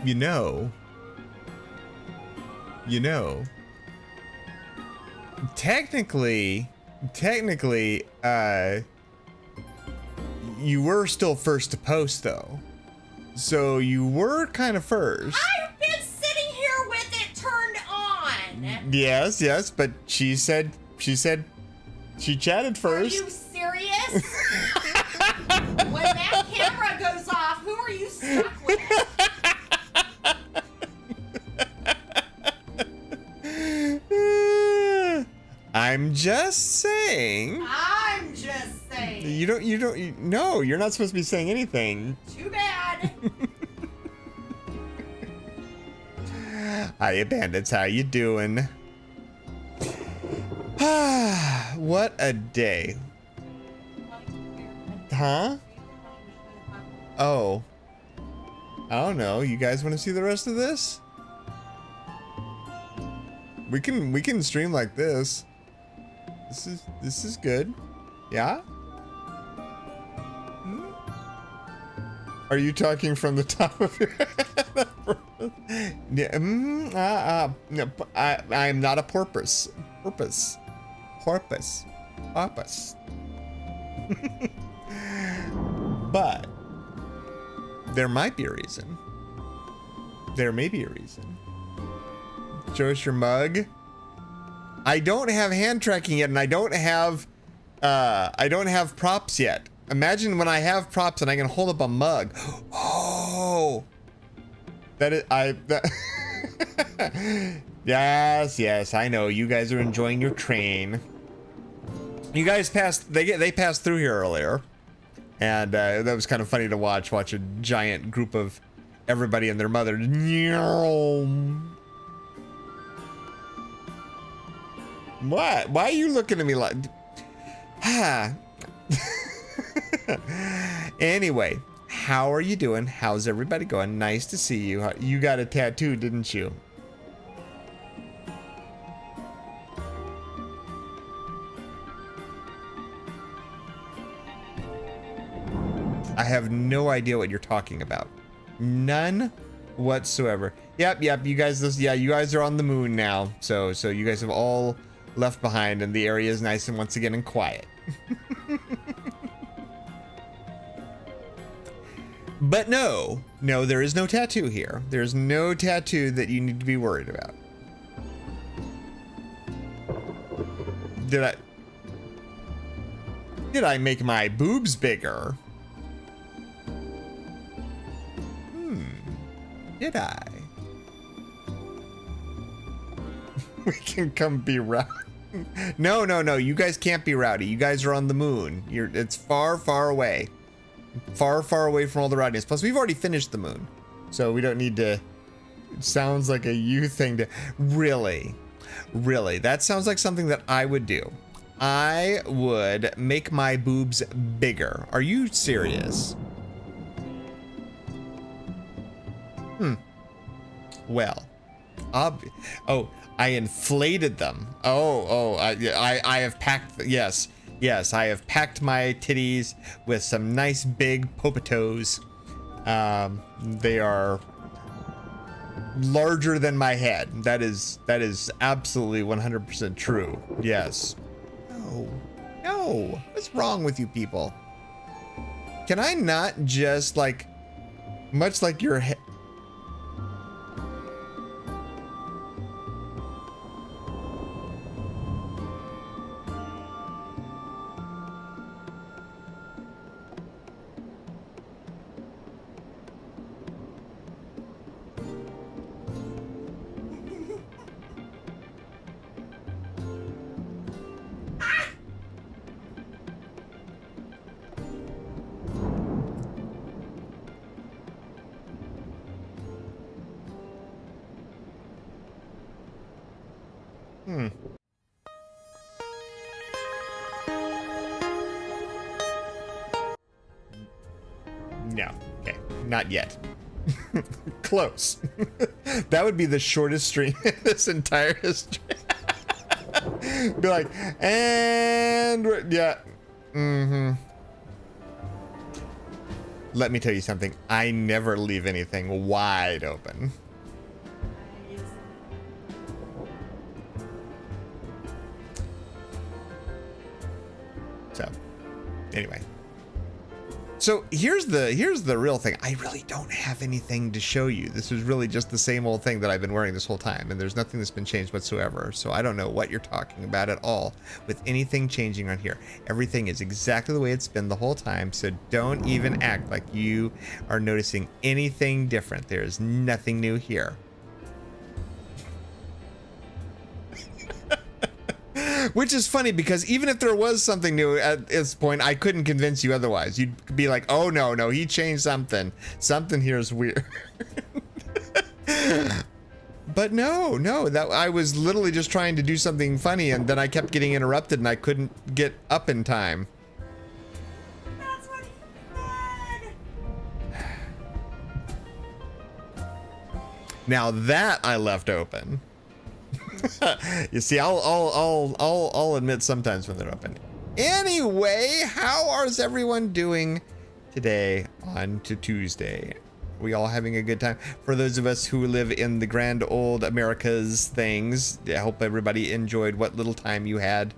you know, technically, you were still first to post though. So you were kind of first. I've been sitting here with it turned on. Yes, but she said she chatted first. Are you serious? When that camera goes off, who are you stuck with? I'm just saying. No, you're not supposed to be saying anything. Too bad. Hiya, bandits. How you doing? What a day. Huh? Oh. I don't know. You guys want to see the rest of this? We can stream like this. This is good. Yeah? Are you talking from the top of your head? I'm not a porpoise. Porpoise. But there might be a reason. There may be a reason. Show us your mug. I don't have hand tracking yet, and I don't have props yet. Imagine when I have props and I can hold up a mug. Oh, yes, I know. You guys are enjoying your train. You guys passed. They passed through here earlier, and that was kind of funny to watch a giant group of everybody and their mother. What? Why are you looking at me like? Anyway, how are you doing? How's everybody going? Nice to see you. You got a tattoo, didn't you? I have no idea what you're talking about. None whatsoever. Yep. You guys, you guys are on the moon now. So you guys have all left behind, and the area is nice and once again and quiet. But no, there is no tattoo here. There's no tattoo that you need to be worried about. Did I make my boobs bigger? Did I? We can come be rowdy. No, you guys can't be rowdy. You guys are on the moon. It's far, far away. Far, far away from all the rowdiness. Plus, we've already finished the moon. So we don't need to... It sounds like a you thing to... Really? That sounds like something that I would do. I would make my boobs bigger. Are you serious? Well. Oh, I inflated them. I have packed... Yes, I have packed my titties with some nice big popatos. They are larger than my head. That is absolutely 100% true. Yes. No. What's wrong with you people? Can I not just much like your head? No. Okay. Not yet. Close. That would be the shortest stream in this entire history. Be like, and yeah. Let me tell you something. I never leave anything wide open. So, anyway. So here's the real thing. I really don't have anything to show you. This is really just the same old thing that I've been wearing this whole time, and there's nothing that's been changed whatsoever. So I don't know what you're talking about at all with anything changing on here. Everything is exactly the way it's been the whole time, so don't even act like you are noticing anything different. There's nothing new here. Which is funny because even if there was something new at this point, I couldn't convince you otherwise. You'd be like, oh no, he changed something. Something here is weird. But no, that I was literally just trying to do something funny and then I kept getting interrupted and I couldn't get up in time. That's what he said. Now that I left open. You see, I'll admit sometimes when they're open. Anyway, how is everyone doing today on to Tuesday? Are we all having a good time? For those of us who live in the grand old Americas things, I hope everybody enjoyed what little time you had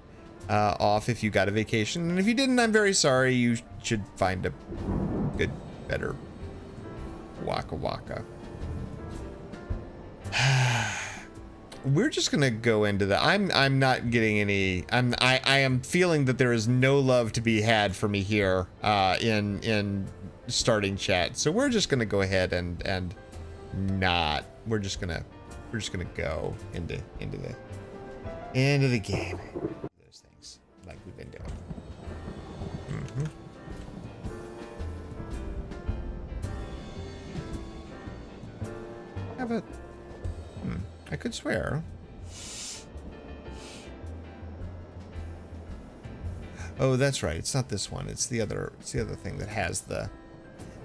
off if you got a vacation. And if you didn't, I'm very sorry. You should find a good, better waka waka. We're just gonna go into the. I'm not getting any. I am feeling that there is no love to be had for me here in starting chat. So we're just gonna go ahead and not. We're just gonna go into the game. Those things like we've been doing. Have a. I could swear. Oh, that's right. It's not this one. It's the other thing that has the.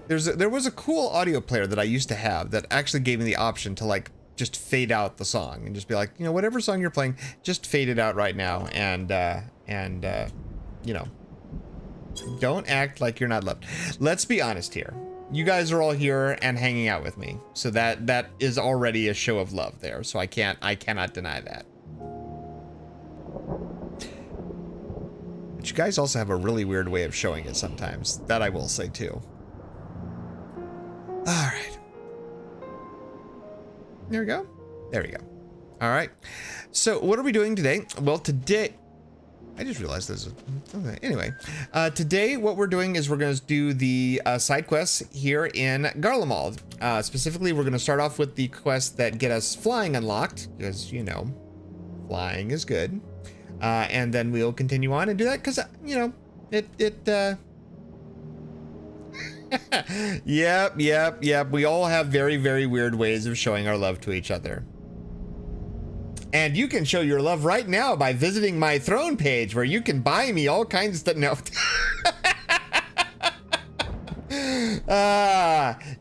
There was a cool audio player that I used to have that actually gave me the option to like just fade out the song and just be like, you know, whatever song you're playing, just fade it out right now and you know, don't act like you're not loved. Let's be honest here. You guys are all here and hanging out with me, so that is already a show of love there. So I cannot deny that. But you guys also have a really weird way of showing it sometimes. That I will say too. All right. There we go. There we go. All right. So what are we doing today? Well, today. I just realized this. Okay. Anyway, today what we're doing is we're going to do the side quests here in Garlemald. Specifically, we're going to start off with the quests that get us flying unlocked, because, you know, flying is good. And then we'll continue on and do that because, you know, Yep. We all have very, very weird ways of showing our love to each other. And you can show your love right now by visiting my throne page where you can buy me all kinds of stuff. No.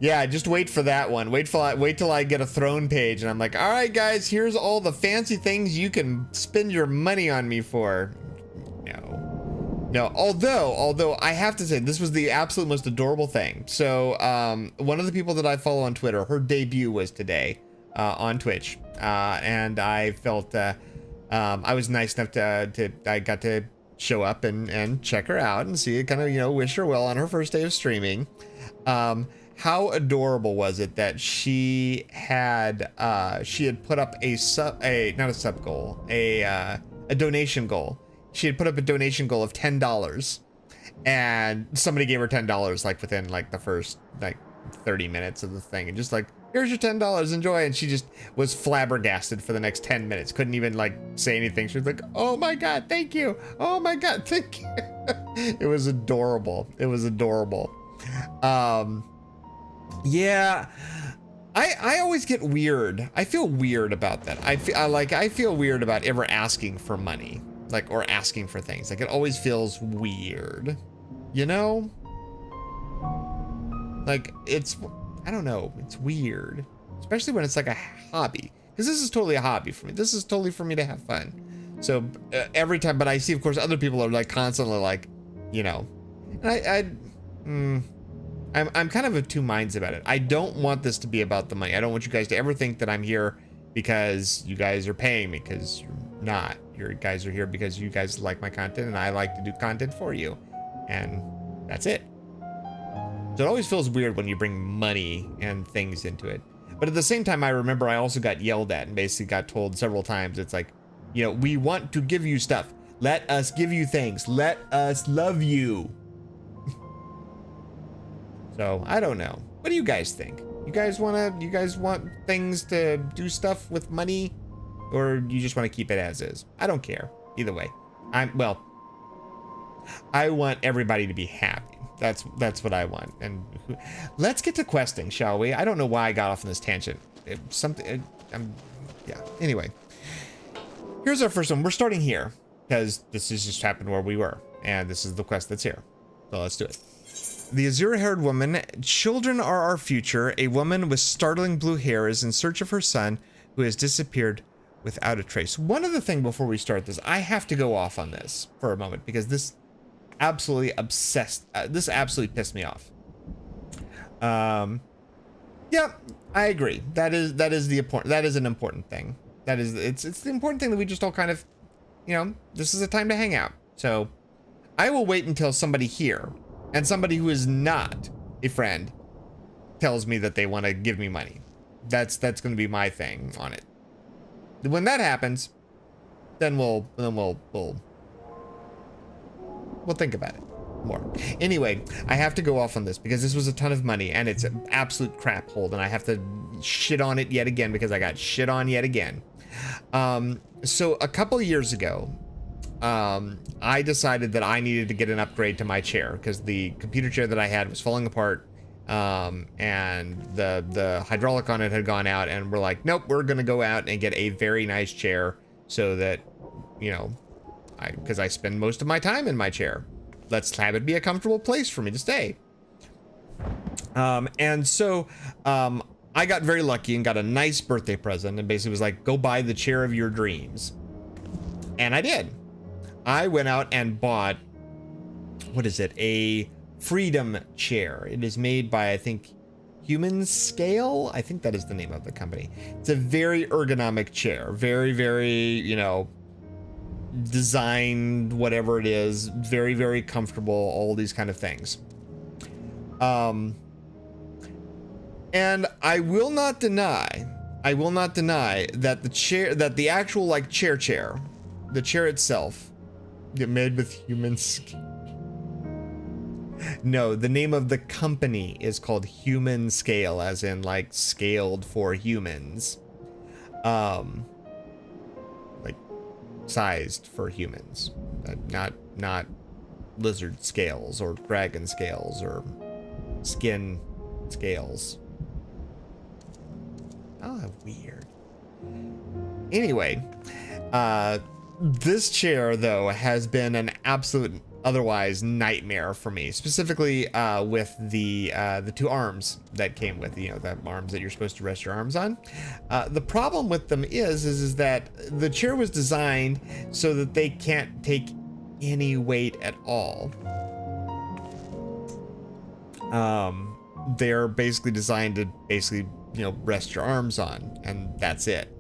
Yeah, just wait for that one. Wait till I get a throne page and I'm like, all right, guys, here's all the fancy things you can spend your money on me for. No, although I have to say this was the absolute most adorable thing. So one of the people that I follow on Twitter, her debut was today on Twitch. And I felt I was nice enough I got to show up and check her out and see it, kind of, you know, wish her well on her first day of streaming. How adorable was it that she had put up a donation goal. She had put up a donation goal of $10, and somebody gave her $10 like within like the first like 30 minutes of the thing, and just like, here's your $10, enjoy. And she just was flabbergasted for the next 10 minutes. Couldn't even like say anything. She was like, oh my God, thank you. Oh my God, thank you. It was adorable. It was adorable. Yeah, I always get weird. I feel weird about that. I feel weird about ever asking for money, like, or asking for things. Like, it always feels weird, you know? Like, I don't know, it's weird, especially when it's like a hobby, because this is totally a hobby for me. This is totally for me to have fun. So every time, but I see, of course, other people are like constantly like, you know, and I'm kind of of two minds about it. I don't want this to be about the money. I don't want you guys to ever think that I'm here because you guys are paying me, because you're not. You guys are here because you guys like my content and I like to do content for you. And that's it. So it always feels weird when you bring money and things into it. But at the same time, I remember I also got yelled at and basically got told several times, it's like, you know, we want to give you stuff. Let us give you things. Let us love you. So I don't know. What do you guys think? You guys want things to do stuff with money, or you just want to keep it as is? I don't care. Either way. I want everybody to be happy. That's what I want. And let's get to questing, shall we? I don't know why I got off on this tangent. Yeah. Anyway, here's our first one. We're starting here because this has just happened where we were, and this is the quest that's here. So let's do it. The azure-haired woman. Children are our future. A woman with startling blue hair is in search of her son, who has disappeared without a trace. One other thing before we start this, I have to go off on this for a moment because this absolutely this absolutely pissed me off. Yeah, I agree. That is an important thing. It's the important thing that we just all kind of, you know, this is a time to hang out. So I will wait until somebody here, and somebody who is not a friend, tells me that they want to give me money. That's going to be my thing on it. When that happens, then we'll think about it more. Anyway, I have to go off on this because this was a ton of money and it's an absolute crap hole, and I have to shit on it yet again because I got shit on yet again. So a couple years ago, I decided that I needed to get an upgrade to my chair because the computer chair that I had was falling apart, and the hydraulic on it had gone out, and we're like, nope, we're gonna go out and get a very nice chair so that, you know, because I spend most of my time in my chair. Let's have it be a comfortable place for me to stay. And so I got very lucky and got a nice birthday present, and basically was like, go buy the chair of your dreams. And I did. I went out and bought, what is it? A Freedom chair. It is made by, I think, Human Scale. I think that is the name of the company. It's a very ergonomic chair. Very, very, you know, designed, whatever it is, very, very comfortable, all these kind of things. And I will not deny that the chair, that the actual like chair, the chair itself, made with human skin. No, the name of the company is called Human Scale, as in like scaled for humans. Like sized for humans, not lizard scales or dragon scales or skin scales. Oh, weird. Anyway, this chair though has been an absolute otherwise nightmare for me, specifically with the two arms that came with, you know, the arms that you're supposed to rest your arms on. The problem with them is that the chair was designed so that they can't take any weight at all. They're basically designed to basically, you know, rest your arms on, and that's it.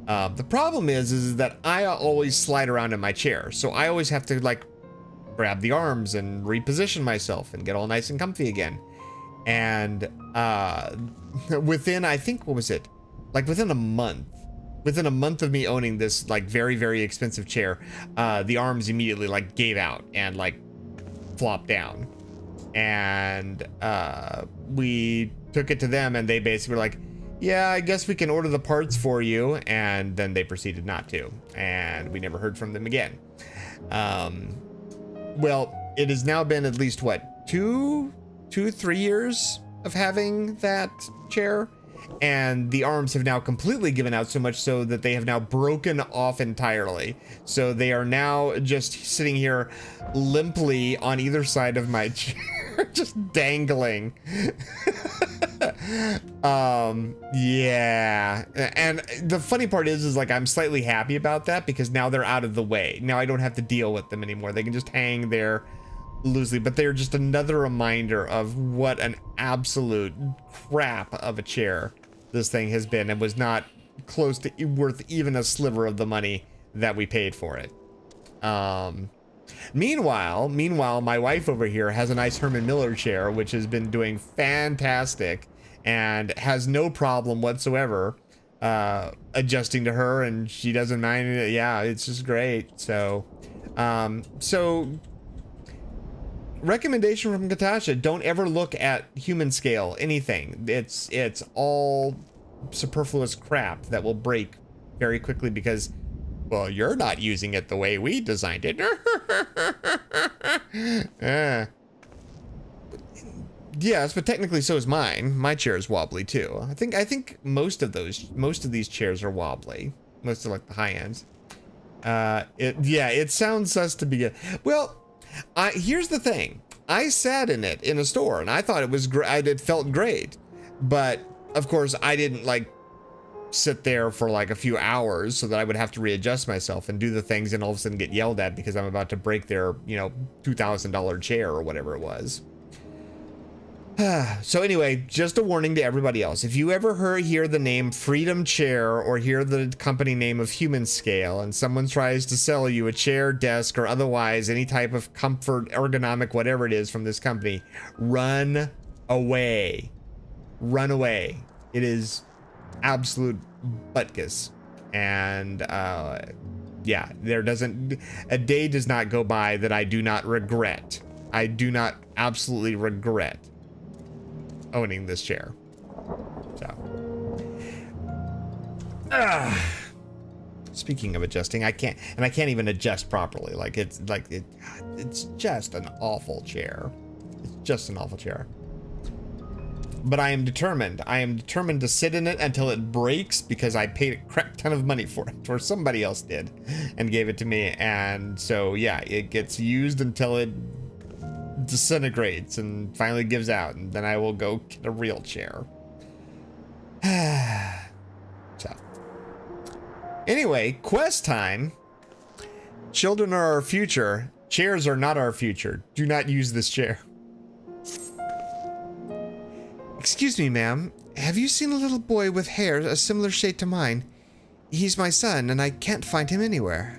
The problem is that I always slide around in my chair, so I always have to like grab the arms and reposition myself and get all nice and comfy again. And within, I think, what was it? Like within a month of me owning this like very, very expensive chair, the arms immediately like gave out and like flopped down. And we took it to them and they basically were like, yeah, I guess we can order the parts for you. And then they proceeded not to. And we never heard from them again. Well, it has now been at least, what, 3 years of having that chair? And the arms have now completely given out, so much so that they have now broken off entirely. So they are now just sitting here limply on either side of my chair, just dangling. Yeah. And the funny part is like I'm slightly happy about that because now they're out of the way. Now I don't have to deal with them anymore. They can just hang there loosely, but they're just another reminder of what an absolute crap of a chair this thing has been, and was not close to worth even a sliver of the money that we paid for it. Meanwhile, my wife over here has a nice Herman Miller chair, which has been doing fantastic and has no problem whatsoever adjusting to her, and she doesn't mind it. Yeah, it's just great. So recommendation from Kitasha: don't ever look at human scale anything. It's all superfluous crap that will break very quickly because, well, you're not using it the way we designed it. Yes, but technically so is mine. My chair is wobbly too. I think most of these chairs are wobbly. Most of like the high ends. It sounds sus to begin. Well, here's the thing. I sat in it in a store and I thought it was great. It felt great, but of course I didn't like sit there for like a few hours so that I would have to readjust myself and do the things and all of a sudden get yelled at because I'm about to break their, $2,000 chair or whatever it was. So anyway, just a warning to everybody else. If you ever hear the name Freedom Chair or hear the company name of Human Scale and someone tries to sell you a chair, desk, or otherwise any type of comfort, ergonomic, whatever it is from this company, run away. Run away. It is absolute butkus. And a day does not go by that I do not regret. I do not absolutely regret owning this chair. So speaking of adjusting, I can't even adjust properly. It's just an awful chair. It's just an awful chair. But I am determined to sit in it until it breaks because I paid a crap ton of money for it, or somebody else did and gave it to me. And so yeah, it gets used until it disintegrates and finally gives out, and then I will go get a real chair. So anyway, quest time. Children are our future. Chairs are not our future. Do not use this chair. Excuse me, ma'am. Have you seen a little boy with hair a similar shade to mine? He's my son, and I can't find him anywhere.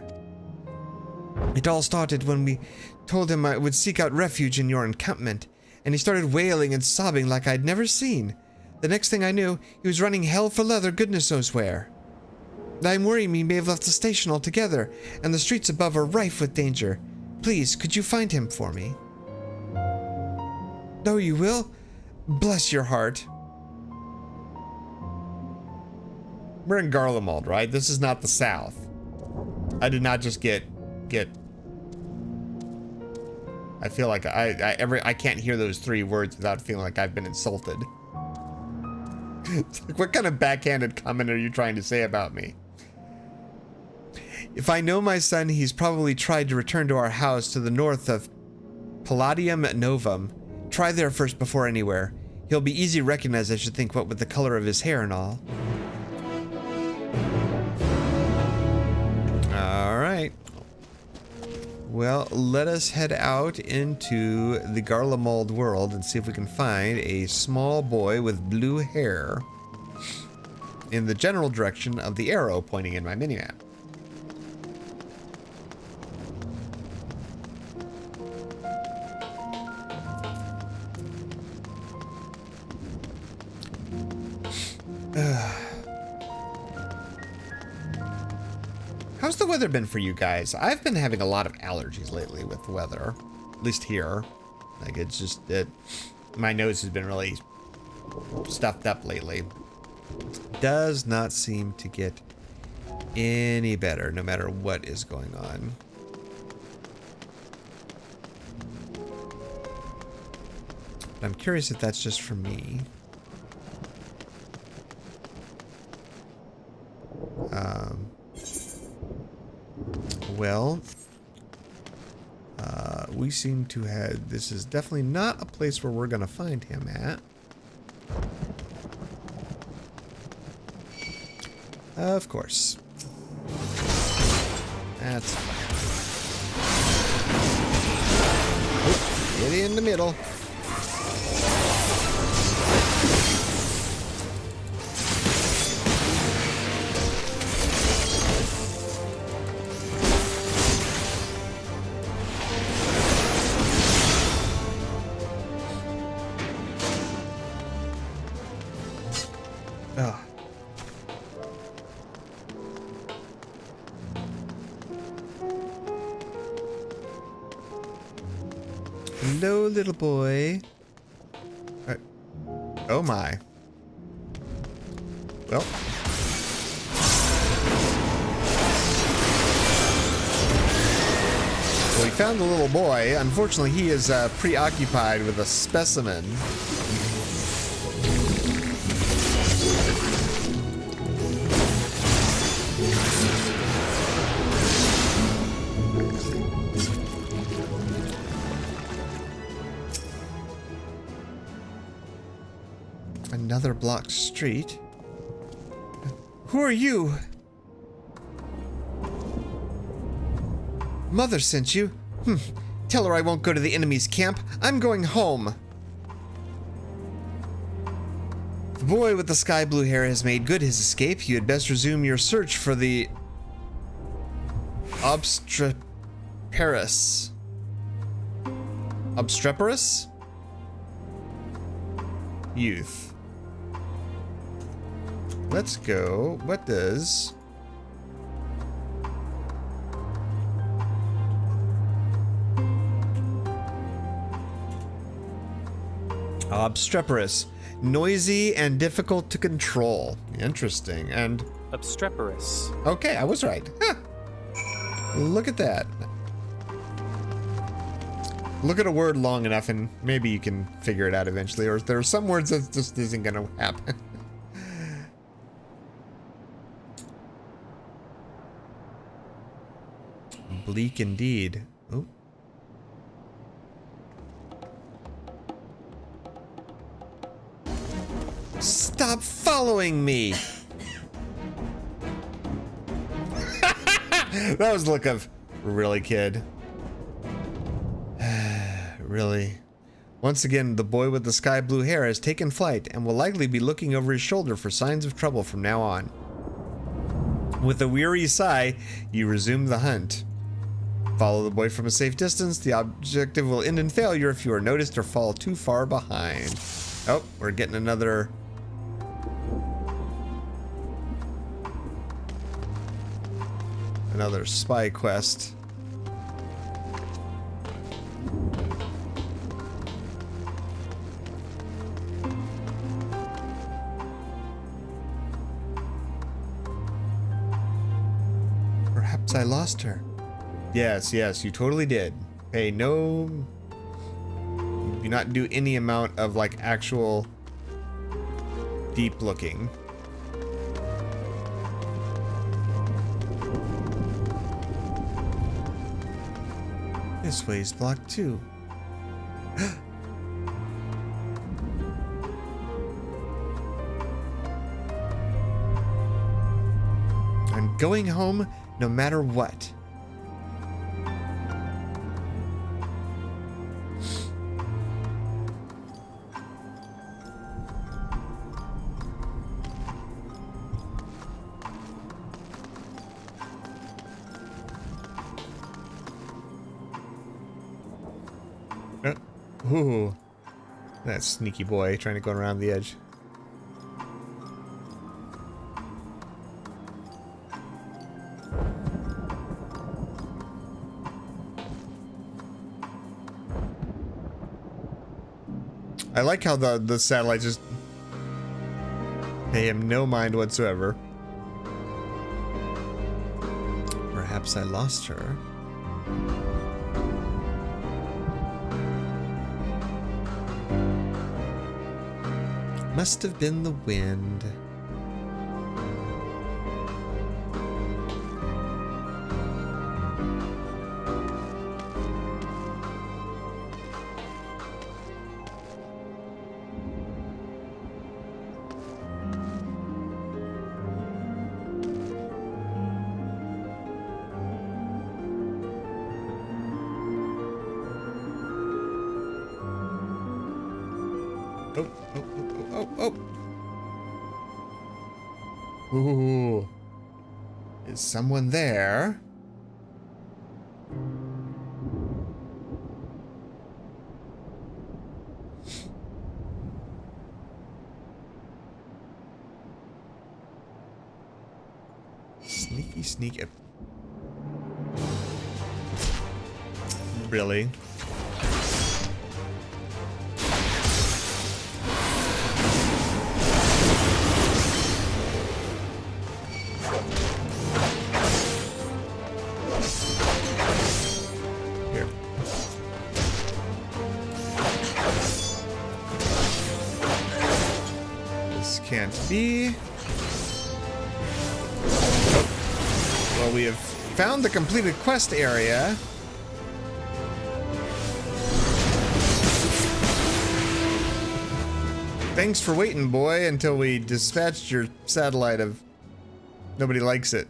It all started when we told him I would seek out refuge in your encampment, and he started wailing and sobbing like I'd never seen. The next thing I knew, he was running hell for leather goodness knows where. I'm worrying he may have left the station altogether, and the streets above are rife with danger. Please, could you find him for me? Oh, you will? Bless your heart. We're in Garlemald, right? This is not the South. I did not just get I feel like I can't hear those 3 words without feeling like I've been insulted. It's like, what kind of backhanded comment are you trying to say about me? If I know my son, he's probably tried to return to our house to the north of Palladium Novum. Try there first before anywhere. He'll be easy to recognize, I should think, what with the color of his hair and all. All right. Well, let us head out into the Garlemald world and see if we can find a small boy with blue hair in the general direction of the arrow pointing in my minimap. How's the weather been for you guys? I've been having a lot of allergies lately with the weather, at least here. Like, it's just that my nose has been really stuffed up lately. Does not seem to get any better, no matter what is going on. But I'm curious if that's just for me. Well, we seem to have... This is definitely not a place where we're going to find him at. Of course. That's fine. Get in the middle. Oh. Hello, little boy. Oh my. Well. Well, we found the little boy. Unfortunately, he is preoccupied with a specimen. Another blocked street. Who are you? Mother sent you? Tell her I won't go to the enemy's camp. I'm going home. The boy with the sky blue hair has made good his escape. You had best resume your search for the Obstreperous. Obstreperous? Youth. Let's go. What does... Obstreperous. Noisy and difficult to control. Interesting. And... Obstreperous. Okay, I was right. Huh. Look at that. Look at a word long enough and maybe you can figure it out eventually. Or there are some words that just isn't going to happen. Bleak indeed. Oh. Stop following me! That was the look of, really, kid? Really? Once again, the boy with the sky blue hair has taken flight and will likely be looking over his shoulder for signs of trouble from now on. With a weary sigh, you resume the hunt. Follow the boy from a safe distance. The objective will end in failure if you are noticed or fall too far behind. Oh, we're getting another... another spy quest. Perhaps I lost her. Yes, yes, you totally did. Hey, no... do not do any amount of, like, actual deep looking. This way's blocked too. I'm going home no matter what. Ooh, that sneaky boy trying to go around the edge. I like how the satellite just pay him no mind whatsoever. Perhaps I lost her. Must have been the wind. Oh, oh, oh, oh, oh. Ooh. Is someone there? Sneaky, sneaky. Really? Here. This can't be. Well, we have found the completed quest area. Thanks for waiting, boy, until we dispatched your satellite of... Nobody likes it.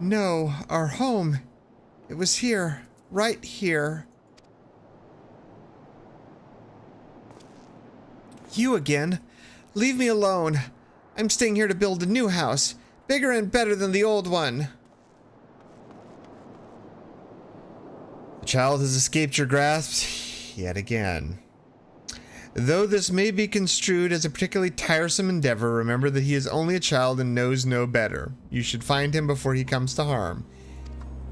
No, our home. It was here. Right here. You again? Leave me alone. I'm staying here to build a new house. Bigger and better than the old one. The child has escaped your grasp yet again. Though this may be construed as a particularly tiresome endeavor, remember that he is only a child and knows no better. You should find him before he comes to harm.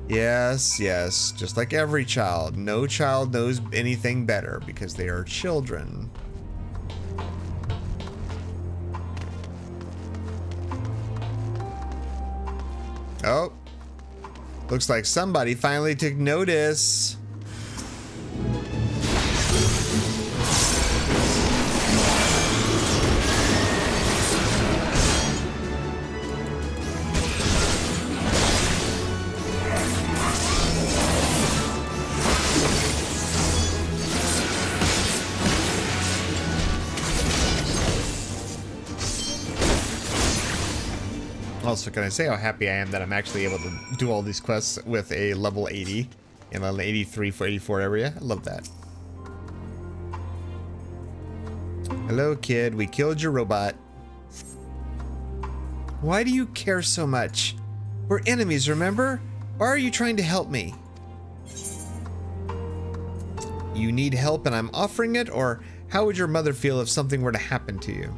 Yes, yes, just like every child. No child knows anything better because they are children. Oh, looks like somebody finally took notice. Also, can I say how happy I am that I'm actually able to do all these quests with a level 80 in an 83 for 84 area? I love that. Hello, kid. We killed your robot. Why do you care so much? We're enemies, remember? Why are you trying to help me? You need help and I'm offering it, or how would your mother feel if something were to happen to you?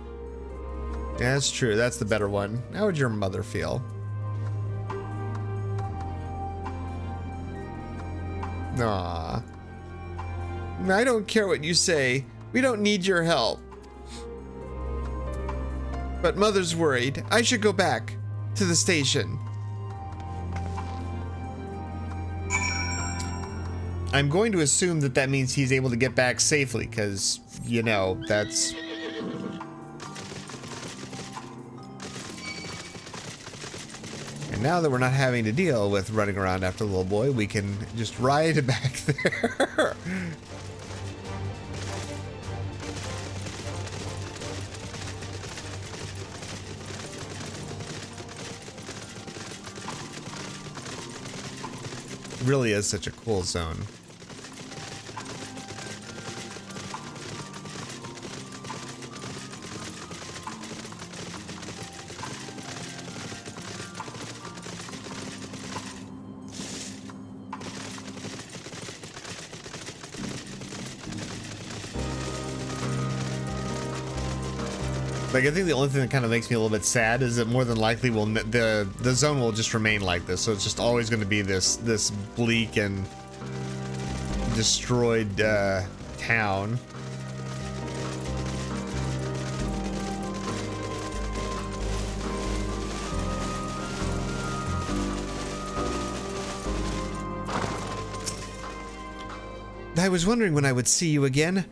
Yeah, that's true. That's the better one. How would your mother feel? Aw. I don't care what you say. We don't need your help. But Mother's worried. I should go back to the station. I'm going to assume that that means he's able to get back safely, because, you know, that's... And now that we're not having to deal with running around after the little boy, we can just ride back there. Really is such a cool zone. Like, I think the only thing that kind of makes me a little bit sad is that more than likely the zone will just remain like this. So it's just always going to be this bleak and destroyed town. I was wondering when I would see you again.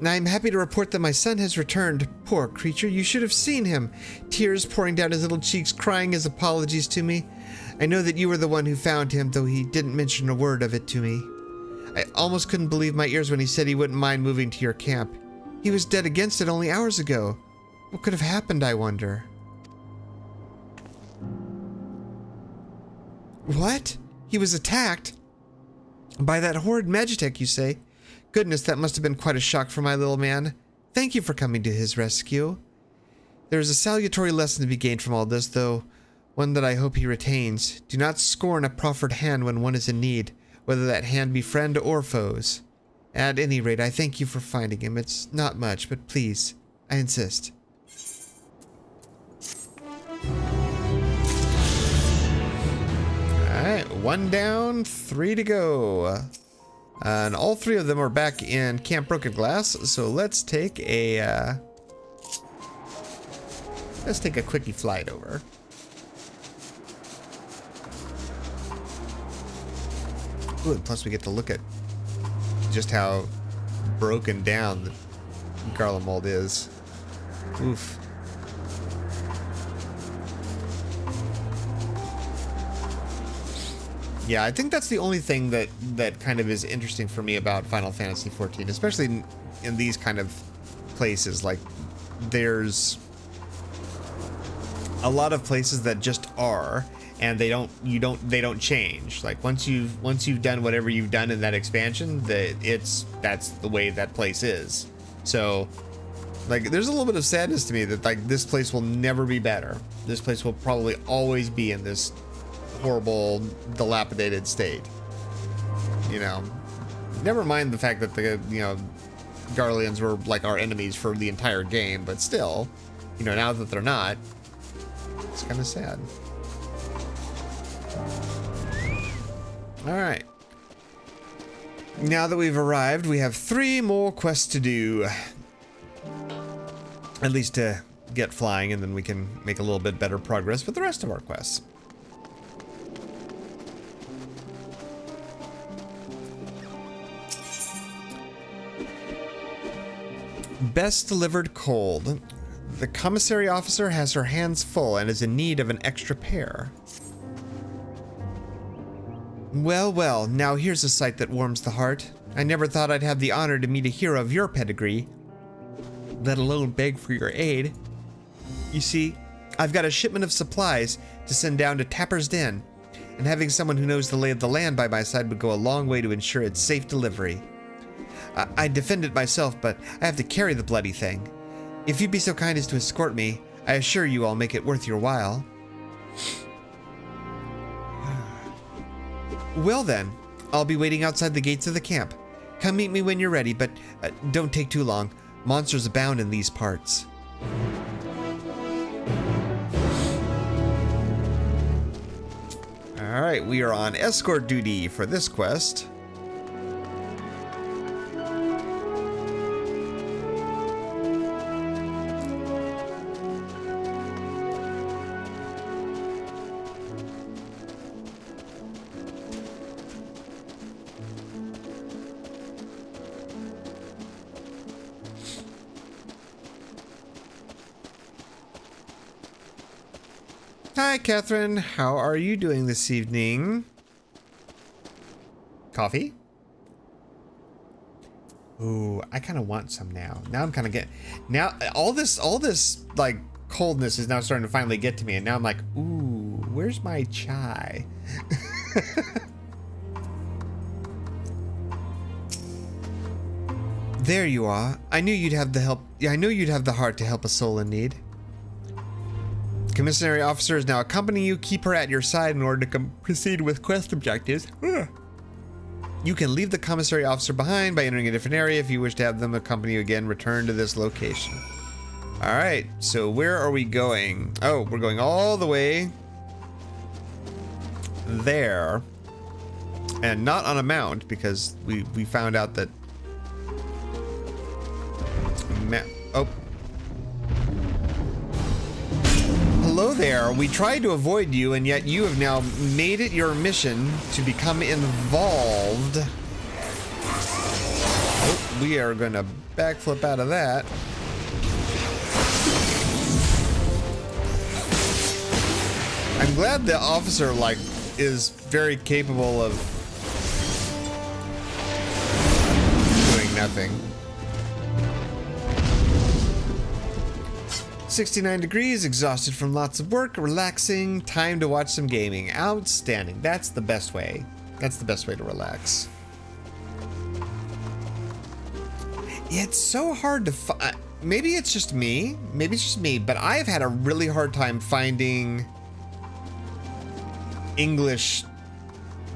Now I'm happy to report that my son has returned. Poor creature, you should have seen him. Tears pouring down his little cheeks, crying his apologies to me. I know that you were the one who found him, though he didn't mention a word of it to me. I almost couldn't believe my ears when he said he wouldn't mind moving to your camp. He was dead against it only hours ago. What could have happened, I wonder? What? He was attacked? By that horrid Magitech, you say? Goodness, that must have been quite a shock for my little man. Thank you for coming to his rescue. There is a salutary lesson to be gained from all this, though one that I hope he retains. Do not scorn a proffered hand when one is in need, whether that hand be friend or foes. At any rate, I thank you for finding him. It's not much, but please, I insist. Alright, 1 down, 3 to go. And all 3 of them are back in Camp Broken Glass, so let's take a quickie flight over. Ooh, and plus we get to look at just how broken down the Garlemald is. Oof. Yeah, I think that's the only thing that kind of is interesting for me about Final Fantasy XIV, especially in these kind of places. Like, there's a lot of places that just are, and they don't change. Like, once you've done whatever you've done in that expansion, that's the way that place is. So, like, there's a little bit of sadness to me that, like, this place will never be better. This place will probably always be in this horrible, dilapidated state. You know, never mind the fact that the Garleans were like our enemies for the entire game, but still, now that they're not, it's kind of sad. All right. Now that we've arrived, we have 3 more quests to do. At least to get flying, and then we can make a little bit better progress with the rest of our quests. Best delivered cold. The commissary officer has her hands full and is in need of an extra pair. Well, well, now here's a sight that warms the heart. I never thought I'd have the honor to meet a hero of your pedigree, let alone beg for your aid. You see, I've got a shipment of supplies to send down to Tapper's Den, and having someone who knows the lay of the land by my side would go a long way to ensure its safe delivery. I'd defend it myself, but I have to carry the bloody thing. If you'd be so kind as to escort me, I assure you I'll make it worth your while. Well then, I'll be waiting outside the gates of the camp. Come meet me when you're ready, but don't take too long. Monsters abound in these parts. Alright, we are on escort duty for this quest. Hi, Catherine. How are you doing this evening? Coffee? Ooh, I kind of want some now. Now I'm kind of now all this like coldness is now starting to finally get to me, and now I'm like, ooh, where's my chai? There you are. I knew you'd have the help. Yeah, I knew you'd have the heart to help a soul in need. Commissary officer is now accompanying you. Keep her at your side in order to proceed with quest objectives. You can leave the commissary officer behind by entering a different area. If you wish to have them accompany you again, return to this location. All right, so where are we going? Oh, we're going all the way there, and not on a mount because we found out that. Oh. Hello there. We tried to avoid you, and yet you have now made it your mission to become involved. Oh, we are going to backflip out of that. I'm glad the officer, like, is very capable of doing nothing. 69 degrees, exhausted from lots of work, relaxing, time to watch some gaming. Outstanding. That's the best way. That's the best way to relax. It's so hard to find. Maybe it's just me. Maybe it's just me, but I've had a really hard time finding English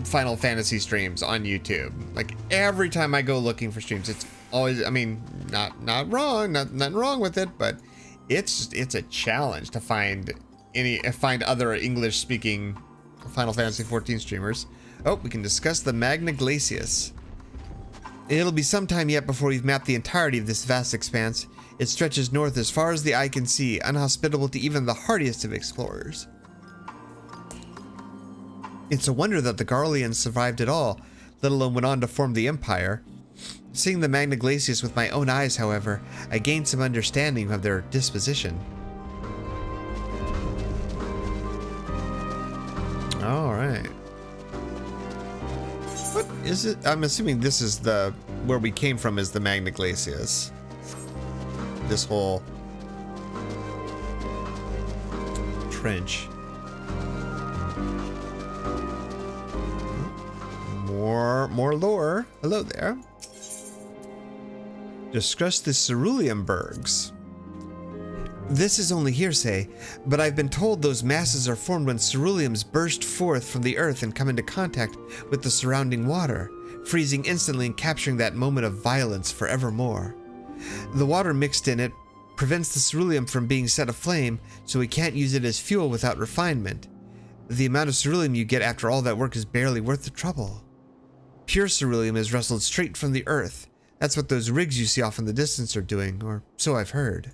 Final Fantasy streams on YouTube. Like every time I go looking for streams, it's always, I mean, not wrong, nothing wrong with it, but it's a challenge to find other English speaking Final Fantasy 14 streamers. Oh, we can discuss the Magna Glacius. It'll be some time yet before we've mapped the entirety of this vast expanse. It stretches north as far as the eye can see, unhospitable to even the hardiest of explorers. It's a wonder that the Garleans survived at all, let alone went on to form the Empire. Seeing the Magna Glacius with my own eyes, however, I gained some understanding of their disposition. Alright. What is it? I'm assuming this is where we came from is the Magna Glacius. This whole trench. More lore. Hello there. Discuss the Cerulean Burgs. This is only hearsay, but I've been told those masses are formed when ceruleums burst forth from the earth and come into contact with the surrounding water, freezing instantly and capturing that moment of violence forevermore. The water mixed in it prevents the ceruleum from being set aflame, so we can't use it as fuel without refinement. The amount of ceruleum you get after all that work is barely worth the trouble. Pure ceruleum is wrestled straight from the earth. That's what those rigs you see off in the distance are doing, or so I've heard.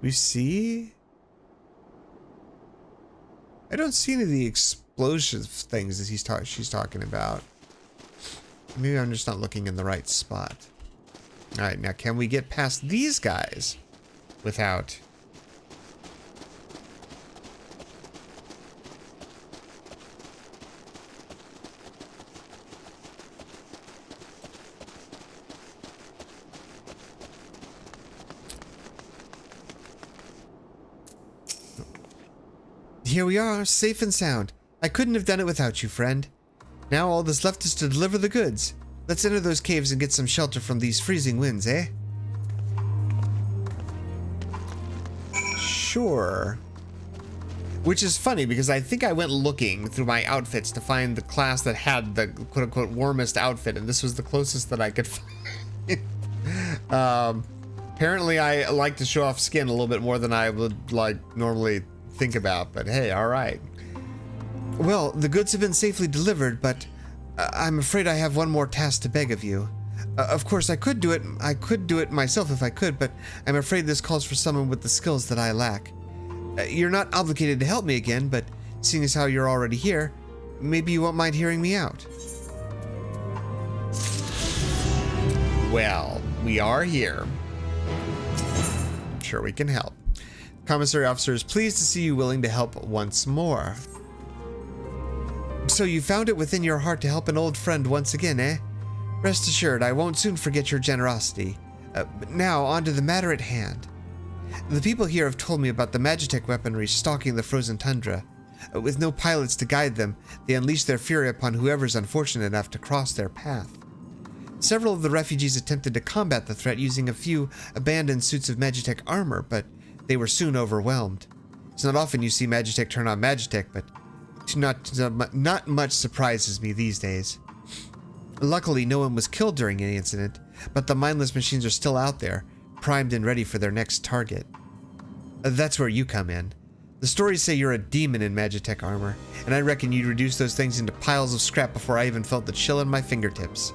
We see? I don't see any of the explosive things that she's talking about. Maybe I'm just not looking in the right spot. Alright, now can we get past these guys without... Here we are, safe and sound. I couldn't have done it without you, friend. Now all that's left is to deliver the goods. Let's enter those caves and get some shelter from these freezing winds, eh? Sure. Which is funny because I think I went looking through my outfits to find the class that had the quote-unquote warmest outfit, and this was the closest that I could find. Apparently I like to show off skin a little bit more than I would like normally think about, but hey, all right. Well, the goods have been safely delivered, but I'm afraid I have one more task to beg of you. Of course, I could do it myself if I could, but I'm afraid this calls for someone with the skills that I lack. You're not obligated to help me again, but seeing as how you're already here, maybe you won't mind hearing me out. Well, we are here. I'm sure we can help. Commissary officer is pleased to see you willing to help once more. So you found it within your heart to help an old friend once again, eh? Rest assured, I won't soon forget your generosity. But now, on to the matter at hand. The people here have told me about the Magitech weaponry stalking the frozen tundra. With no pilots to guide them, they unleash their fury upon whoever's unfortunate enough to cross their path. Several of the refugees attempted to combat the threat using a few abandoned suits of Magitech armor, but they were soon overwhelmed. It's not often you see Magitech turn on Magitech, but not much surprises me these days. Luckily, no one was killed during any incident, but the mindless machines are still out there, primed and ready for their next target. That's where you come in. The stories say you're a demon in Magitech armor, and I reckon you'd reduce those things into piles of scrap before I even felt the chill in my fingertips.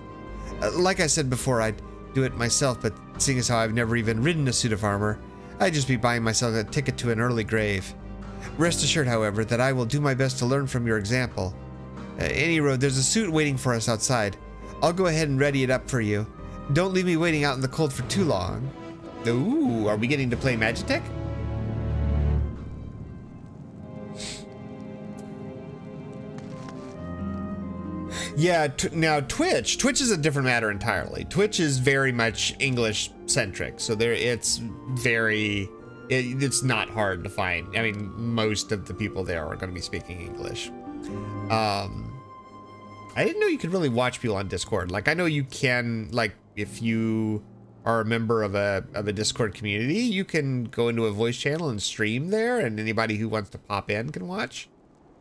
Like I said before, I'd do it myself, but seeing as how I've never even ridden a suit of armor, I'd just be buying myself a ticket to an early grave. Rest assured, however, that I will do my best to learn from your example. Any road, there's a suit waiting for us outside. I'll go ahead and ready it up for you. Don't leave me waiting out in the cold for too long. Ooh, are we getting to play Magitech? Yeah, now Twitch is a different matter entirely. Twitch is very much English centric, so it's not hard to find. I mean, most of the people there are going to be speaking English. I didn't know you could really watch people on Discord. Like, I know you can, like, if you are a member of a Discord community, you can go into a voice channel and stream there, and anybody who wants to pop in can watch.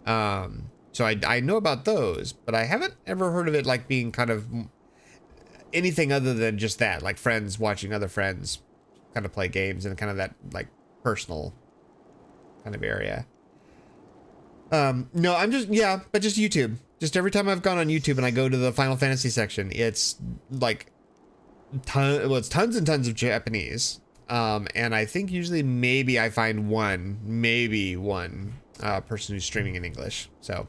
So I know about those, but I haven't ever heard of it like being kind of anything other than just that, like friends watching other friends kind of play games and kind of that like personal kind of area. No, I'm just, yeah, but just YouTube. Just every time I've gone on YouTube and I go to the Final Fantasy section, it's like it's tons and tons of Japanese. And I think usually maybe I find maybe one person who's streaming in English. So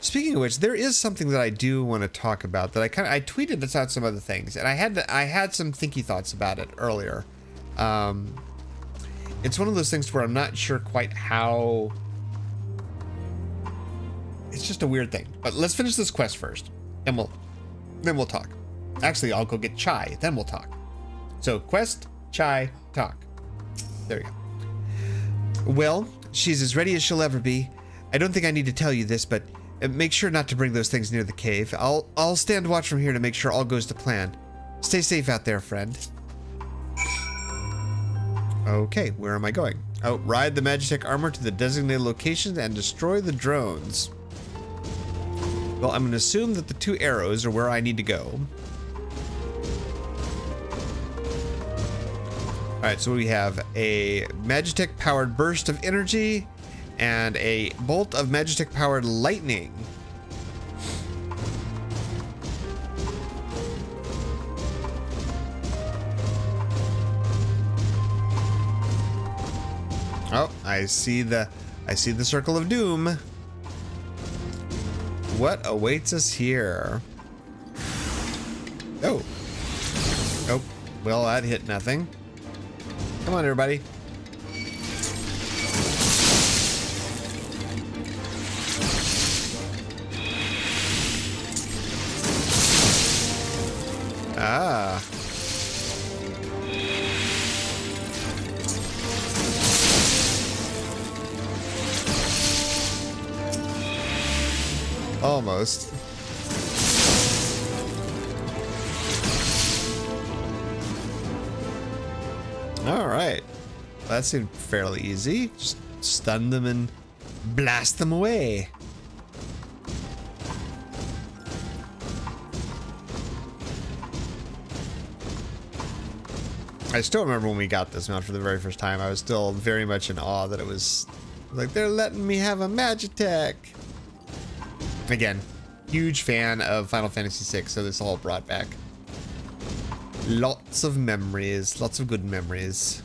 speaking of which, there is something that I do want to talk about that I tweeted this out some other things, and I had some thinky thoughts about it earlier. It's one of those things where I'm not sure quite how. It's just a weird thing. But let's finish this quest first, and then we'll talk. Actually, I'll go get chai, then we'll talk. So quest, chai, talk. There we go. Well, she's as ready as she'll ever be. I don't think I need to tell you this, but make sure not to bring those things near the cave. I'll stand watch from here to make sure all goes to plan. Stay safe out there, friend. Okay, where am I going? Oh, ride the Magitech armor to the designated locations and destroy the drones. Well, I'm going to assume that the 2 arrows are where I need to go. Alright, so we have a Magitech powered burst of energy and a bolt of Magitech powered lightning. Oh, I see the circle of doom. What awaits us here? Oh. Oh, well, that hit nothing. Come on, everybody. Ah. Almost. All right. That seemed fairly easy. Just stun them and blast them away. I still remember when we got this mount for the very first time. I was still very much in awe that it was like, they're letting me have a Magitech. Again, huge fan of Final Fantasy VI, so this all brought back lots of memories, lots of good memories.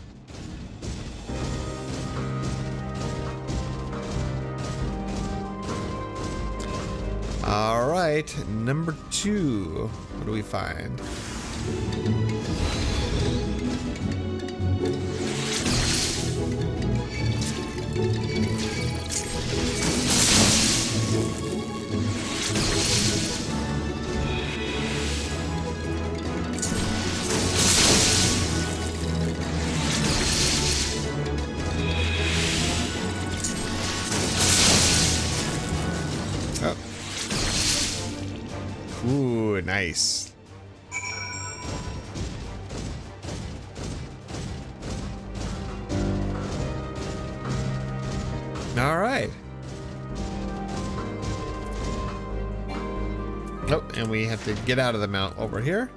All right, number 2. What do we find? Ooh, nice. All right. Oh, and we have to get out of the mount over here.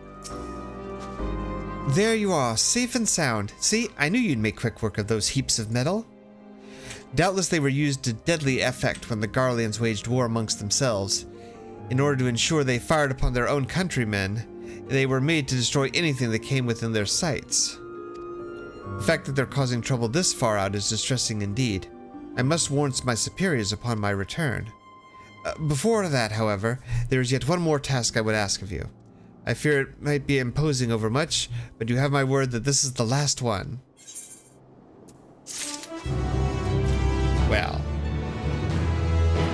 There you are, safe and sound. See, I knew you'd make quick work of those heaps of metal. Doubtless they were used to deadly effect when the Garleans waged war amongst themselves. In order to ensure they fired upon their own countrymen, they were made to destroy anything that came within their sights. The fact that they're causing trouble this far out is distressing indeed. I must warn my superiors upon my return. Before that, however, there is yet one more task I would ask of you. I fear it might be imposing overmuch, but you have my word that this is the last one. Well,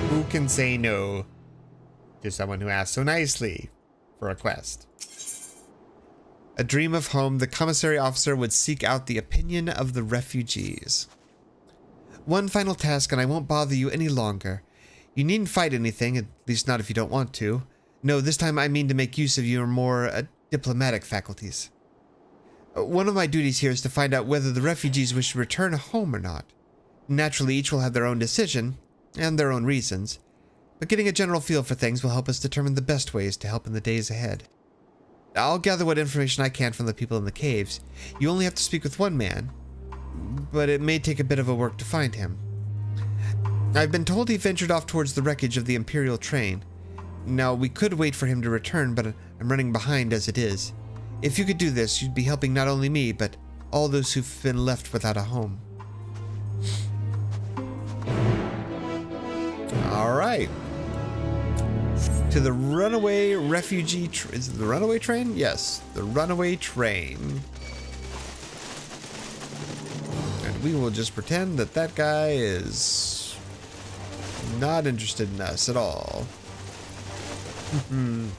who can say no to someone who asks so nicely for a quest? A dream of home, the commissary officer would seek out the opinion of the refugees. One final task, and I won't bother you any longer. You needn't fight anything, at least not if you don't want to. No, this time I mean to make use of your more diplomatic faculties. One of my duties here is to find out whether the refugees wish to return home or not. Naturally, each will have their own decision, and their own reasons, but getting a general feel for things will help us determine the best ways to help in the days ahead. I'll gather what information I can from the people in the caves. You only have to speak with one man, but it may take a bit of a work to find him. I've been told he ventured off towards the wreckage of the Imperial train. Now, we could wait for him to return, but I'm running behind as it is. If you could do this, you'd be helping not only me, but all those who've been left without a home. All right. To the runaway refugee... is it the runaway train? Yes, the runaway train. And we will just pretend that that guy is not interested in us at all. And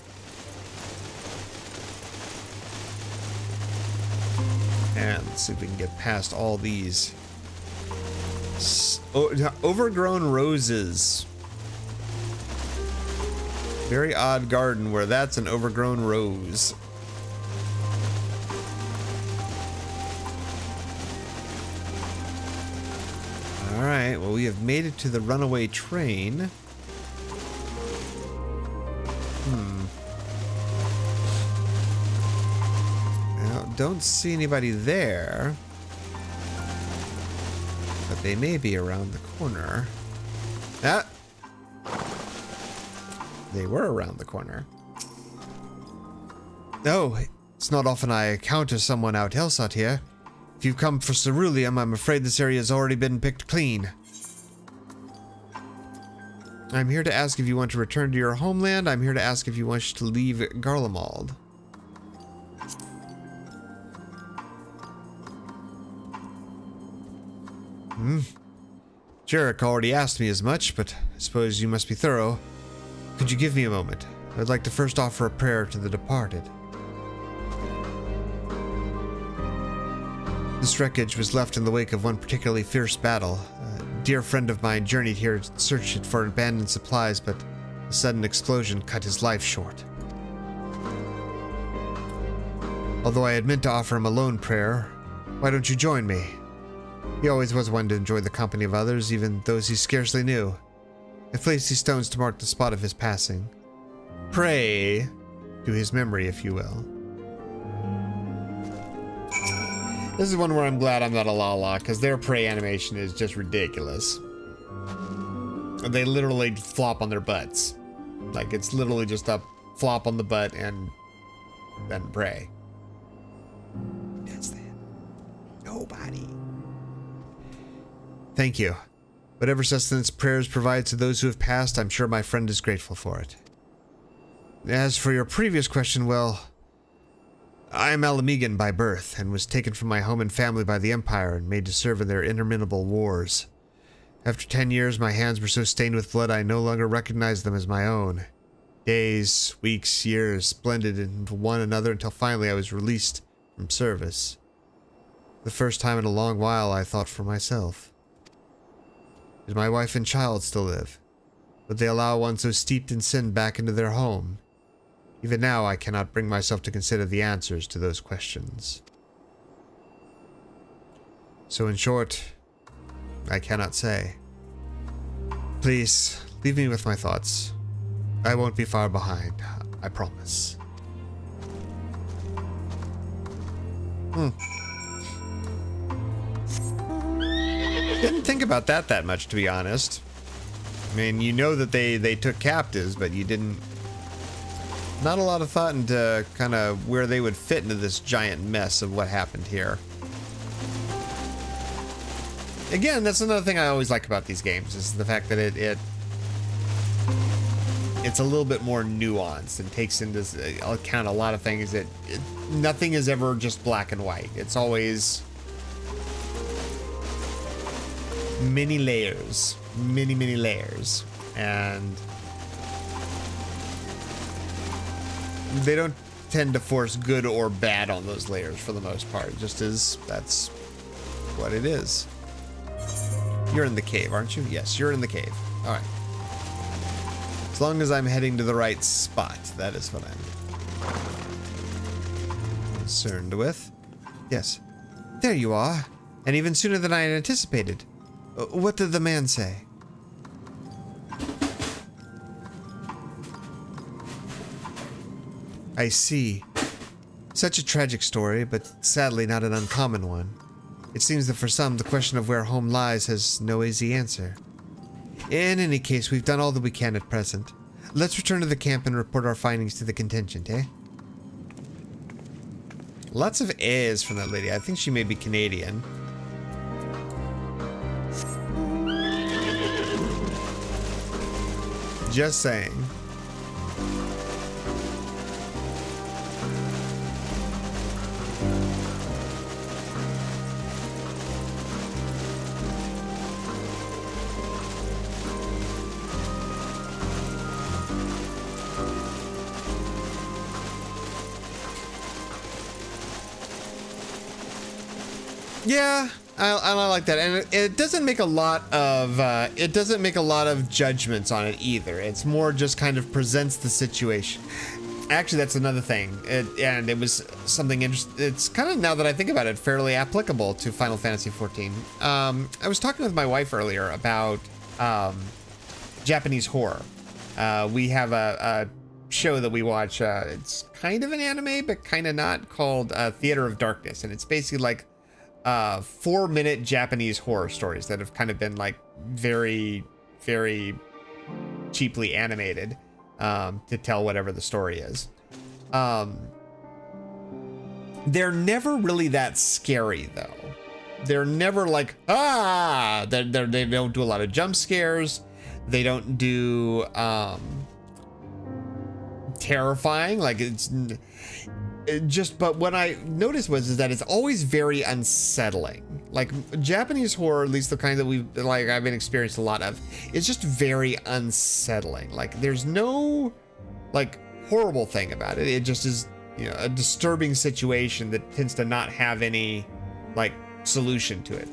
let's see if we can get past all these overgrown roses. Very odd garden where that's an overgrown rose. All right, well, we have made it to the runaway train. Don't see anybody there, but they may be around the corner. Ah! They were around the corner. No, it's not often I encounter someone else out here. If you've come for Cerulean, I'm afraid this area has already been picked clean. I'm here to ask if you want to return to your homeland. I'm here to ask if you wish to leave Garlemald. Jarek already asked me as much, but I suppose you must be thorough. Could you give me a moment? I'd like to first offer a prayer to the departed. This wreckage was left in the wake of one particularly fierce battle. A dear friend of mine journeyed here to search it for abandoned supplies, but a sudden explosion cut his life short. Although I had meant to offer him a lone prayer, why don't you join me? He always was one to enjoy the company of others, even those he scarcely knew. I placed these stones to mark the spot of his passing. Pray to his memory, if you will. This is one where I'm glad I'm not a Lala, because their prey animation is just ridiculous. They literally flop on their butts. Like, it's literally just a flop on the butt and then pray. Who does that? Nobody. Thank you. Whatever sustenance prayers provide to those who have passed, I'm sure my friend is grateful for it. As for your previous question, well, I am Alamigan by birth, and was taken from my home and family by the Empire and made to serve in their interminable wars. After 10 years, my hands were so stained with blood I no longer recognized them as my own. Days, weeks, years blended into one another until finally I was released from service. For the first time in a long while, I thought for myself. Did my wife and child still live? Would they allow one so steeped in sin back into their home? Even now, I cannot bring myself to consider the answers to those questions. So in short, I cannot say. Please, leave me with my thoughts. I won't be far behind, I promise. Didn't think about that much, to be honest. I mean, you know that they took captives, but you didn't... Not a lot of thought into kind of where they would fit into this giant mess of what happened here. Again, that's another thing I always like about these games, is the fact that it's a little bit more nuanced and takes into account a lot of things that... nothing is ever just black and white. It's always... many layers, many layers, and they don't tend to force good or bad on those layers for the most part, just as that's what it is. You're in the cave, aren't you? Yes, you're in the cave. All right. As long as I'm heading to the right spot, that is what I'm concerned with. Yes. There you are. And even sooner than I had anticipated. What did the man say? I see. Such a tragic story, but sadly not an uncommon one. It seems that for some, the question of where home lies has no easy answer. In any case, we've done all that we can at present. Let's return to the camp and report our findings to the contingent, eh? Lots of A's from that lady. I think she may be Canadian. Just saying. Yeah, I like that, and it doesn't make a lot of judgments on it either. It's more just kind of presents the situation. Actually, that's another thing, and it was something interesting. It's kind of, now that I think about it, fairly applicable to Final Fantasy XIV. I was talking with my wife earlier about Japanese horror. We have a show that we watch. It's kind of an anime, but kind of not, called Theater of Darkness, and it's basically like 4-minute Japanese horror stories that have kind of been like very, very cheaply animated to tell whatever the story is. They're never really that scary though. They're never like, they don't do a lot of jump scares. They don't do terrifying, like but what I noticed is that it's always very unsettling. Like Japanese horror, at least the kind that I've been experienced a lot of, is just very unsettling. Like there's no like horrible thing about it. It just is, a disturbing situation that tends to not have any like solution to it.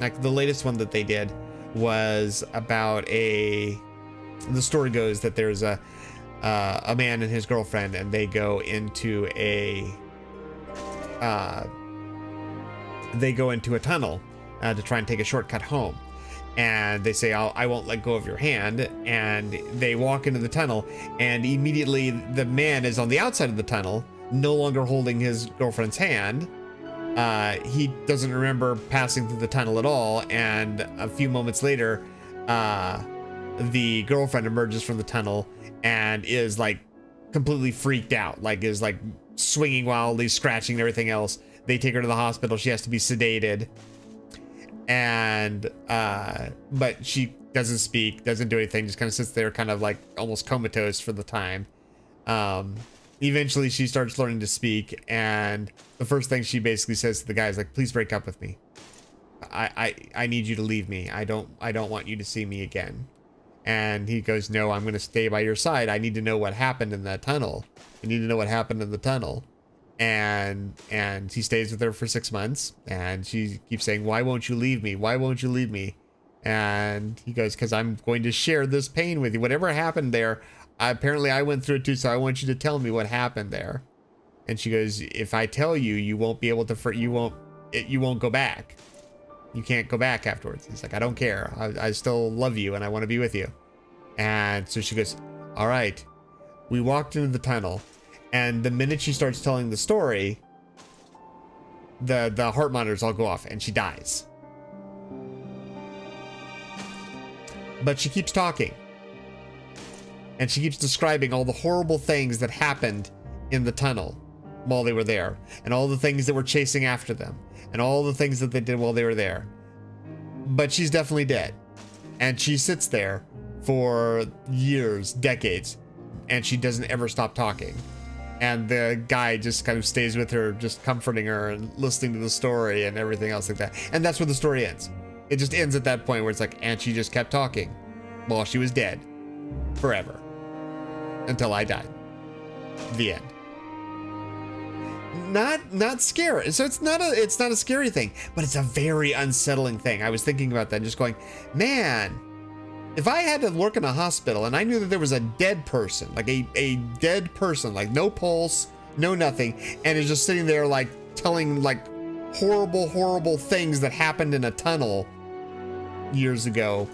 Like the latest one that they did was about the story goes that there's a man and his girlfriend, and they go into a tunnel to try and take a shortcut home. And they say, I won't let go of your hand. And they walk into the tunnel, and immediately the man is on the outside of the tunnel, no longer holding his girlfriend's hand. He doesn't remember passing through the tunnel at all. And a few moments later, the girlfriend emerges from the tunnel and is like completely freaked out, like is like swinging wildly, scratching and everything else. They take her to the hospital. She has to be sedated, and but she doesn't speak, doesn't do anything, just kind of sits there kind of like almost comatose for the time. Eventually she starts learning to speak, and the first thing she basically says to the guy is like, please break up with me. I need you to leave me. I don't want you to see me again. And he goes, no, I'm going to stay by your side. I need to know what happened in that tunnel. I need to know what happened in the tunnel. And he stays with her for 6 months, and she keeps saying, why won't you leave me? Why won't you leave me? And he goes, because I'm going to share this pain with you. Whatever happened there, apparently I went through it too, so I want you to tell me what happened there. And she goes, if I tell you, you won't be able to, you won't go back. You can't go back afterwards. He's like, I don't care. I still love you, and I want to be with you. And so she goes, all right. We walked into the tunnel, and the minute she starts telling the story, the heart monitors all go off, and she dies. But she keeps talking. And she keeps describing all the horrible things that happened in the tunnel while they were there, and all the things that were chasing after them, and all the things that they did while they were there. But she's definitely dead. And she sits there for years, decades, and she doesn't ever stop talking. And the guy just kind of stays with her, just comforting her and listening to the story and everything else like that. And that's where the story ends. It just ends at that point where it's like, and she just kept talking while she was dead forever until I died. The end. Not scary. So it's not a scary thing, but it's a very unsettling thing. I was thinking about that and just going, man, if I had to work in a hospital and I knew that there was a dead person, like a dead person, like no pulse, no nothing, and is just sitting there like telling like horrible things that happened in a tunnel years ago,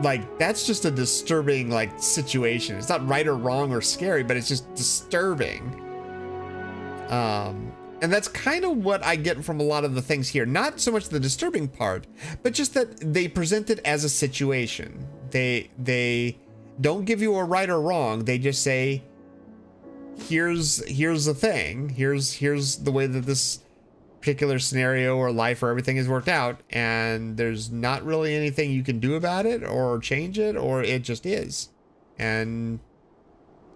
like that's just a disturbing like situation. It's not right or wrong or scary, but it's just disturbing. And that's kind of what I get from a lot of the things here. Not so much the disturbing part, but just that they present it as a situation. They don't give you a right or wrong. They just say, here's the thing. Here's the way that this particular scenario or life or everything has worked out, and there's not really anything you can do about it or change it, or it just is. And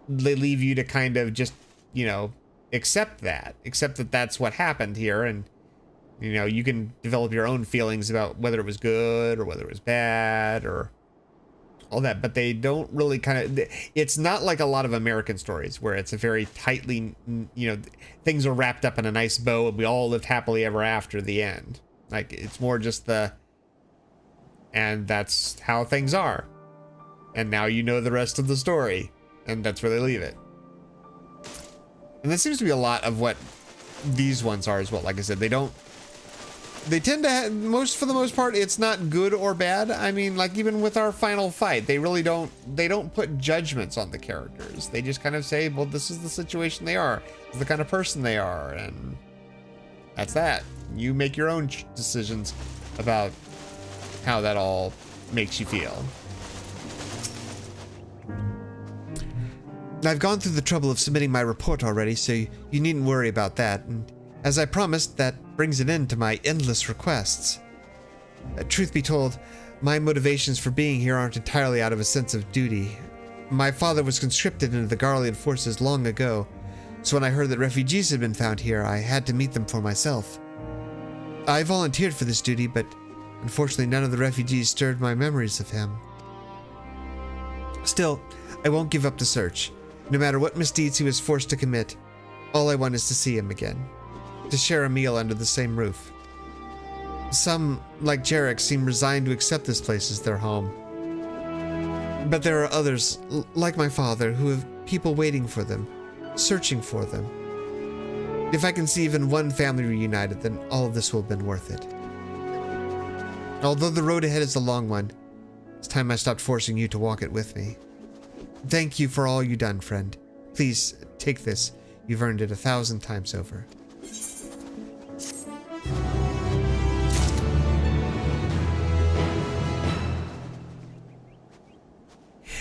they leave you to kind of just, you know, accept that that's what happened here, and you know, you can develop your own feelings about whether it was good or whether it was bad or all that. But they don't really it's not like a lot of American stories where it's a very tightly, you know, things are wrapped up in a nice bow and we all lived happily ever after the end. Like it's more just and that's how things are, and now you know the rest of the story, and that's where they leave it. And that seems to be a lot of what these ones are as well. Like I said, they tend to have, for the most part, it's not good or bad. I mean, like even with our final fight, they don't put judgments on the characters. They just kind of say, well, this is the situation they are. This is the kind of person they are. And that's that. You make your own decisions about how that all makes you feel. I've gone through the trouble of submitting my report already, so you needn't worry about that. And as I promised, that brings an end to my endless requests. Truth be told, my motivations for being here aren't entirely out of a sense of duty. My father was conscripted into the Garlemald forces long ago, so when I heard that refugees had been found here, I had to meet them for myself. I volunteered for this duty, but unfortunately none of the refugees stirred my memories of him. Still, I won't give up the search. No matter what misdeeds he was forced to commit, all I want is to see him again, to share a meal under the same roof. Some, like Jarek, seem resigned to accept this place as their home. But there are others, like my father, who have people waiting for them, searching for them. If I can see even one family reunited, then all of this will have been worth it. Although the road ahead is a long one, it's time I stopped forcing you to walk it with me. Thank you for all you've done, friend. Please, take this. You've earned it 1,000 times over.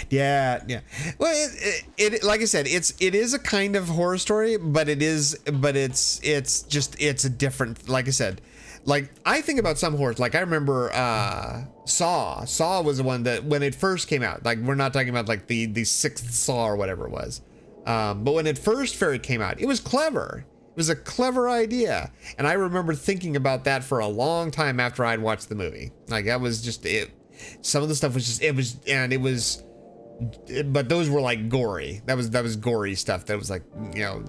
Yeah. Well, it like I said, it is a kind of horror story, but it's a different, like I said, like I think about some horrors, like I remember Saw was the one that when it first came out, like we're not talking about like the sixth Saw or whatever it was, but when it first came out, it was clever. It was a clever idea, and I remember thinking about that for a long time after I'd watched the movie. Like that was just it. Some of the stuff was just but those were like gory. That was gory stuff. That was like, you know,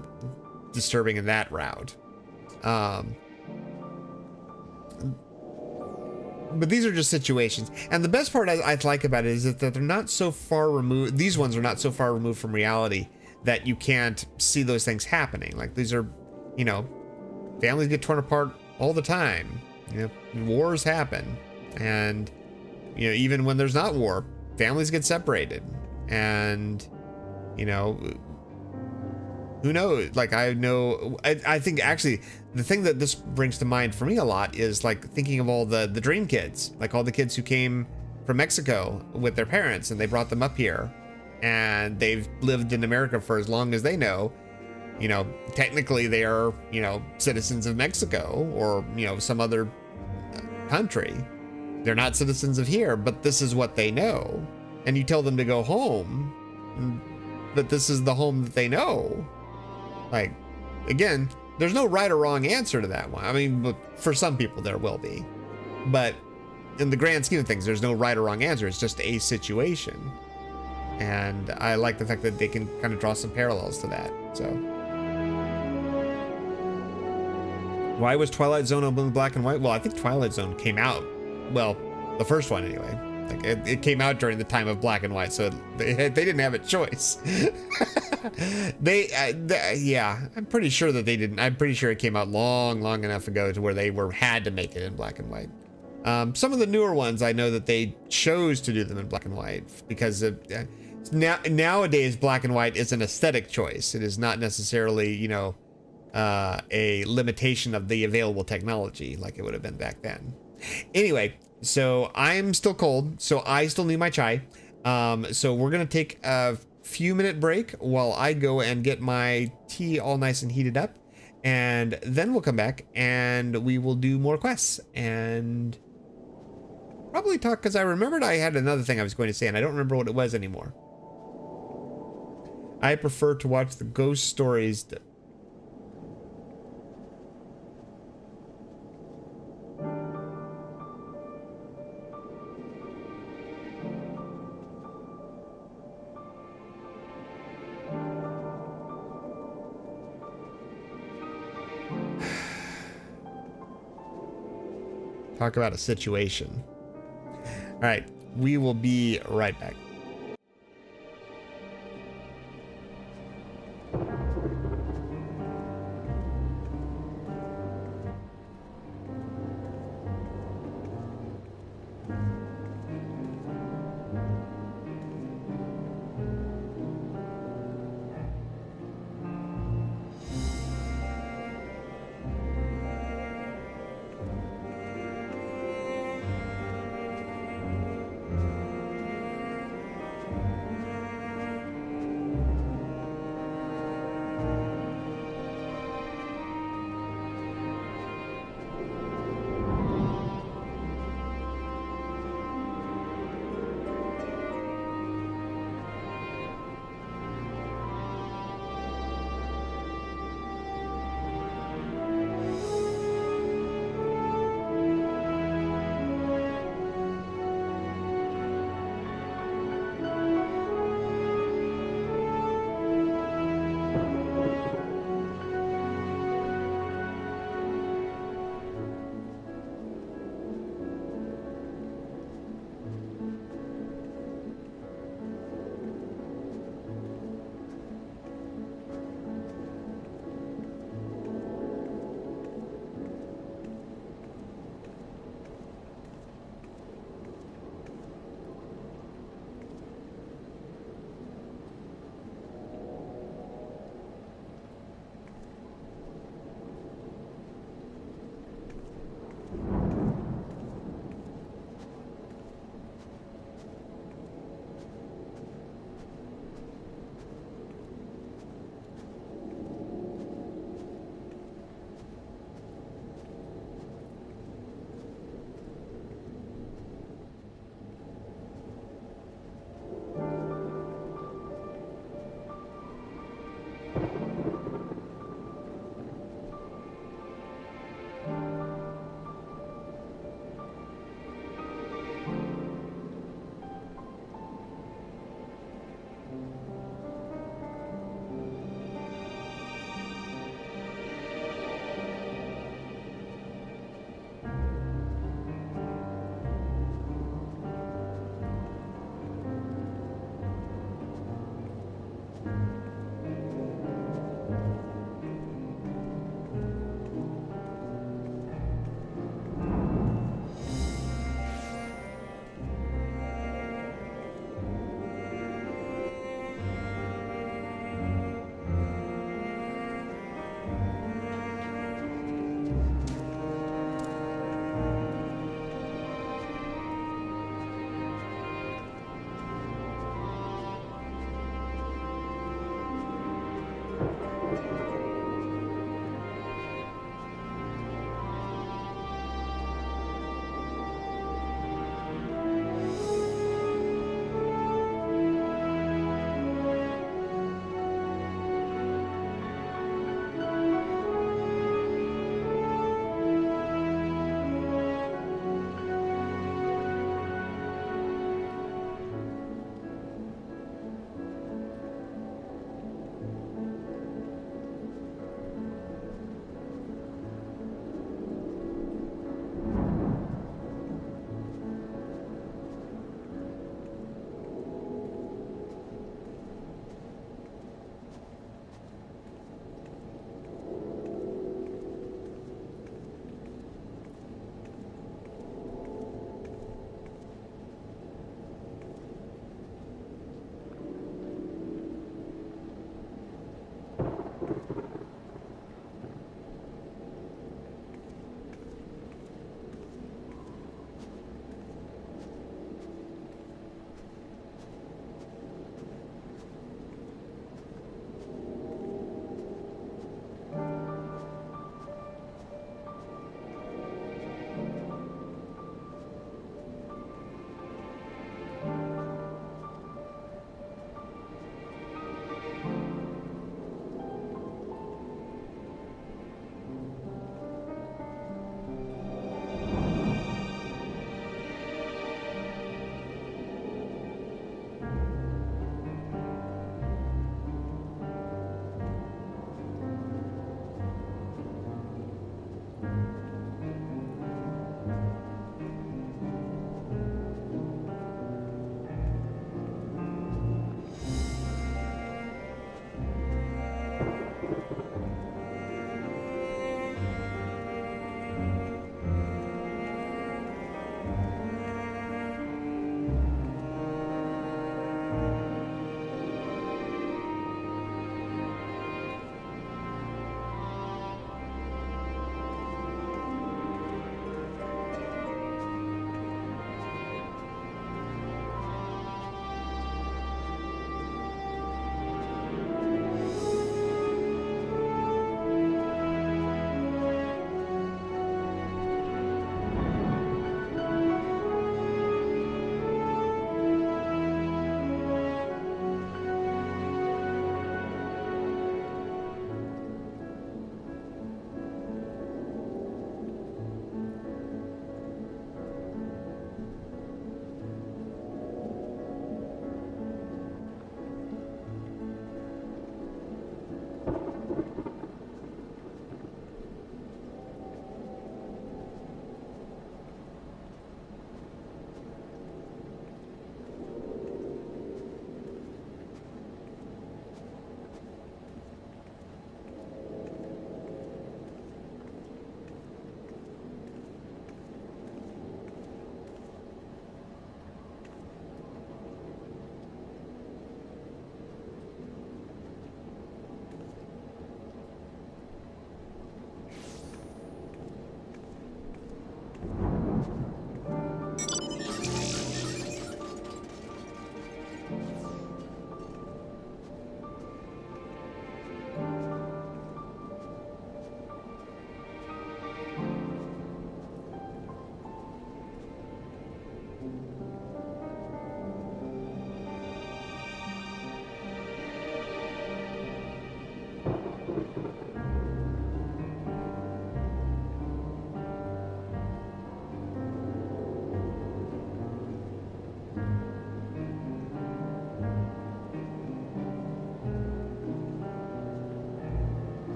disturbing in that route. But these are just situations, and the best part I like about it is that they're not so far removed. These ones are not so far removed from reality that you can't see those things happening. Like these are, you know, families get torn apart all the time. You know, wars happen, and you know, even when there's not war, families get separated, and you know, who knows? Like I think actually the thing that this brings to mind for me a lot is like thinking of all the dream kids, like all the kids who came from Mexico with their parents and they brought them up here, and they've lived in America for as long as they know. You know, technically they are, you know, citizens of Mexico or, you know, some other country. They're not citizens of here, but this is what they know. And you tell them to go home, but this is the home that they know. Like, again, there's no right or wrong answer to that one. I mean, for some people there will be, but in the grand scheme of things, there's no right or wrong answer. It's just a situation. And I like the fact that they can kind of draw some parallels to that. So why was Twilight Zone only black and white? Well, I think Twilight Zone came out, well, the first one anyway, Like it came out during the time of black and white, so they didn't have a choice. Yeah, I'm pretty sure that they didn't. I'm pretty sure it came out long enough ago to where they had to make it in black and white. Some of the newer ones, I know that they chose to do them in black and white because nowadays black and white is an aesthetic choice. It is not necessarily, you know, a limitation of the available technology like it would have been back then. Anyway, so I'm still cold, so I still need my chai. So we're gonna take a few minute break while I go and get my tea all nice and heated up, and then we'll come back and we will do more quests and probably talk, because I remembered I had another thing I was going to say and I don't remember what it was anymore. I prefer to watch the ghost stories. Talk about a situation. All right, we will be right back.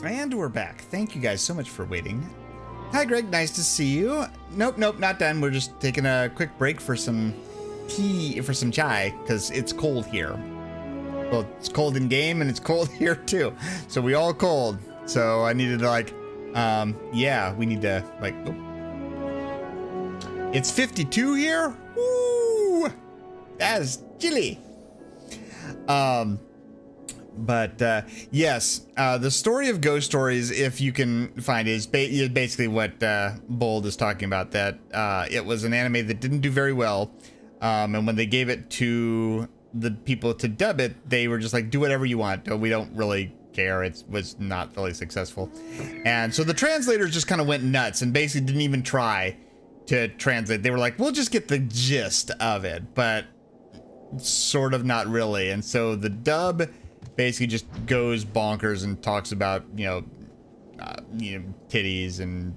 And we're back. Thank you guys so much for waiting. Hi, Greg. Nice to see you. Nope, not done. We're just taking a quick break for some tea, for some chai, because it's cold here. Well, it's cold in game and it's cold here too. So we all cold. So I needed to yeah, we need to It's 52 here. Woo! That's chilly. Yes, the story of ghost stories, if you can find it, is basically what Bold is talking about, that it was an anime that didn't do very well, and when they gave it to the people to dub it, they were just like, do whatever you want, we don't really care. It was not really successful, and so the translators just kind of went nuts and basically didn't even try to translate. They were like, we'll just get the gist of it, but sort of not really. And so the dub basically just goes bonkers and talks about, titties and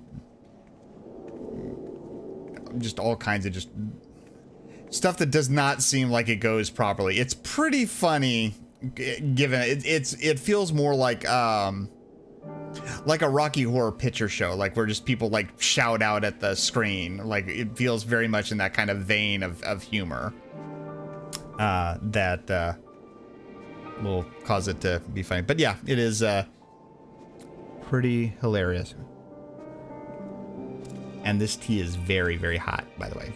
just all kinds of just stuff that does not seem like it goes properly. It's pretty funny, given it feels more like a Rocky Horror Picture Show, like where just people like shout out at the screen. Like it feels very much in that kind of vein of humor that will cause it to be funny. But yeah, it is pretty hilarious. And this tea is very, very hot, by the way.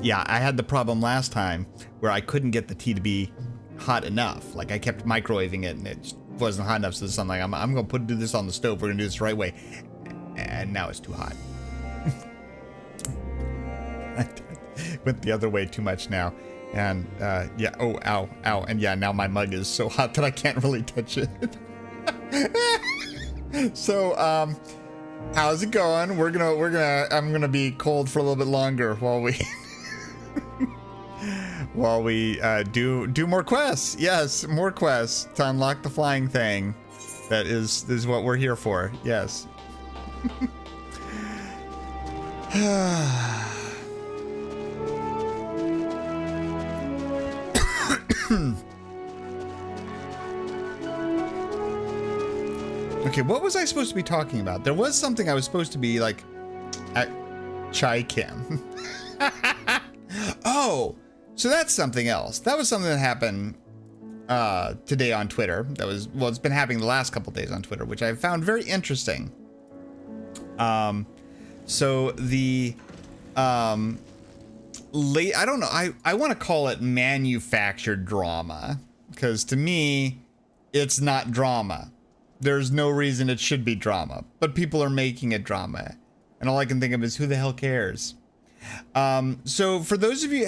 Yeah, I had the problem last time where I couldn't get the tea to be hot enough. Like I kept microwaving it and it just wasn't hot enough. So I'm like, I'm gonna do this on the stove. We're gonna do this the right way. And now it's too hot. I went the other way too much now. And yeah, oh, ow. And yeah, now my mug is so hot that I can't really touch it. So, how's it going? I'm gonna be cold for a little bit longer while we do more quests. Yes, more quests to unlock the flying thing. That is what we're here for. Yes. Okay, what was I supposed to be talking about? There was something I was supposed to be like at Chai Kim. Oh, so that's something else. That was something that happened today on Twitter. It's been happening the last couple days on Twitter, which I found very interesting. So the I don't know, I want to call it manufactured drama, because to me it's not drama. There's no reason it should be drama, but people are making it drama, and all I can think of is, who the hell cares? So for those of you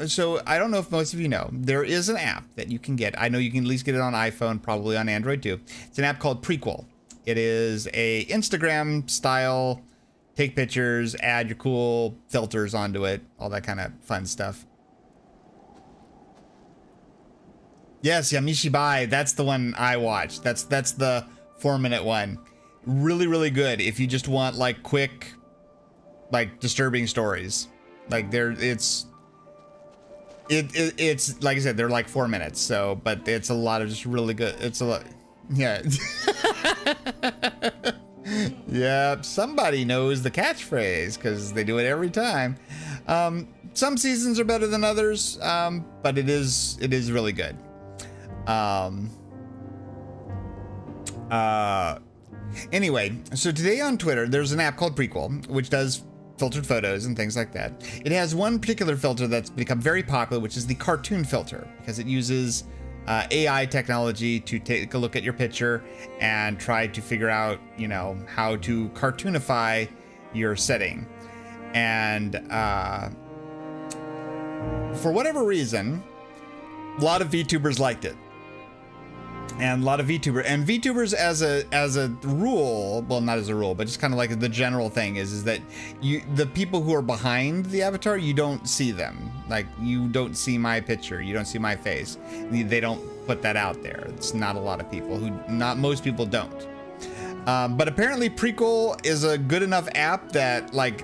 so I don't know if most of you know, there is an app that you can get. I know you can at least get it on iPhone, probably on Android too. It's an app called Prequel. It is a Instagram style, take pictures, add your cool filters onto it, all that kind of fun stuff. Yes, Yamishibai, that's the one I watched. That's the 4-minute one. Really, really good if you just want like quick, like disturbing stories. Like it's like I said, they're like 4 minutes. So, but it's a lot of just really good. It's a lot. Yeah. Yeah, somebody knows the catchphrase because they do it every time. Some seasons are better than others, but it is really good. Anyway, so today on Twitter, there's an app called Prequel, which does filtered photos and things like that. It has one particular filter that's become very popular, which is the cartoon filter, because it uses AI technology to take a look at your picture and try to figure out, how to cartoonify your setting. And for whatever reason, a lot of VTubers liked it. And a lot of VTubers as a rule, well, not as a rule, but just kind of like the general thing is that the people who are behind the avatar, you don't see them. Like, you don't see my picture, you don't see my face. They don't put that out there. It's not a lot of people not most people don't. But apparently Prequel is a good enough app that like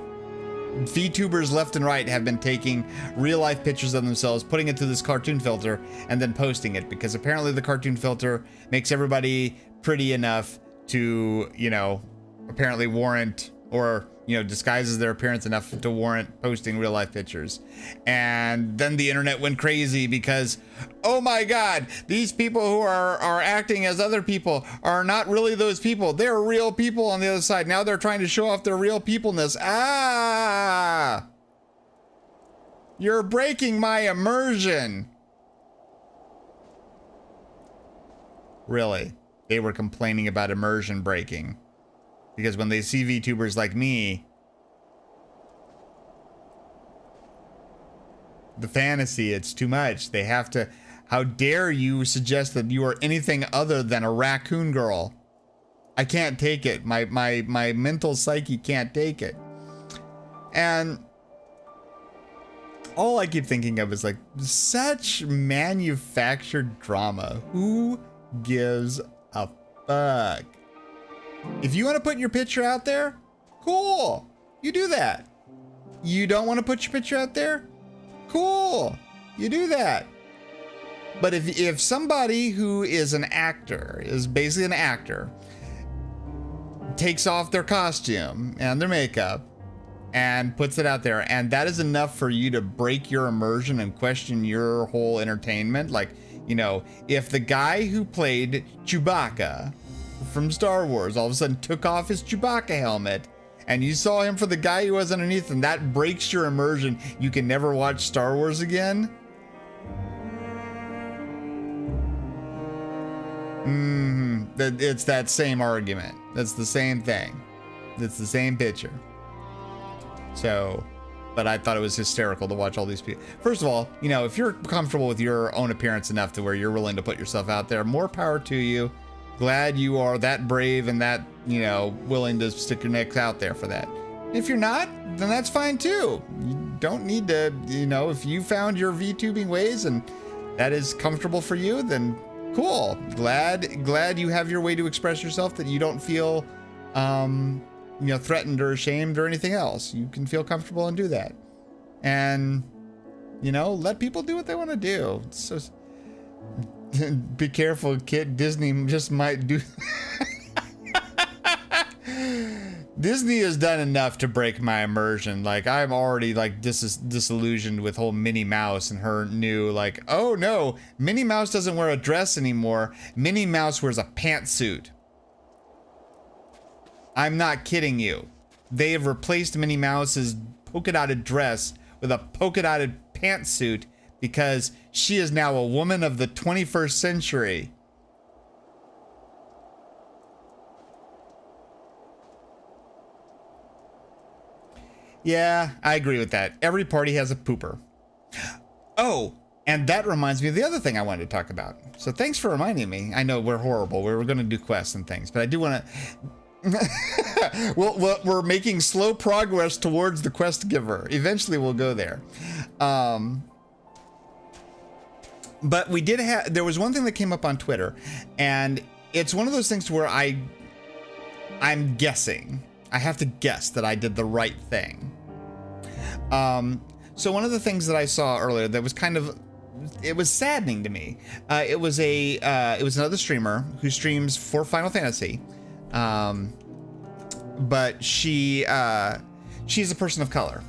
VTubers left and right have been taking real life pictures of themselves, putting it through this cartoon filter, and then posting it, because apparently the cartoon filter makes everybody pretty enough to, you know, apparently warrant, or, you know, disguises their appearance enough to warrant posting real life pictures. And then the internet went crazy because, oh my God, these people who are acting as other people are not really those people. They're real people on the other side. Now they're trying to show off their real peopleness. Ah! You're breaking my immersion. Really? They were complaining about immersion breaking. Because when they see VTubers like me, the fantasy, it's too much. They have to, how dare you suggest that you are anything other than a raccoon girl? I can't take it. My mental psyche can't take it. And all I keep thinking of is like, such manufactured drama. Who gives a fuck? If you want to put your picture out there, cool. You do that. You don't want to put your picture out there? Cool. You do that. But if somebody who is an actor, is basically an actor, takes off their costume and their makeup and puts it out there, and that is enough for you to break your immersion and question your whole entertainment, like, you know, if the guy who played Chewbacca from Star Wars all of a sudden took off his Chewbacca helmet and you saw him for the guy who was underneath, and that breaks your immersion, you can never watch Star Wars again? It's that same argument. That's the same thing. It's the same picture. So, but I thought it was hysterical to watch all these people. First of all, you know, if you're comfortable with your own appearance enough to where you're willing to put yourself out there, more power to you. Glad you are that brave and that, you know, willing to stick your neck out there for that. If you're not, then that's fine too. You don't need to, you know, if you found your VTubing ways and that is comfortable for you, then cool. Glad you have your way to express yourself, that you don't feel, you know, threatened or ashamed or anything else. You can feel comfortable and do that. And, you know, let people do what they want to do. So be careful, kid. Disney just might do. Disney has done enough to break my immersion. Like, I'm already like disillusioned with whole Minnie Mouse and her new, like, oh no, Minnie Mouse doesn't wear a dress anymore. Minnie Mouse wears a pantsuit. I'm not kidding you. They have replaced Minnie Mouse's polka-dotted dress with a polka-dotted pantsuit because she is now a woman of the 21st century. Yeah, I agree with that. Every party has a pooper. Oh, and that reminds me of the other thing I wanted to talk about. So thanks for reminding me. I know we're horrible. We were going to do quests and things, but I do want to... well, we're making slow progress towards the quest giver. Eventually we'll go there. But we did have... There was one thing that came up on Twitter, and it's one of those things where I'm guessing. I have to guess that I did the right thing. So one of the things that I saw earlier that was kind of, it was saddening to me. It was another streamer who streams for Final Fantasy, but she's a person of color,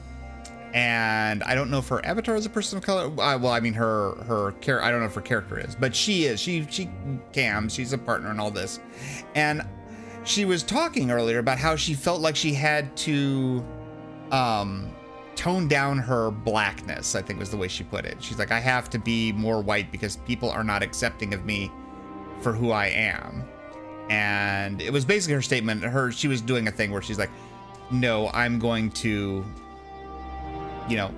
and I don't know if her avatar is a person of color. Well, I mean her character. I don't know if her character is, but she is. She cams. She's a partner in all this, and she was talking earlier about how she felt like she had to tone down her blackness, I think was the way she put it. She's like, I have to be more white because people are not accepting of me for who I am. And it was basically her statement. She was doing a thing where she's like, no, I'm going to, you know,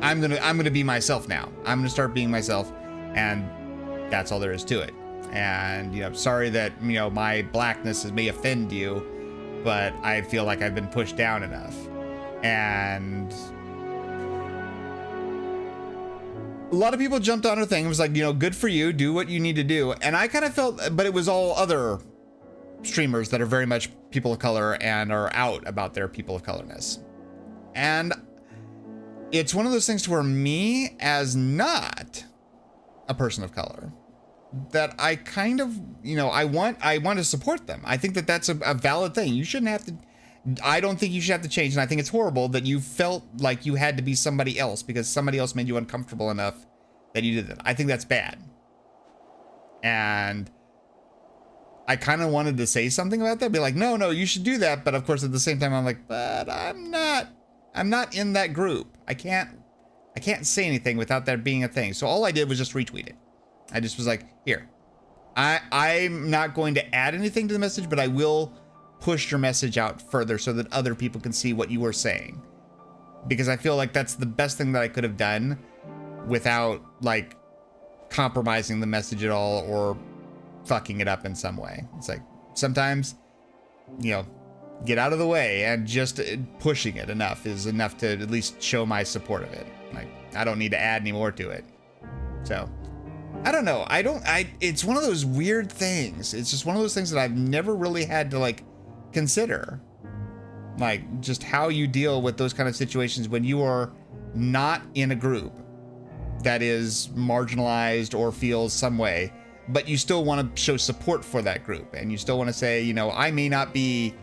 I'm gonna be myself now. I'm gonna start being myself, and that's all there is to it. And, you know, sorry that, you know, my blackness may offend you, but I feel like I've been pushed down enough. And a lot of people jumped on her thing. It was like, you know, good for you, do what you need to do. And I kind of felt, but it was all other streamers that are very much people of color and are out about their people of colorness. And it's one of those things to where me as not a person of color, that I kind of, you know, I want to support them. I think that that's a valid thing. You shouldn't have to, I don't think you should have to change. And I think it's horrible that you felt like you had to be somebody else because somebody else made you uncomfortable enough that you did that. I think that's bad. And I kind of wanted to say something about that, be like, no, you should do that. But of course, at the same time, I'm like, but I'm not in that group. I can't say anything without that being a thing. So all I did was just retweet it. I just was like, here, I'm not going to add anything to the message, but I will push your message out further so that other people can see what you were saying. Because I feel like that's the best thing that I could have done without like compromising the message at all or fucking it up in some way. It's like sometimes, you know, get out of the way, and just pushing it enough is enough to at least show my support of it. Like, I don't need to add any more to it. So I don't know. It's one of those weird things. It's just one of those things that I've never really had to like consider, like just how you deal with those kind of situations when you are not in a group that is marginalized or feels some way, but you still want to show support for that group. And you still want to say, you know, I may not be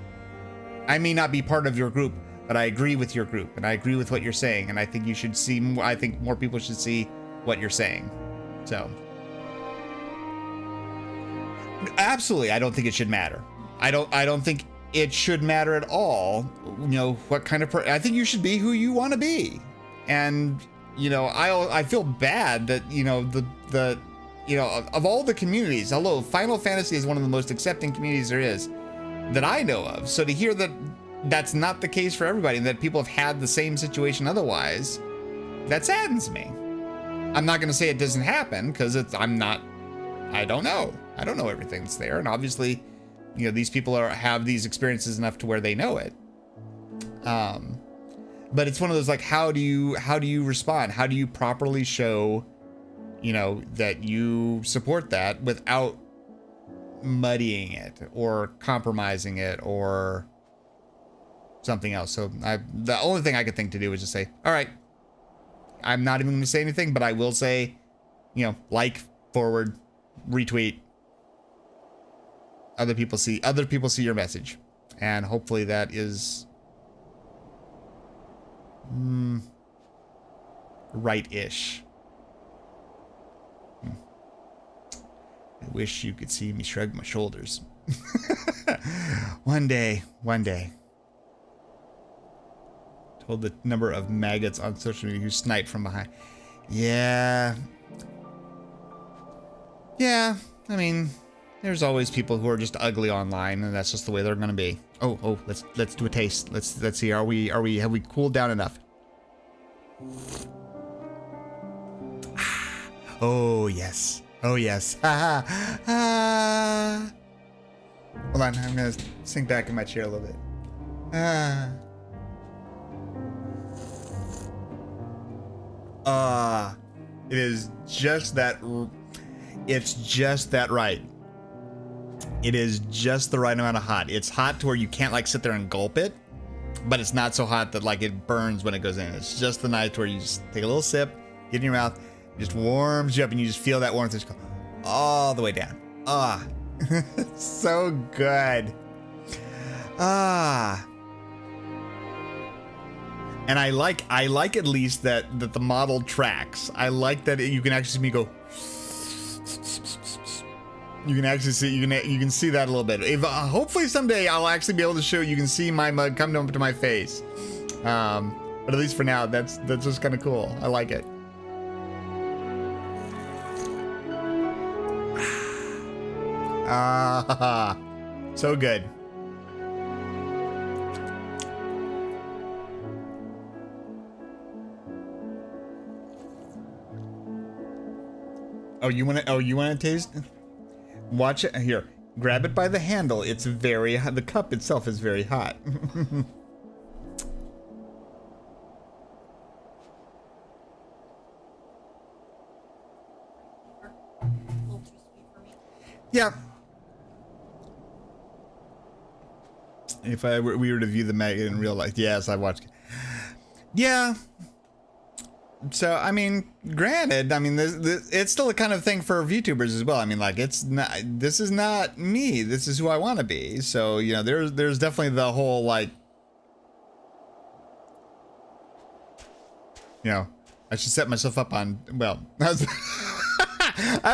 part of your group, but I agree with your group and I agree with what you're saying. And I think you should see, I think more people should see what you're saying. So absolutely, I don't think it should matter. I don't think it should matter at all. You know, what kind of I think you should be who you want to be. And, you know, I feel bad that, you know, the you know, of all the communities, although Final Fantasy is one of the most accepting communities there is that I know of. So to hear that that's not the case for everybody, and that people have had the same situation otherwise, that saddens me. I'm not going to say it doesn't happen, because I don't know everything that's there. And obviously, you know, these people have these experiences enough to where they know it. But it's one of those, like, how do you respond? How do you properly show, you know, that you support that without muddying it or compromising it or something else? So the only thing I could think to do was just say, all right, I'm not even going to say anything, but I will say, you know, like, forward, retweet. Other people see your message, and hopefully that is right-ish. I wish you could see me shrug my shoulders. One day. Told the number of maggots on social media who snipe from behind. Yeah. I mean, there's always people who are just ugly online, and that's just the way they're gonna be. Oh, let's do a taste. Let's see. Have we cooled down enough? Oh yes. Hold on, I'm gonna sink back in my chair a little bit. It is just that. It's just that right. It is just the right amount of hot. It's hot to where you can't like sit there and gulp it, but it's not so hot that like it burns when it goes in. It's just the night where you just take a little sip, get in your mouth, it just warms you up, and you just feel that warmth just go all the way down. So good. And I like at least that the model tracks. I like that you can actually see me go. You can actually see you can see that a little bit. If hopefully someday I'll actually be able to show you can see my mug come up to my face. But at least for now, that's just kind of cool. I like it. So good. Oh, you want to taste? Watch it here. Grab it by the handle. It's very hot. The cup itself is very hot. Yeah. If we were to view the maggot in real life, yes, I watched. Yeah. So, I mean, granted, I mean, it's still a kind of thing for VTubers as well. I mean, like, it's not, this is not me. This is who I want to be. So, you know, there's definitely the whole, like, you know, I should set myself up on, well, I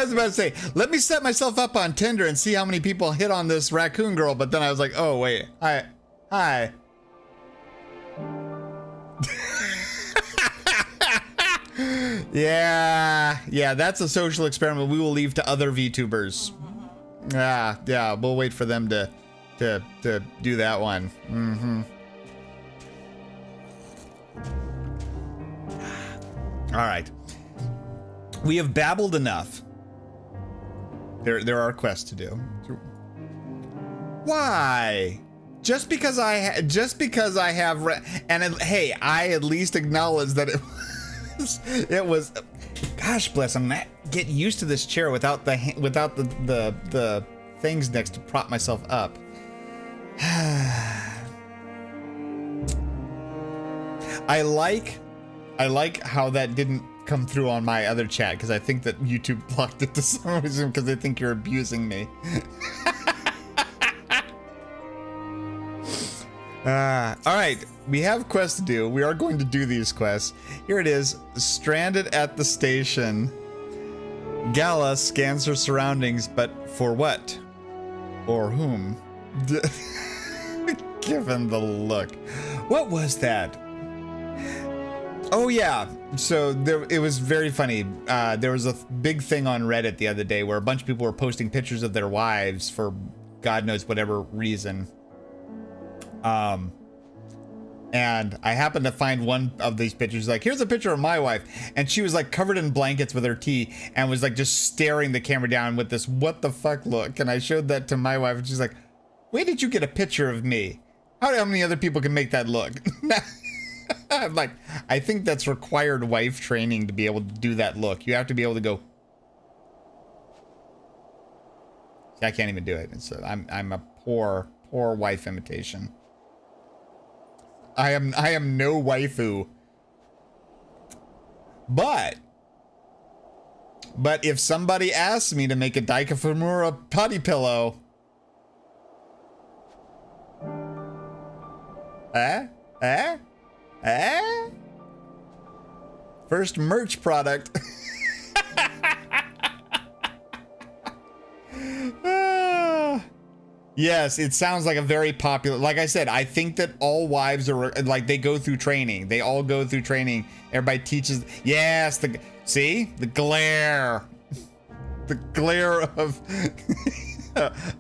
was about to say, let me set myself up on Tinder and see how many people hit on this raccoon girl. But then I was like, oh, wait, hi. Yeah, that's a social experiment we will leave to other VTubers. Yeah, we'll wait for them to do that one. All right, we have babbled enough. There are quests to do. Why? Just because I have hey, I at least acknowledge that it was. Gosh bless, I'm not get used to this chair without the things next to prop myself up. I like how that didn't come through on my other chat, because I think that YouTube blocked it to some reason because they think you're abusing me. All right, we have quests to do. We are going to do these quests. Here it is. Stranded at the station. Gala scans her surroundings, but for what? Or whom? Given the look. What was that? Oh yeah, so it was very funny. There was a big thing on Reddit the other day where a bunch of people were posting pictures of their wives for God knows whatever reason. And I happened to find one of these pictures, like, here's a picture of my wife. And she was like covered in blankets with her tea and was like just staring the camera down with this what the fuck look. And I showed that to my wife and she's like, where did you get a picture of me? How many other people can make that look? I'm like, I think that's required wife training to be able to do that look. You have to be able to go. See, I can't even do it. I'm a poor wife imitation. I am no waifu. But if somebody asks me to make a Daikafumura potty pillow, first merch product. Yes, it sounds like a very popular, like I said, I think that all wives are like, they go through training. They all go through training. Everybody teaches. Yes, see the glare, the glare of,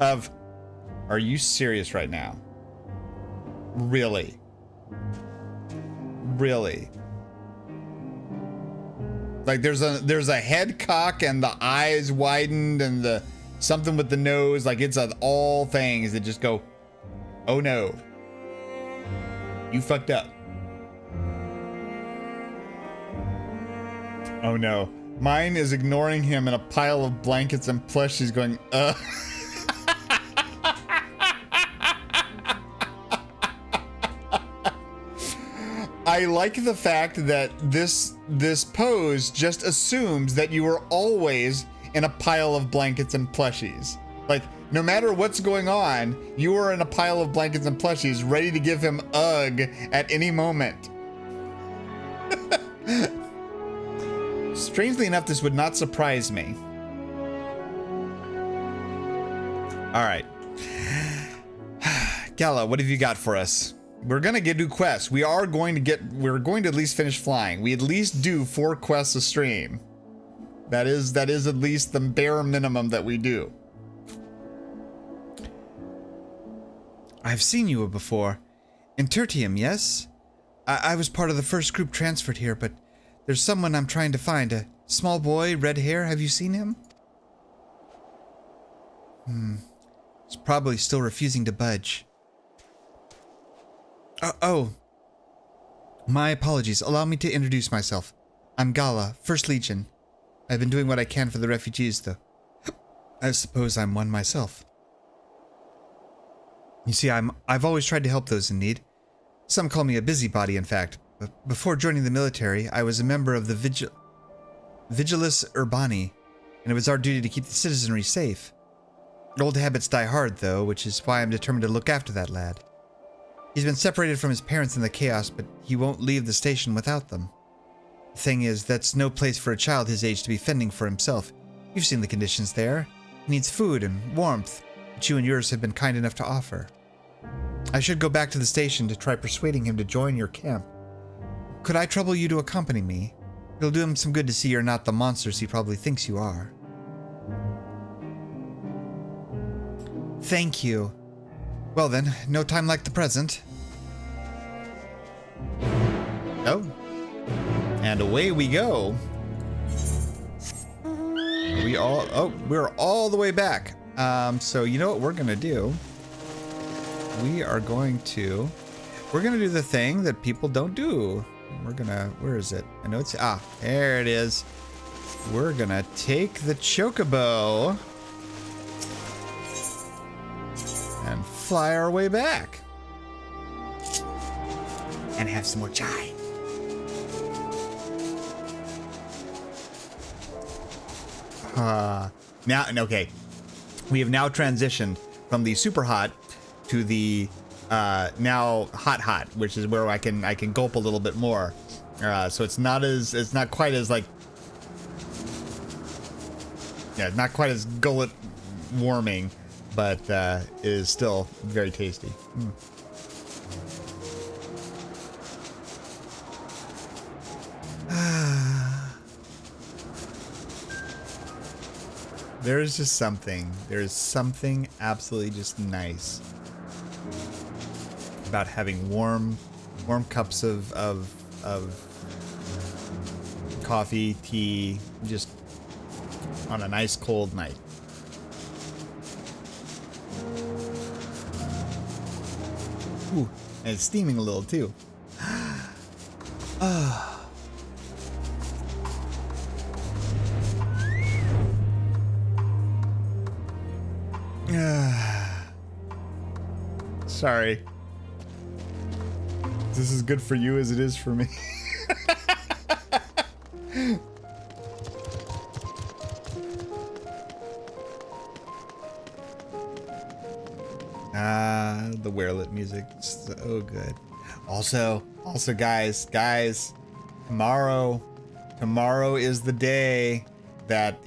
of, are you serious right now? Really? Like there's a head cock and the eyes widened and the something with the nose, like it's all things that just go, oh no, you fucked up. Oh no, mine is ignoring him in a pile of blankets and plushies going, I like the fact that this pose just assumes that you are always in a pile of blankets and plushies. Like, no matter what's going on, you are in a pile of blankets and plushies ready to give him ugh at any moment. Strangely enough, this would not surprise me. All right. Gala, what have you got for us? We're gonna do quests. We're going to at least finish flying. We at least do 4 quests a stream. That is at least the bare minimum that we do. I've seen you before. In Tertium, yes? I was part of the first group transferred here, but there's someone I'm trying to find. A small boy, red hair. Have you seen him? He's probably still refusing to budge. Oh. My apologies. Allow me to introduce myself. I'm Gala, First Legion. I've been doing what I can for the refugees, though. I suppose I'm one myself. You see, I've always tried to help those in need. Some call me a busybody, in fact. Before joining the military, I was a member of the Vigilus Urbani, and it was our duty to keep the citizenry safe. Old habits die hard, though, which is why I'm determined to look after that lad. He's been separated from his parents in the chaos, but he won't leave the station without them. The thing is, that's no place for a child his age to be fending for himself. You've seen the conditions there. He needs food and warmth, which you and yours have been kind enough to offer. I should go back to the station to try persuading him to join your camp. Could I trouble you to accompany me? It'll do him some good to see you're not the monsters he probably thinks you are. Thank you. Well then, no time like the present. Oh. And away we go. We're all the way back. So you know what we're gonna do? We're going to do the thing that people don't do. Where is it? I know it's, there it is. We're gonna take the chocobo and fly our way back. And have some more chai. Okay. We have now transitioned from the super hot to the now hot, which is where I can gulp a little bit more. So it's not quite as like, not quite as gullet warming, but it is still very tasty. There's something absolutely just nice about having warm cups of coffee, tea, just on a nice cold night. Ooh, and it's steaming a little too. Sorry. This is good for you as it is for me. The Werelit music, so good. Also guys, tomorrow is the day that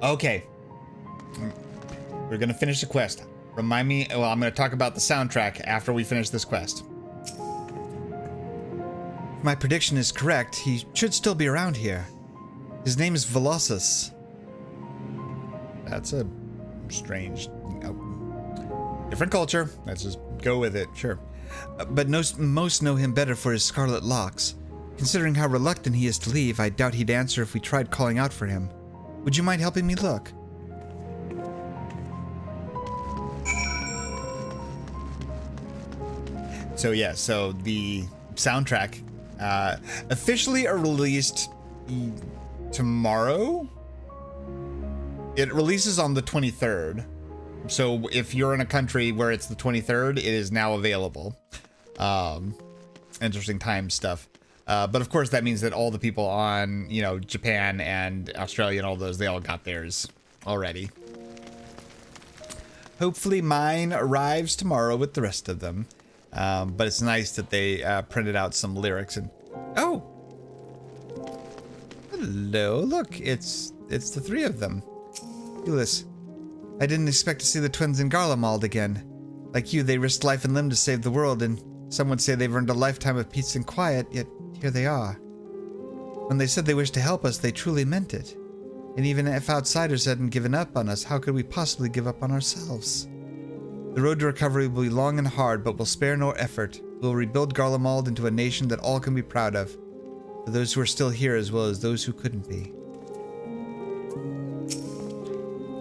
okay. We're gonna finish the quest. Remind me, well, I'm gonna talk about the soundtrack after we finish this quest. If my prediction is correct, he should still be around here. His name is Velocus. That's a strange, different culture. Let's just go with it, sure. But most know him better for his scarlet locks. Considering how reluctant he is to leave, I doubt he'd answer if we tried calling out for him. Would you mind helping me look? So the soundtrack officially released tomorrow. It releases on the 23rd. So if you're in a country where it's the 23rd, it is now available. Interesting time stuff. But of course that means that all the people on, Japan and Australia and all those, they all got theirs already. Hopefully mine arrives tomorrow with the rest of them. But it's nice that they printed out some lyrics and oh, hello! Look, it's the three of them. Ulysses, I didn't expect to see the twins in Garlemald again. Like you, they risked life and limb to save the world, and some would say they've earned a lifetime of peace and quiet. Yet here they are. When they said they wished to help us, they truly meant it. And even if outsiders hadn't given up on us, how could we possibly give up on ourselves? The road to recovery will be long and hard, but we'll spare no effort. We'll rebuild Garlemald into a nation that all can be proud of, for those who are still here as well as those who couldn't be.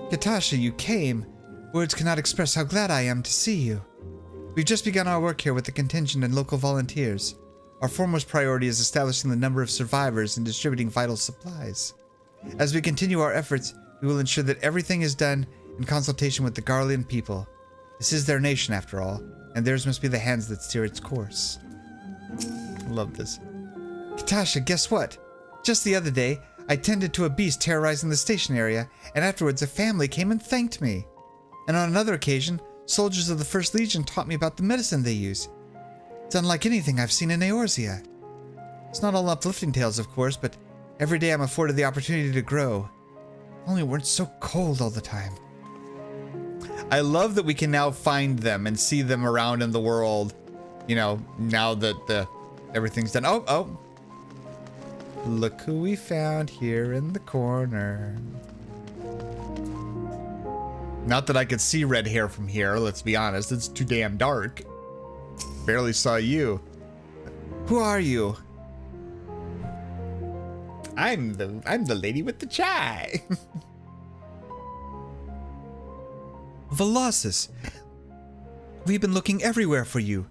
Kitasha, you came. Words cannot express how glad I am to see you. We've just begun our work here with the contingent and local volunteers. Our foremost priority is establishing the number of survivors and distributing vital supplies. As we continue our efforts, we will ensure that everything is done in consultation with the Garlean people. This is their nation, after all, and theirs must be the hands that steer its course. Love this. Kitasha, guess what? Just the other day, I tended to a beast terrorizing the station area, and afterwards a family came and thanked me. And on another occasion, soldiers of the First Legion taught me about the medicine they use. It's unlike anything I've seen in Eorzea. It's not all uplifting tales, of course, but every day I'm afforded the opportunity to grow. If only it weren't so cold all the time. I love that we can now find them and see them around in the world, you know, now that everything's done. Oh. Look who we found here in the corner. Not that I could see red hair from here, let's be honest. It's too damn dark. Barely saw you. Who are you? I'm the lady with the chai. Velocus. We've been looking everywhere for you.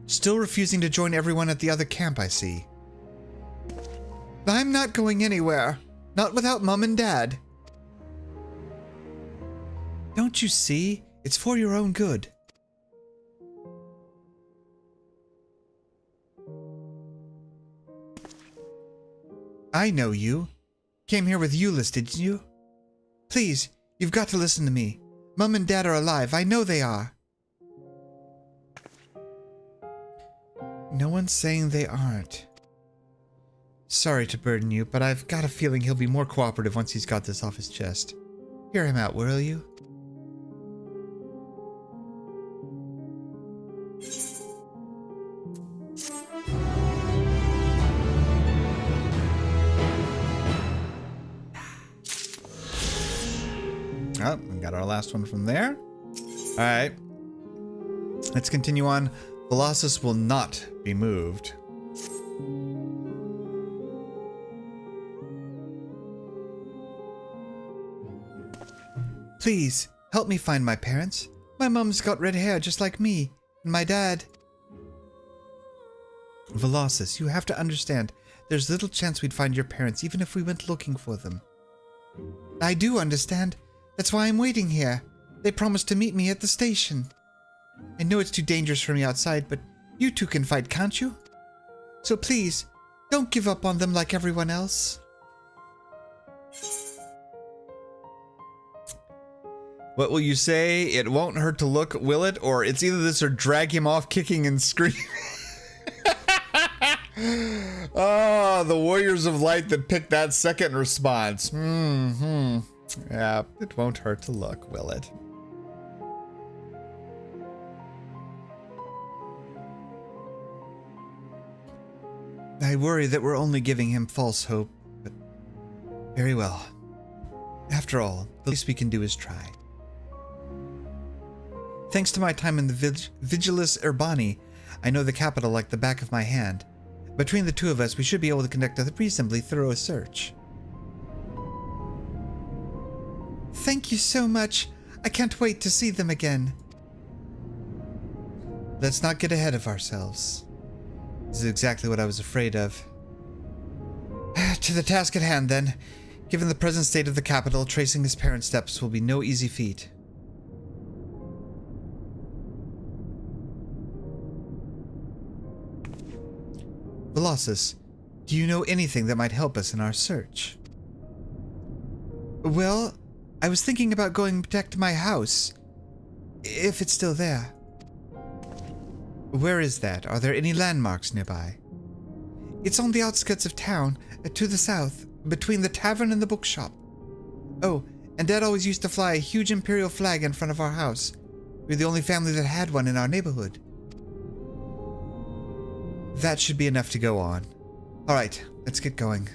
Still refusing to join everyone at the other camp, I see. I'm not going anywhere. Not without Mom and Dad. Don't you see? It's for your own good. I know you. Came here with Euless, didn't you? Please, you've got to listen to me. Mom and Dad are alive. I know they are. No one's saying they aren't. Sorry to burden you, but I've got a feeling he'll be more cooperative once he's got this off his chest. Hear him out, will you? Oh, we got our last one from there. All right. Let's continue on. Velocus will not be moved. Please, help me find my parents. My mom's got red hair just like me, and my dad. Velocus, you have to understand, there's little chance we'd find your parents even if we went looking for them. I do understand. That's why I'm waiting here. They promised to meet me at the station. I know it's too dangerous for me outside, but you two can fight, can't you? So please, don't give up on them like everyone else. What will you say? It won't hurt to look, will it? Or it's either this or drag him off kicking and screaming. Oh, the Warriors of Light that picked that second response. Yeah, it won't hurt to look, will it? I worry that we're only giving him false hope, but very well. After all, the least we can do is try. Thanks to my time in the Vigilus Urbani, I know the capital like the back of my hand. Between the two of us, we should be able to conduct a reasonably thorough search. Thank you so much. I can't wait to see them again. Let's not get ahead of ourselves. This is exactly what I was afraid of. To the task at hand, then. Given the present state of the capital, tracing his parents' steps will be no easy feat. Velocus, do you know anything that might help us in our search? Well, I was thinking about going back to my house, if it's still there. Where is that? Are there any landmarks nearby? It's on the outskirts of town, to the south, between the tavern and the bookshop. Oh, and Dad always used to fly a huge imperial flag in front of our house. We're the only family that had one in our neighborhood. That should be enough to go on. All right, let's get going.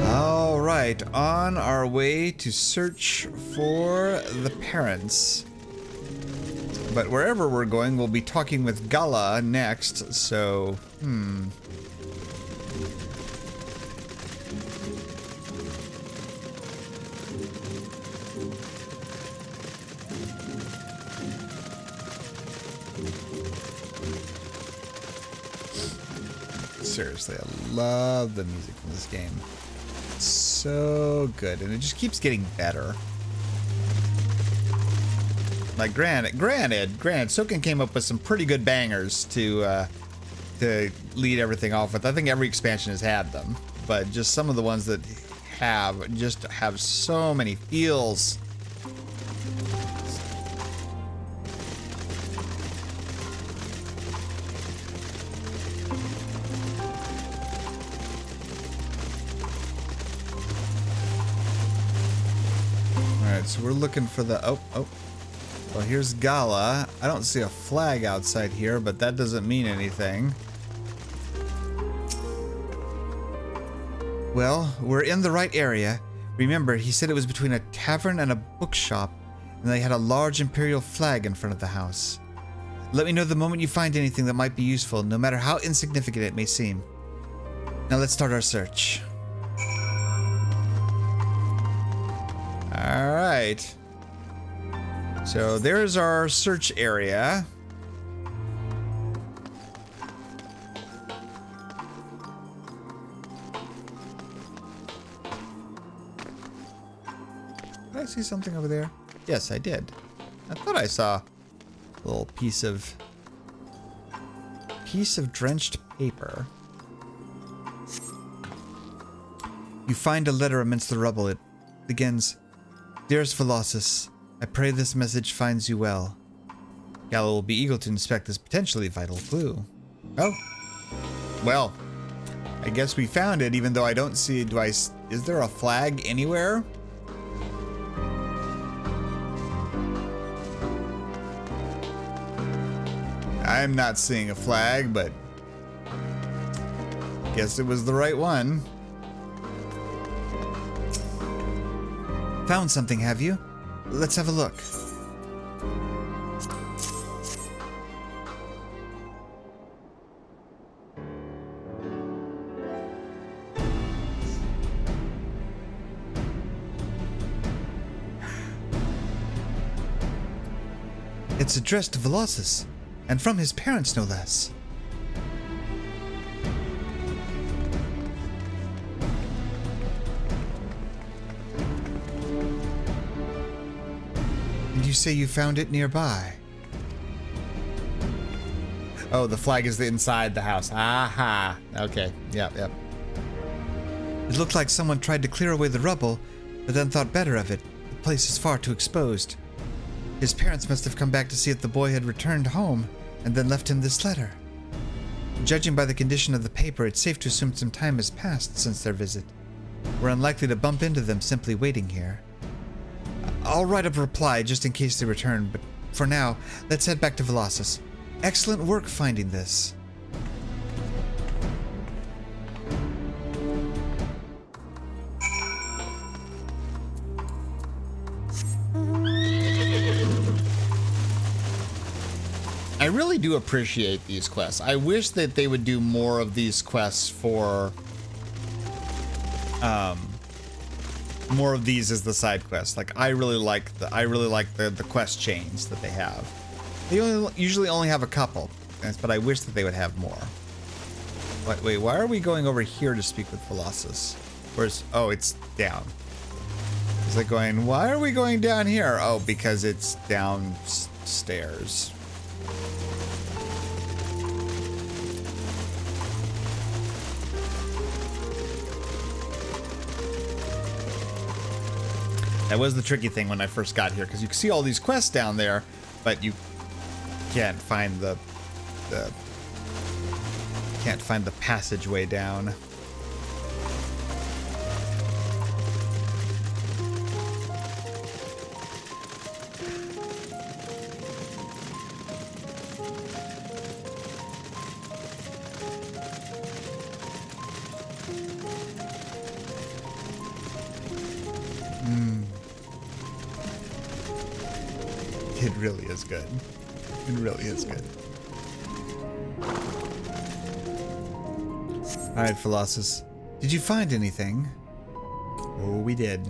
All right, on our way to search for the parents. But wherever we're going, we'll be talking with Gala next, so, Seriously, I love the music from this game. It's so good, and it just keeps getting better. Like, granted, Soken came up with some pretty good bangers to lead everything off with. I think every expansion has had them, but just some of the ones that have so many feels. Alright, so we're looking for the... Oh. Well, here's Gala. I don't see a flag outside here, but that doesn't mean anything. Well, we're in the right area. Remember, he said it was between a tavern and a bookshop, and they had a large imperial flag in front of the house. Let me know the moment you find anything that might be useful, no matter how insignificant it may seem. Now let's start our search. Alright. So there's our search area. Did I see something over there? Yes, I did. I thought I saw a little piece of drenched paper. You find a letter amidst the rubble. It begins, "Dearest Velocus, I pray this message finds you well. Gala will be eager to inspect this potentially vital clue." Oh. Well, I guess we found it, even though I don't see... Is there a flag anywhere? I'm not seeing a flag, but... guess it was the right one. Found something, have you? Let's have a look. It's addressed to Velocus, and from his parents, no less. And you say you found it nearby? Oh, the flag is inside the house. Aha. Okay. Yep. It looked like someone tried to clear away the rubble, but then thought better of it. The place is far too exposed. His parents must have come back to see if the boy had returned home, and then left him this letter. Judging by the condition of the paper, it's safe to assume some time has passed since their visit. We're unlikely to bump into them simply waiting here. I'll write up a reply just in case they return, but for now, let's head back to Velocus. Excellent work finding this. I really do appreciate these quests. I wish that they would do more of these quests for more of these as the side quests. Like I really like the quest chains that they have. They usually only have a couple, but I wish that they would have more. Wait, why are we going over here to speak with Velocus? Where's... oh, it's down. It's like going, why are we going down here? Oh, because it's downstairs. That was the tricky thing when I first got here, because you can see all these quests down there, but you can't find the passageway down. It really is good. It really is good. Alright, Velocus. Did you find anything? Oh, we did.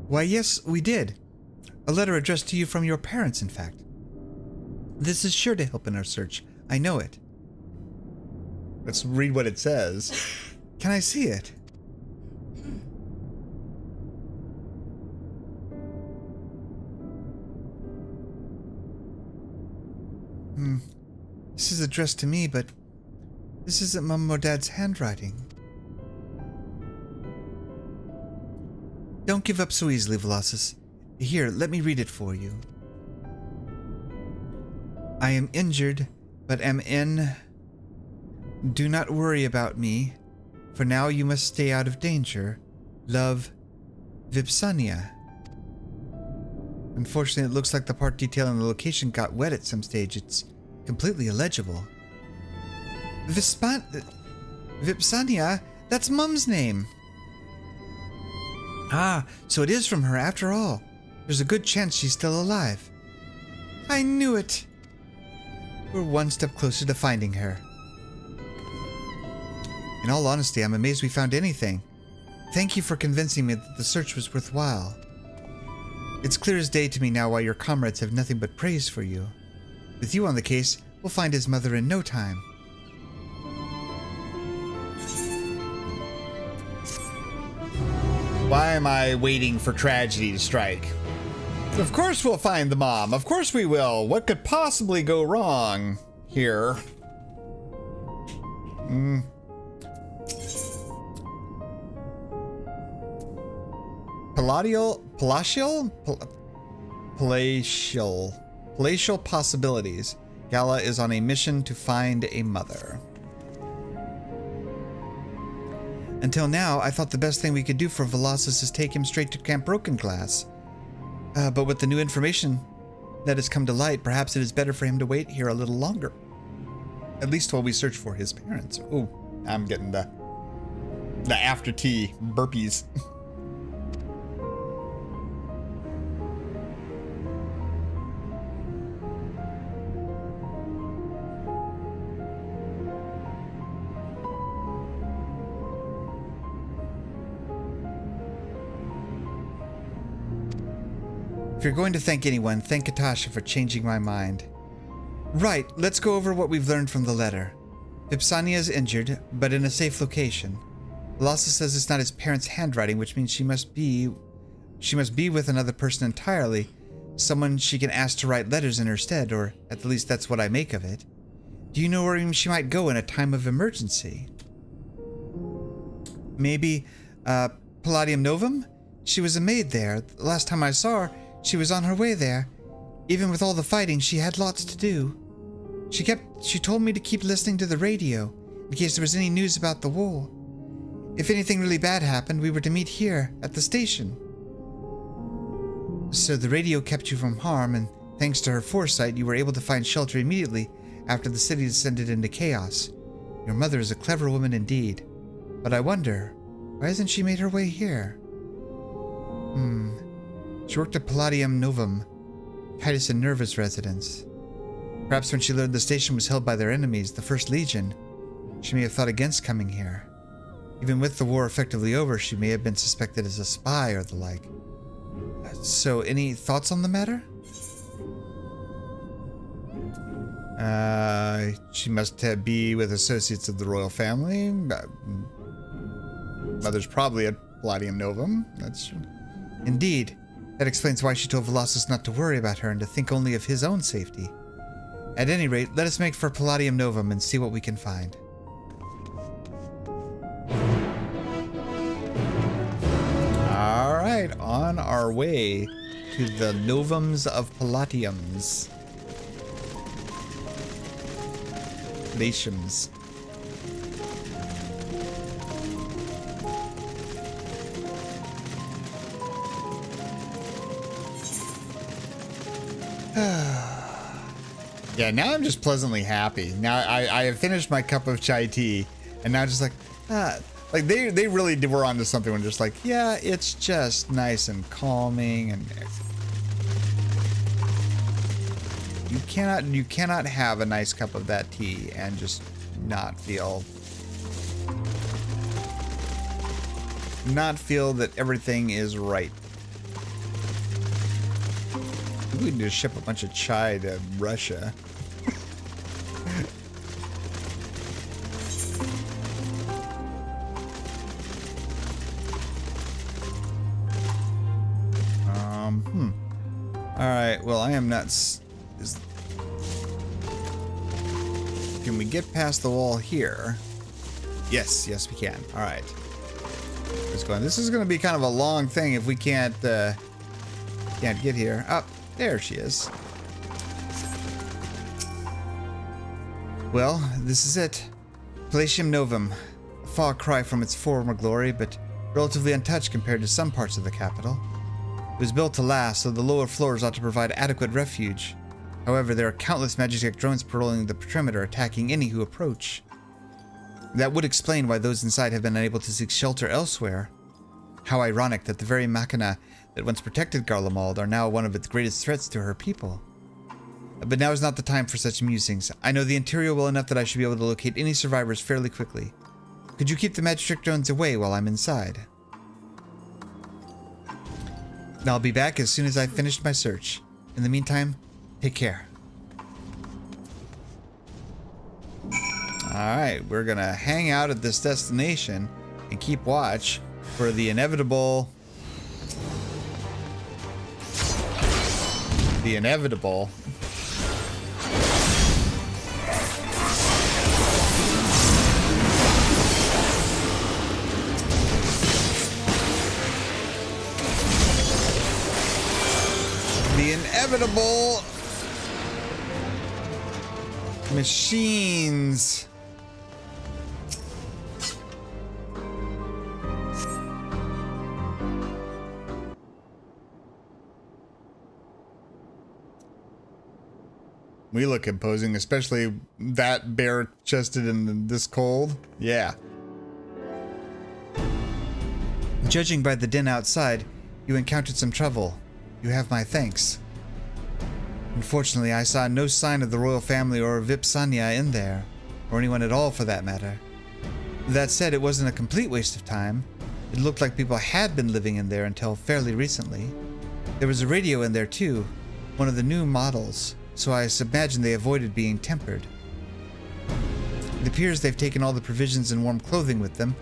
Why, yes, we did. A letter addressed to you from your parents, in fact. This is sure to help in our search. I know it. Let's read what it says. Can I see it? addressed to me, but this isn't Mom or Dad's handwriting. Don't give up so easily, Velocus. Here, let me read it for you. I am injured, but am in. Do not worry about me. For now you must stay out of danger. Love, Vipsania. Unfortunately, it looks like the part detailing the location got wet at some stage. It's completely illegible. Vipsania? That's Mum's name. Ah, so it is from her after all. There's a good chance she's still alive. I knew it. We're one step closer to finding her. In all honesty, I'm amazed we found anything. Thank you for convincing me that the search was worthwhile. It's clear as day to me now why your comrades have nothing but praise for you. With you on the case, we'll find his mother in no time. Why am I waiting for tragedy to strike? Of course we'll find the mom. Of course we will. What could possibly go wrong here? Palatial possibilities. Gala is on a mission to find a mother. Until now, I thought the best thing we could do for Velocus is take him straight to Camp Broken Glass. But with the new information that has come to light, perhaps it is better for him to wait here a little longer. At least while we search for his parents. Ooh, I'm getting the after tea burpees. If you're going to thank anyone, thank Kitasha for changing my mind. Right, let's go over what we've learned from the letter. Vipsania is injured, but in a safe location. Velocus says it's not his parents' handwriting, which means she must be with another person entirely, someone she can ask to write letters in her stead, or at least that's what I make of it. Do you know where she might go in a time of emergency? Maybe, Palladium Novum? She was a maid there. The last time I saw her, she was on her way there. Even with all the fighting, she had lots to do. She told me to keep listening to the radio, in case there was any news about the war. If anything really bad happened, we were to meet here, at the station. So the radio kept you from harm, and thanks to her foresight, you were able to find shelter immediately after the city descended into chaos. Your mother is a clever woman indeed. But I wonder, why hasn't she made her way here? She worked at Palladium Novum, Titus and Nerva's residence. Perhaps when she learned the station was held by their enemies, the First Legion, she may have thought against coming here. Even with the war effectively over, she may have been suspected as a spy or the like. So, any thoughts on the matter? She must be with associates of the royal family. Mother's probably at Palladium Novum. That's indeed. That explains why she told Velocus not to worry about her and to think only of his own safety. At any rate, let us make for Palladium Novum and see what we can find. all right, on our way to the Novums of Palladiums. Latiums. Yeah, now I'm just pleasantly happy. Now I have finished my cup of chai tea, and now just like they really were onto something when just like, yeah, it's just nice and calming, and you cannot have a nice cup of that tea and just not feel that everything is right. We need to ship a bunch of chai to Russia. All right. Well, I am not. can we get past the wall here? Yes, yes we can. All right. Let's go on. This is going to be kind of a long thing if we can't get here. Oh, there she is. Well, this is it. Palatium Novum. A far cry from its former glory, but relatively untouched compared to some parts of the capital. It was built to last, so the lower floors ought to provide adequate refuge. However, there are countless Magitech drones patrolling the perimeter, attacking any who approach. That would explain why those inside have been unable to seek shelter elsewhere. How ironic that the very machina that once protected Garlemald are now one of its greatest threats to her people. But now is not the time for such musings. I know the interior well enough that I should be able to locate any survivors fairly quickly. Could you keep the Magitech drones away while I'm inside? I'll be back as soon as I've finished my search. In the meantime, take care. Alright, we're gonna hang out at this destination and keep watch for the inevitable... The inevitable... The inevitable... machines. We look imposing, especially that bare-chested and this cold. Yeah. Judging by the din outside, you encountered some trouble. You have my thanks. Unfortunately, I saw no sign of the royal family or Vipsania in there, or anyone at all for that matter. That said, it wasn't a complete waste of time. It looked like people had been living in there until fairly recently. There was a radio in there too, one of the new models, so I imagine they avoided being tempered. It appears they've taken all the provisions and warm clothing with them,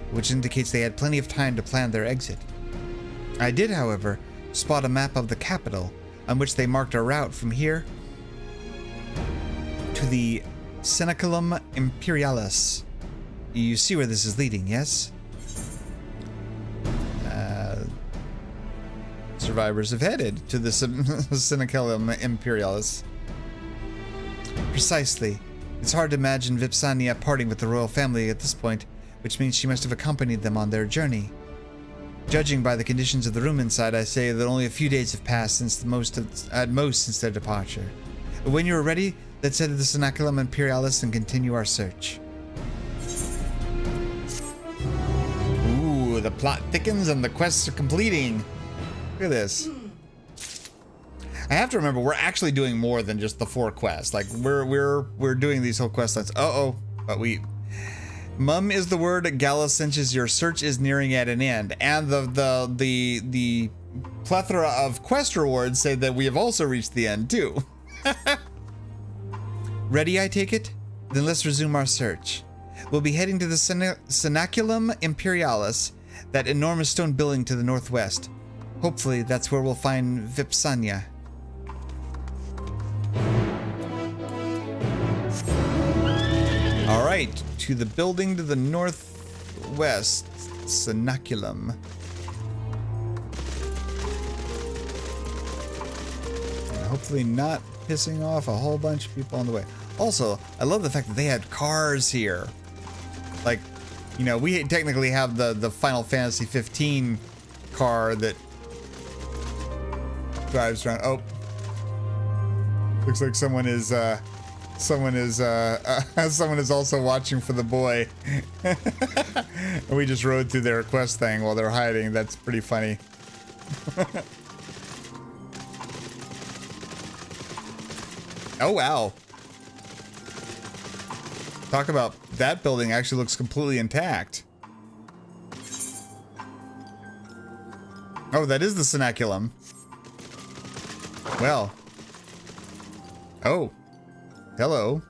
which indicates they had plenty of time to plan their exit. I did, however, spot a map of the capital, on which they marked a route from here to the Cenaculum Imperialis. You see where this is leading, yes? Survivors have headed to the Cenaculum Imperialis. Precisely. It's hard to imagine Vipsania parting with the royal family at this point, which means she must have accompanied them on their journey. Judging by the conditions of the room inside, I say that only a few days have passed at most since their departure. But when you are ready, let's head to the Cenaculum Imperialis and continue our search. Ooh, the plot thickens and the quests are completing. Look at this. I have to remember we're actually doing more than just the 4 quests. Like we're doing these whole quest lines. But Mum is the word. Gala cinches your search is nearing at an end, and the plethora of quest rewards say that we have also reached the end too. Ready, I take it? Then let's resume our search. We'll be heading to the Cenaculum Imperialis, that enormous stone building to the northwest. Hopefully, that's where we'll find Vipsania. All right, to the building to the northwest, Cenaculum. And hopefully not pissing off a whole bunch of people on the way. Also, I love the fact that they had cars here. Like, you know, we technically have the Final Fantasy 15 car that drives around. Oh, looks like someone is also watching for the boy. And we just rode through their quest thing while they're hiding. That's pretty funny. Oh wow. Talk about that building actually looks completely intact. Oh, that is the Cenaculum. Well. Oh. Hello.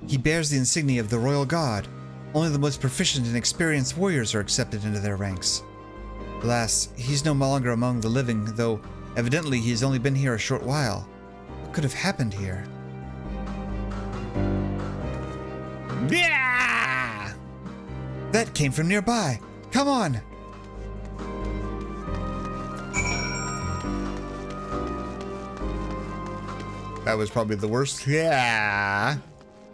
He bears the insignia of the royal guard. Only the most proficient and experienced warriors are accepted into their ranks. Alas, he's no longer among the living, though evidently he has only been here a short while. What could have happened here? Yeah! That came from nearby. Come on! That was probably the worst. Yeah.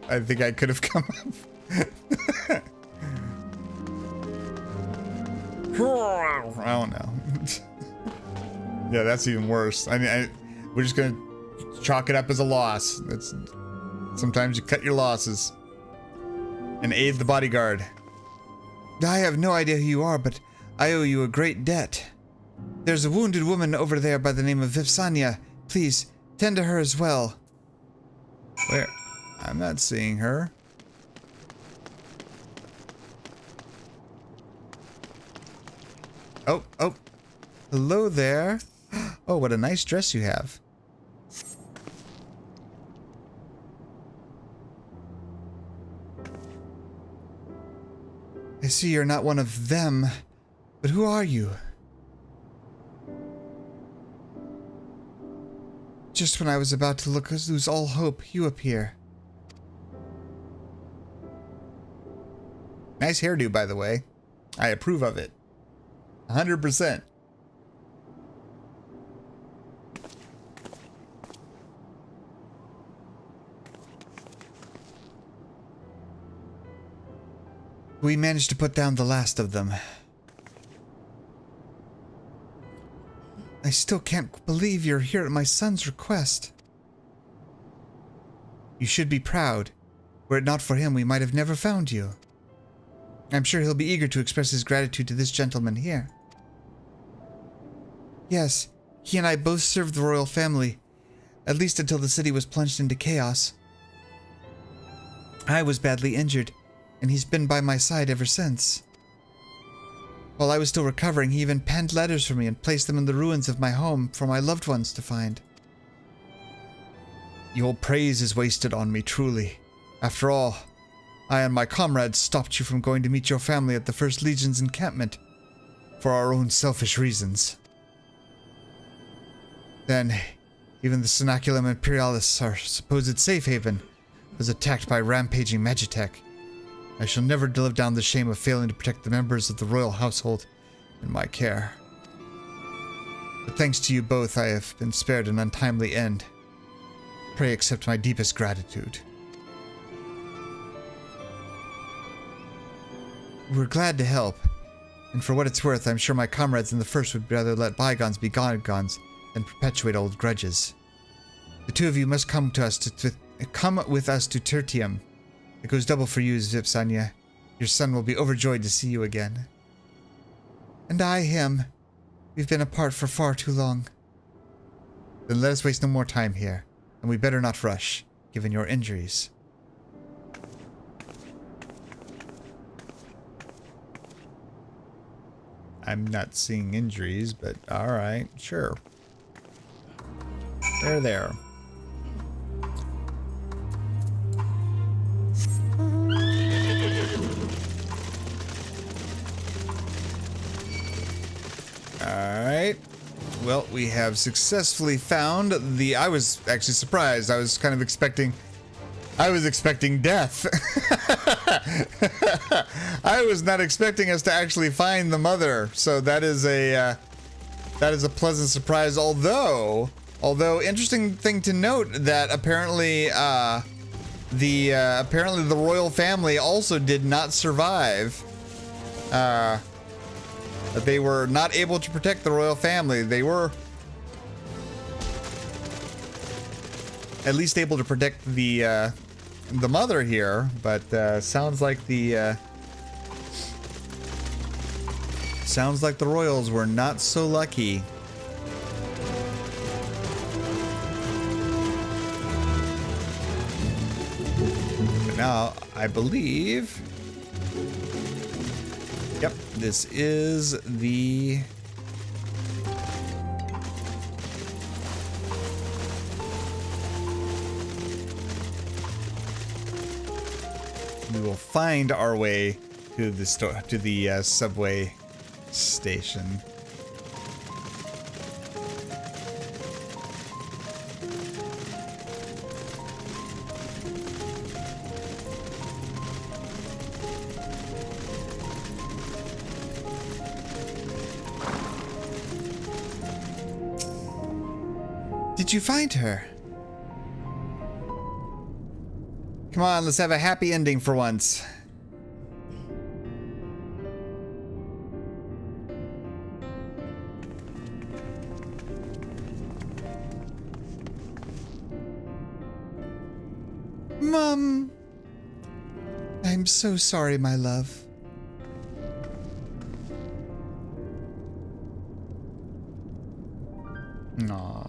I think I could have come up. I don't know. Yeah, that's even worse. I mean, we're just gonna chalk it up as a loss. That's sometimes you cut your losses and aid the bodyguard. I have no idea who you are, but I owe you a great debt. There's a wounded woman over there by the name of Vipsania. Please, tend to her as well. Where? I'm not seeing her. Oh, oh. Hello there. Oh, what a nice dress you have. I see you're not one of them, but who are you? Just when I was about to lose all hope, you appear. Nice hairdo, by the way. I approve of it. 100%. We managed to put down the last of them. I still can't believe you're here at my son's request. You should be proud. Were it not for him, we might have never found you. I'm sure he'll be eager to express his gratitude to this gentleman here. Yes, he and I both served the royal family, at least until the city was plunged into chaos. I was badly injured, and he's been by my side ever since. While I was still recovering, he even penned letters for me and placed them in the ruins of my home for my loved ones to find. Your praise is wasted on me, truly. After all, I and my comrades stopped you from going to meet your family at the First Legion's encampment for our own selfish reasons. Then, even the Cenaculum Imperialis, our supposed safe haven, was attacked by rampaging Magitech. I shall never live down the shame of failing to protect the members of the royal household in my care. But thanks to you both, I have been spared an untimely end. Pray accept my deepest gratitude. We're glad to help, and for what it's worth, I'm sure my comrades in the First would rather let bygones be bygones than perpetuate old grudges. The two of you must come with us to Tertium. It goes double for you, Vipsania. Your son will be overjoyed to see you again. And I him. We've been apart for far too long. Then let us waste no more time here, and we better not rush, given your injuries. I'm not seeing injuries, but alright, sure. They're there. Alright. Well, we have successfully found the... I was actually surprised. I was kind of expecting... I was expecting death. I was not expecting us to actually find the mother. So that is a pleasant surprise. Although interesting thing to note that apparently apparently the royal family also did not survive. They were not able to protect the royal family. They were at least able to protect the mother here, but sounds like the royals were not so lucky. But now I believe, yep, this is the we will find our way to the subway station. Did you find her? Come on, let's have a happy ending for once. Mom! I'm so sorry, my love. Aww.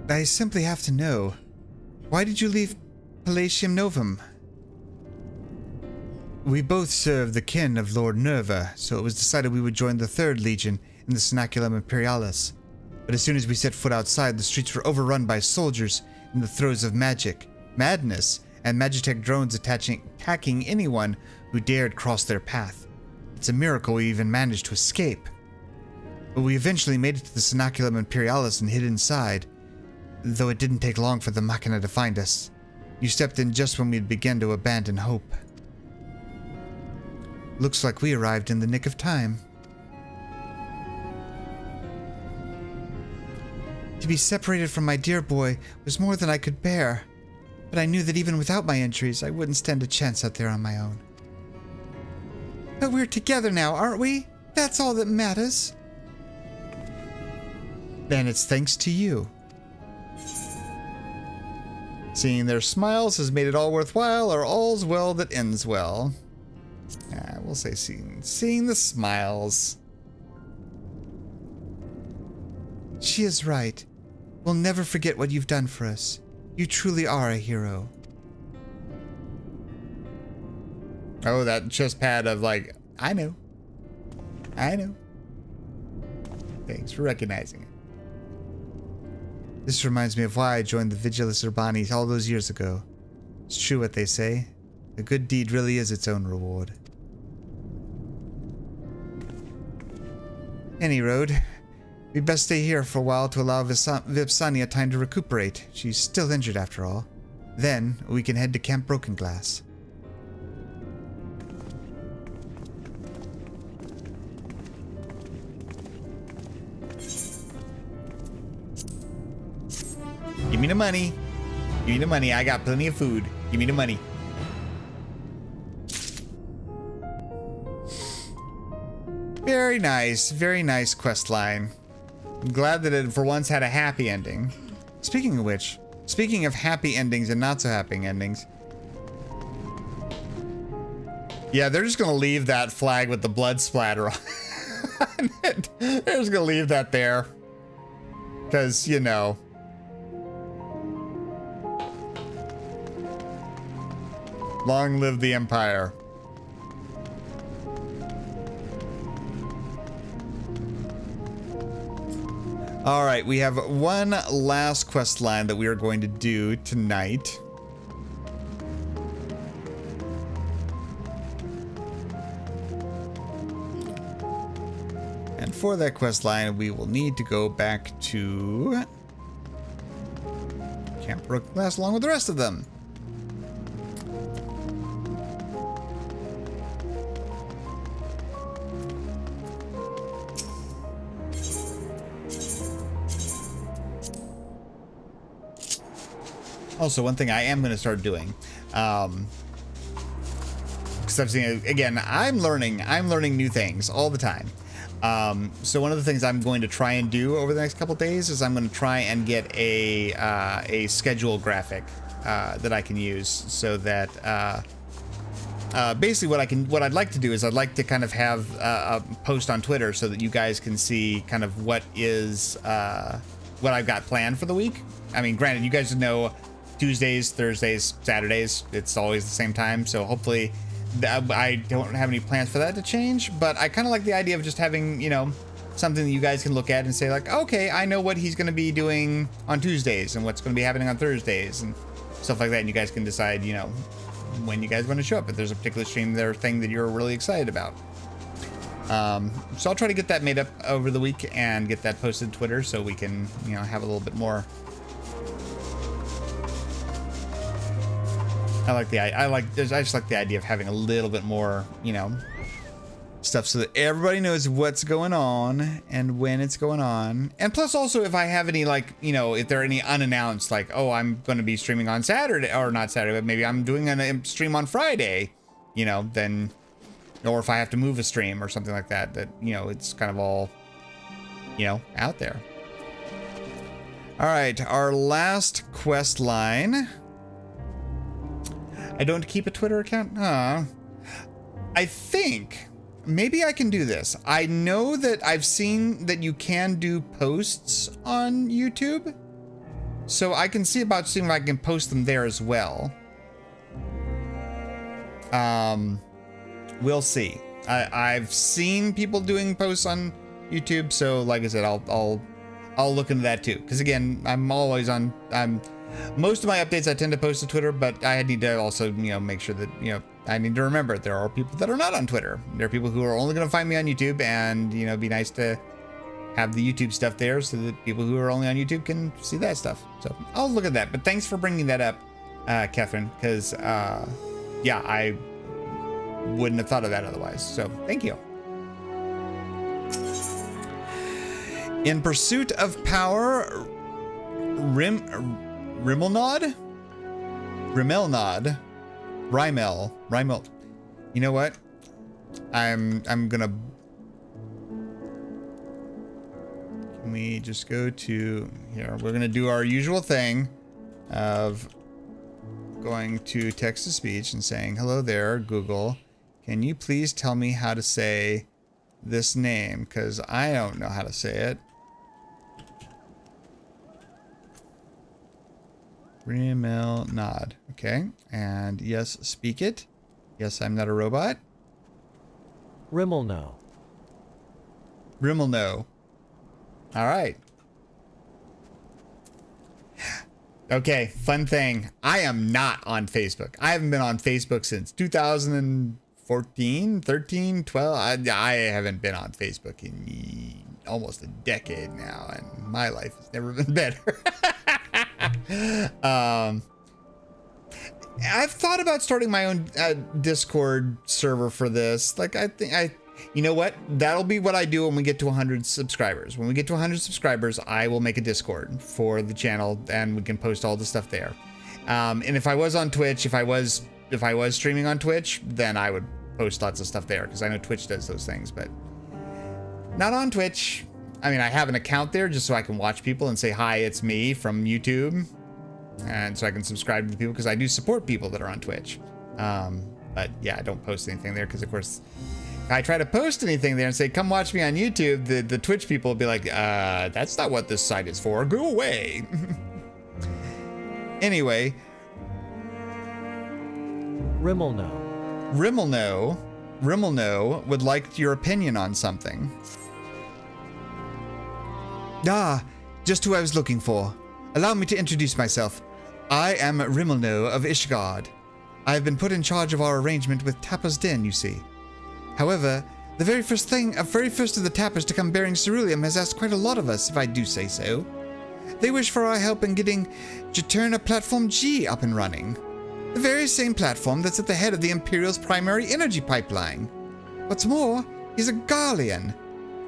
I simply have to know. Why did you leave Palatium Novum? We both serve the kin of Lord Nerva, so it was decided we would join the 3rd Legion in the Cerulean Imperialis. But as soon as we set foot outside, the streets were overrun by soldiers in the throes of magic, madness, and Magitech drones attacking anyone who dared cross their path. It's a miracle we even managed to escape. But we eventually made it to the Cerulean Imperialis and hid inside, though it didn't take long for the Machina to find us. You stepped in just when we'd begun to abandon hope. Looks like we arrived in the nick of time. To be separated from my dear boy was more than I could bear, but I knew that even without my injuries, I wouldn't stand a chance out there on my own. But we're together now, aren't we? That's all that matters. Then it's thanks to you. Seeing their smiles has made it all worthwhile, or all's well that ends well. We'll say seeing the smiles. She is right. We'll never forget what you've done for us. You truly are a hero. Oh, that chest pad of like, I know. Thanks for recognizing it. This reminds me of why I joined the Vigilus Urbani all those years ago. It's true what they say. A good deed really is its own reward. Any road. We'd best stay here for a while to allow Vipsania time to recuperate. She's still injured after all. Then, we can head to Camp Broken Glass. Give me the money. Give me the money. I got plenty of food. Give me the money. Very nice quest line. I'm glad that it for once had a happy ending. Speaking of which, speaking of happy endings and not so happy endings. Yeah, they're just gonna leave that flag with the blood splatter on it. They're just gonna leave that there. Because, you know. Long live the Empire. All right, we have one last quest line that we are going to do tonight. And for that quest line, we will need to go back to Camp Broken Glass along with the rest of them. Also, one thing I am going to start doing, because I've seen, again, I'm learning new things all the time. So one of the things I'm going to try and do over the next couple days is I'm going to try and get a schedule graphic that I can use, so that basically what I'd like to do is I'd like to kind of have a post on Twitter so that you guys can see kind of what I've got planned for the week. I mean, granted, you guys know Tuesdays, Thursdays, Saturdays, it's always the same time, so hopefully I don't have any plans for that to change, but I kind of like the idea of just having, you know, something that you guys can look at and say like, okay, I know what he's going to be doing on Tuesdays and what's going to be happening on Thursdays and stuff like that, and you guys can decide, you know, when you guys want to show up. If there's a particular stream or thing that you're really excited about. So I'll try to get that made up over the week and get that posted to Twitter so we can, you know, have a little bit more. I just like the idea of having a little bit more, you know, stuff so that everybody knows what's going on and when it's going on. And plus also if I have any, like, you know, if there are any unannounced, like, oh, I'm going to be streaming on Saturday, or not Saturday, but maybe I'm doing a stream on Friday, you know, then, or if I have to move a stream or something like that, that, you know, it's kind of all, you know, out there. All right, our last quest line. I don't keep a Twitter account? I think maybe I can do this. I know that I've seen that you can do posts on YouTube. So I can see about seeing if I can post them there as well. We'll see. I've seen people doing posts on YouTube, so like I said, I'll look into that too. Because again, I'm always on. Most of my updates I tend to post to Twitter, but I need to also, you know, make sure that, you know, I need to remember there are people that are not on Twitter. There are people who are only going to find me on YouTube, and, you know, it'd be nice to have the YouTube stuff there so that people who are only on YouTube can see that stuff. So I'll look at that. But thanks for bringing that up, Catherine, because yeah, I wouldn't have thought of that otherwise. So thank you. In pursuit of power, Rimelnod. You know what? I'm gonna. Can we just go to here? We're gonna do our usual thing of going to text to speech and saying, "Hello there, Google. Can you please tell me how to say this name? Because I don't know how to say it." Rimelnod. Okay. And yes, speak it. Yes, I'm not a robot. Rimelno. All right. Okay, fun thing. I am not on Facebook. I haven't been on Facebook since 2014, 13, 12. I haven't been on Facebook in almost a decade now, and my life has never been better. I've thought about starting my own Discord server for this. Like, you know what? That'll be what I do when we get to 100 subscribers. When we get to 100 subscribers, I will make a Discord for the channel, and we can post all the stuff there. And if I was on Twitch, if I was streaming on Twitch, then I would post lots of stuff there, because I know Twitch does those things, but not on Twitch. I mean, I have an account there just so I can watch people and say, hi, it's me from YouTube. And so I can subscribe to the people, because I do support people that are on Twitch. But yeah, I don't post anything there because, of course, if I try to post anything there and say, come watch me on YouTube, the Twitch people will be like, that's not what this site is for. Go away. Anyway. Rimelno would like your opinion on something. Just who I was looking for. Allow me to introduce myself. I am Rimuno of Ishgard. I have been put in charge of our arrangement with Tappa's Den, you see. However, the very first of the Tappers to come bearing Cerulean has asked quite a lot of us, if I do say so. They wish for our help in getting Juturna Platform G up and running. The very same platform that's at the head of the Imperial's primary energy pipeline. What's more, he's a Garlean.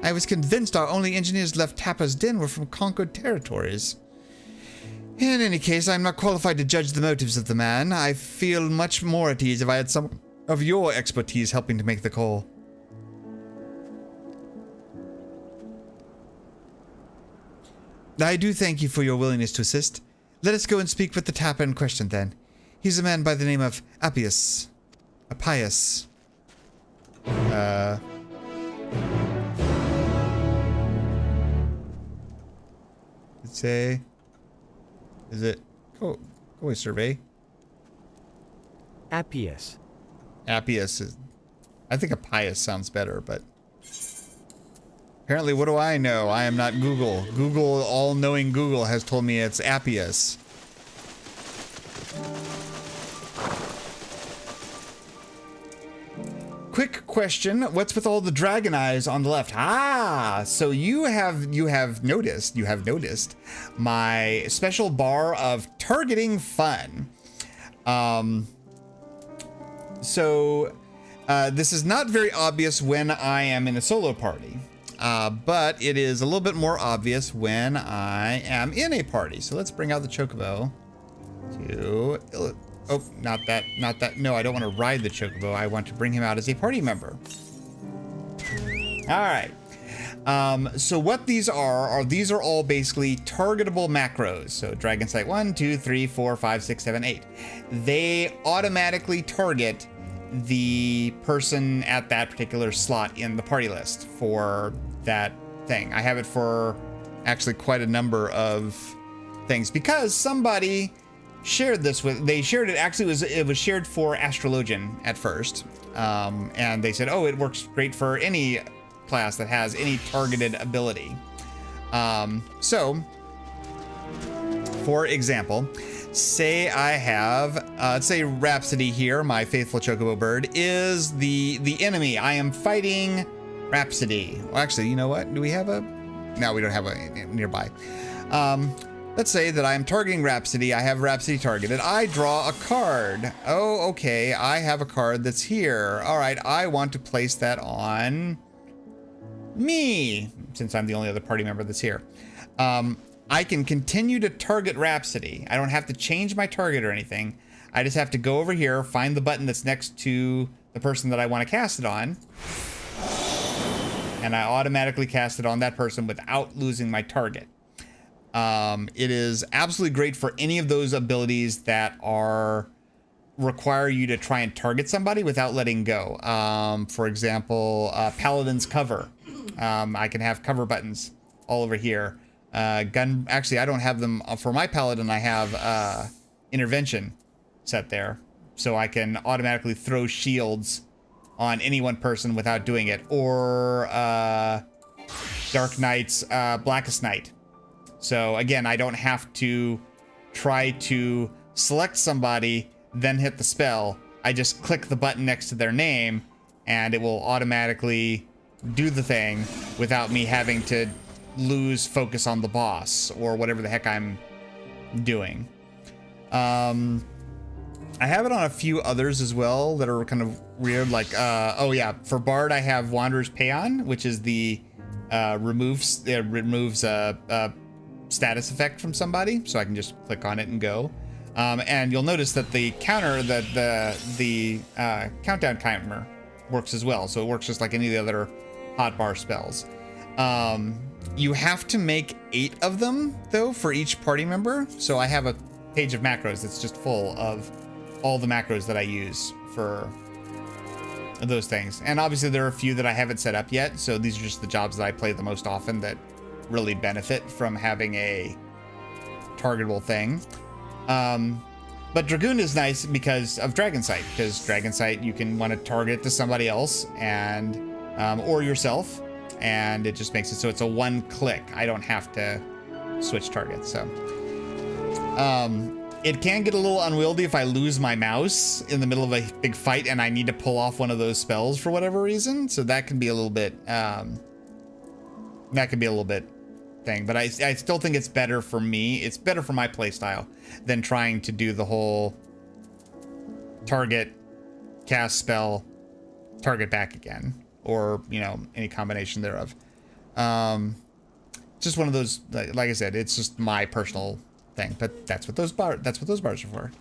I was convinced our only engineers left Tappa's Den were from conquered territories. In any case, I'm not qualified to judge the motives of the man. I feel much more at ease if I had some of your expertise helping to make the call. I do thank you for your willingness to assist. Let us go and speak with the Tapper in question then. He's a man by the name of Appius. Is it? Go away, survey. Appius. Appius is. I think Appius sounds better, but apparently, what do I know? I am not Google. Google, all-knowing Google, has told me it's Appius. quick question. What's with all the dragon eyes on the left? Ah, so you have noticed my special bar of targeting fun. This is not very obvious when I am in a solo party, but it is a little bit more obvious when I am in a party. So let's bring out the chocobo to... Oh, not that. No, I don't want to ride the chocobo. I want to bring him out as a party member. All right. So what these are these are all basically targetable macros. So Dragon Sight 1, 2, 3, 4, 5, 6, 7, 8. They automatically target the person at that particular slot in the party list for that thing. I have it for actually quite a number of things because somebody shared this with, they shared it, actually it was shared for Astrologian at first. And they said, oh, it works great for any class that has any targeted ability. So for example, say I have, let's say Rhapsody here, my faithful chocobo bird, is the enemy. I am fighting Rhapsody. Well, actually, you know what? Do we have a... No, we don't have a nearby. Let's say that I'm targeting Rhapsody. I have Rhapsody targeted. I draw a card. Oh, okay. I have a card that's here. All right. I want to place that on me, since I'm the only other party member that's here. I can continue to target Rhapsody. I don't have to change my target or anything. I just have to go over here, find the button that's next to the person that I want to cast it on, and I automatically cast it on that person without losing my target. It is absolutely great for any of those abilities that require you to try and target somebody without letting go. For example, Paladin's cover. I can have cover buttons all over here. Actually, I don't have them for my Paladin. I have intervention set there, so I can automatically throw shields on any one person without doing it. Or Dark Knight's Blackest Night. So again, I don't have to try to select somebody, then hit the spell. I just click the button next to their name, and it will automatically do the thing without me having to lose focus on the boss or whatever the heck I'm doing. I have it on a few others as well that are kind of weird, like oh yeah, for Bard I have Wanderer's Paean, which is the removes status effect from somebody, so I can just click on it and go. And you'll notice that the counter, the countdown timer works as well, so it works just like any of the other hotbar spells. You have to make 8 of them though for each party member, so I have a page of macros that's just full of all the macros that I use for those things. And obviously there are a few that I haven't set up yet, so these are just the jobs that I play the most often that really benefit from having a targetable thing. But Dragoon is nice because of Dragon Sight, because Dragon Sight you can want to target to somebody else and or yourself, and it just makes it so it's a one click. I don't have to switch targets. So it can get a little unwieldy if I lose my mouse in the middle of a big fight and I need to pull off one of those spells for whatever reason. So that can be a little bit thing, but I still think it's better for me. It's better for my playstyle than trying to do the whole target, cast spell, target back again, or you know, any combination thereof. Just one of those, like I said, it's just my personal thing. But that's what those bars are for.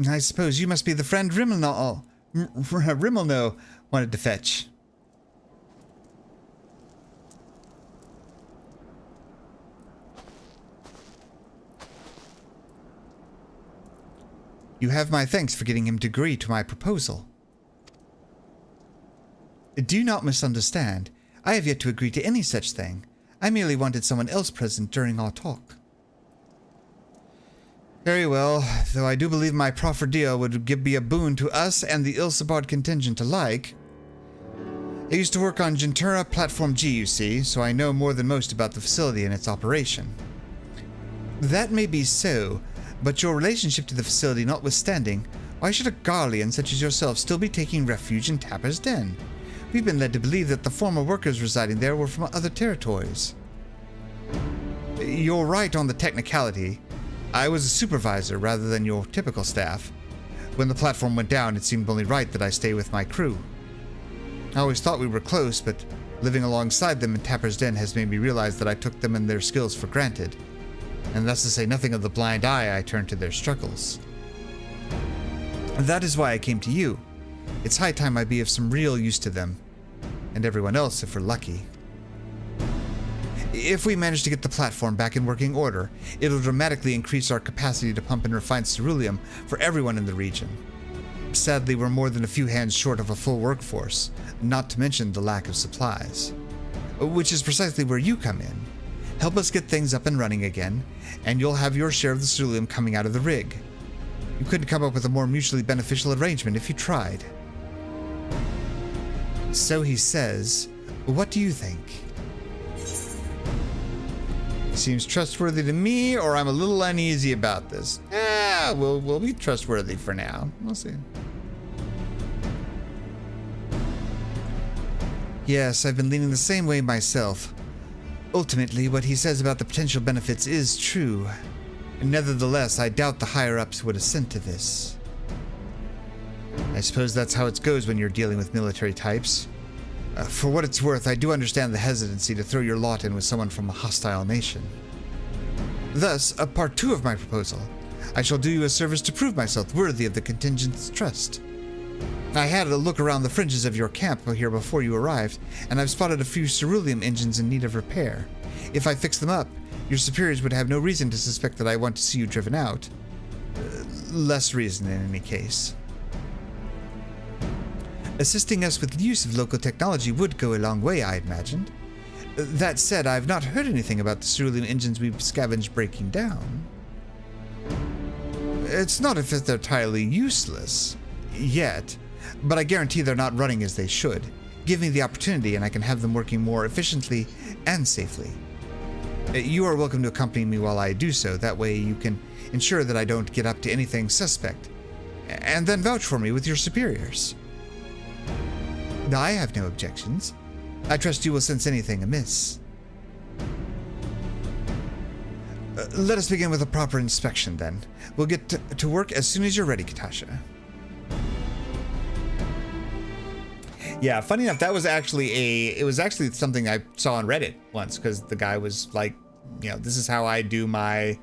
I suppose you must be the friend Rimuno wanted to fetch. You have my thanks for getting him to agree to my proposal. Do not misunderstand. I have yet to agree to any such thing. I merely wanted someone else present during our talk. Very well, though I do believe my proffered deal would be a boon to us and the Ilsabard contingent alike. I used to work on Gentura Platform G, you see, so I know more than most about the facility and its operation. That may be so, But your relationship to the facility notwithstanding, why should a Garlean such as yourself still be taking refuge in Tapper's Den? We've been led to believe that the former workers residing there were from other territories. You're right on the technicality. I was a supervisor rather than your typical staff. When the platform went down, it seemed only right that I stay with my crew. I always thought we were close, but living alongside them in Tapper's Den has made me realize that I took them and their skills for granted. And that's to say nothing of the blind eye I turned to their struggles. That is why I came to you. It's high time I be of some real use to them, and everyone else if we're lucky. If we manage to get the platform back in working order, it'll dramatically increase our capacity to pump and refine ceruleum for everyone in the region. Sadly, we're more than a few hands short of a full workforce, not to mention the lack of supplies. Which is precisely where you come in. Help us get things up and running again, and you'll have your share of the ceruleum coming out of the rig. You couldn't come up with a more mutually beneficial arrangement if you tried. So he says, what do you think? Seems trustworthy to me, or I'm a little uneasy about this. We'll be trustworthy for now. We'll see. Yes, I've been leaning the same way myself. Ultimately, what he says about the potential benefits is true. Nevertheless, I doubt the higher-ups would assent to this. I suppose that's how it goes when you're dealing with military types. For what it's worth, I do understand the hesitancy to throw your lot in with someone from a hostile nation. Thus, a part 2 of my proposal. I shall do you a service to prove myself worthy of the contingent's trust. I had a look around the fringes of your camp here before you arrived, and I've spotted a few Cerulean engines in need of repair. If I fix them up, your superiors would have no reason to suspect that I want to see you driven out. Less reason in any case. Assisting us with the use of local technology would go a long way, I imagined. That said, I've not heard anything about the Cerulean engines we've scavenged breaking down. It's not as if they're entirely useless, yet, but I guarantee they're not running as they should. Give me the opportunity and I can have them working more efficiently and safely. You are welcome to accompany me while I do so, that way you can ensure that I don't get up to anything suspect, and then vouch for me with your superiors. I have no objections. I trust you will sense anything amiss. Let us begin with a proper inspection, then. We'll get to work as soon as you're ready, Kitasha. Yeah, funny enough, that was actually something I saw on Reddit once, because the guy was like, you know, this is how I do my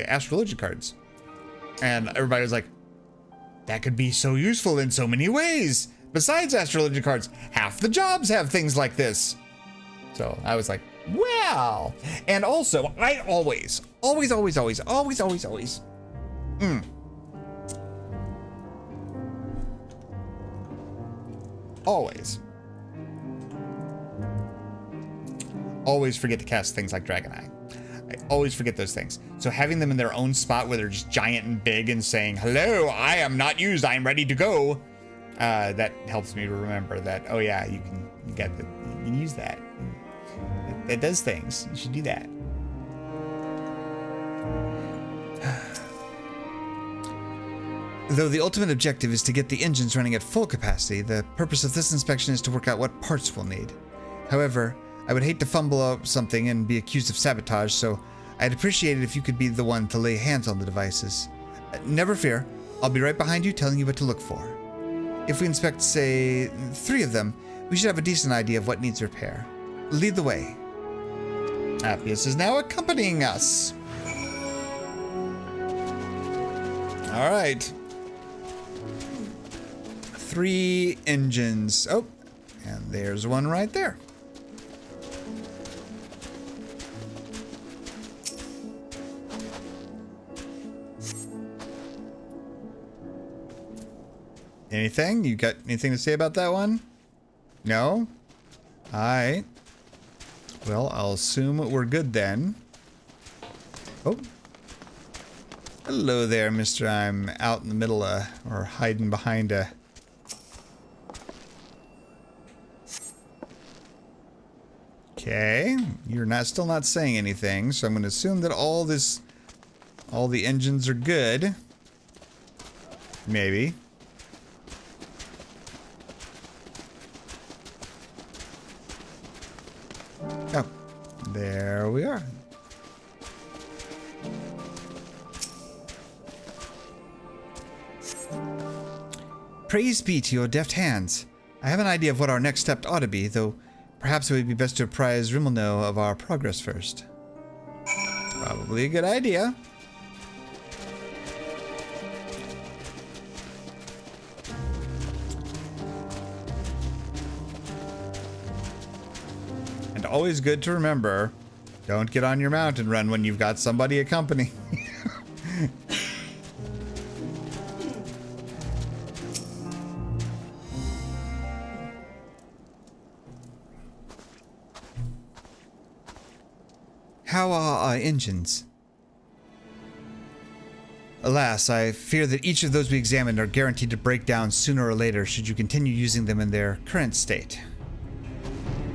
astrology cards. And everybody was like, that could be so useful in so many ways. Besides astrology cards, half the jobs have things like this. So I was like, well, and also I always, always forget to cast things like Dragon Eye. I always forget those things. So having them in their own spot where they're just giant and big and saying, hello, I am not used, I am ready to go. That helps me to remember that, oh yeah, you can use that. It does things. You should do that. Though the ultimate objective is to get the engines running at full capacity, the purpose of this inspection is to work out what parts we'll need. However, I would hate to fumble up something and be accused of sabotage, so I'd appreciate it if you could be the one to lay hands on the devices. Never fear, I'll be right behind you telling you what to look for. If we inspect, say, 3 of them, we should have a decent idea of what needs repair. Lead the way. Appius is now accompanying us. All right. 3 engines. Oh, and there's one right there. Anything? You got anything to say about that one? No? Alright. Well, I'll assume we're good then. Oh. Hello there, mister. I'm out in the middle of, or hiding behind a... Okay, you're still not saying anything, so I'm going to assume that all the engines are good. Maybe. Oh, there we are. Praise be to your deft hands. I have an idea of what our next step ought to be, though perhaps it would be best to apprise Rimuno of our progress first. Probably a good idea. And always good to remember, don't get on your mountain run when you've got somebody accompanying. How are our engines? Alas, I fear that each of those we examined are guaranteed to break down sooner or later should you continue using them in their current state.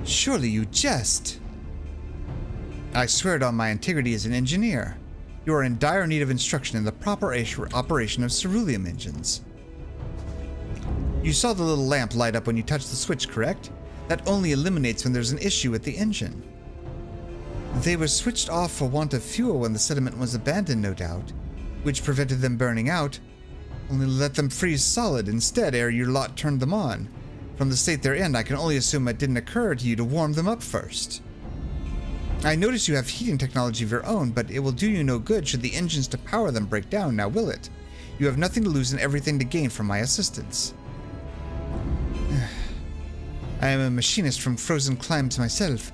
Surely you jest. I swear it on my integrity as an engineer. You are in dire need of instruction in the proper operation of cerulean engines. You saw the little lamp light up when you touched the switch, correct? That only illuminates when there's an issue with the engine. They were switched off for want of fuel when the sediment was abandoned, no doubt, which prevented them burning out, only let them freeze solid instead ere your lot turned them on. From the state they're in, I can only assume it didn't occur to you to warm them up first. I notice you have heating technology of your own, but it will do you no good should the engines to power them break down, now will it? You have nothing to lose and everything to gain from my assistance. I am a machinist from frozen climes myself,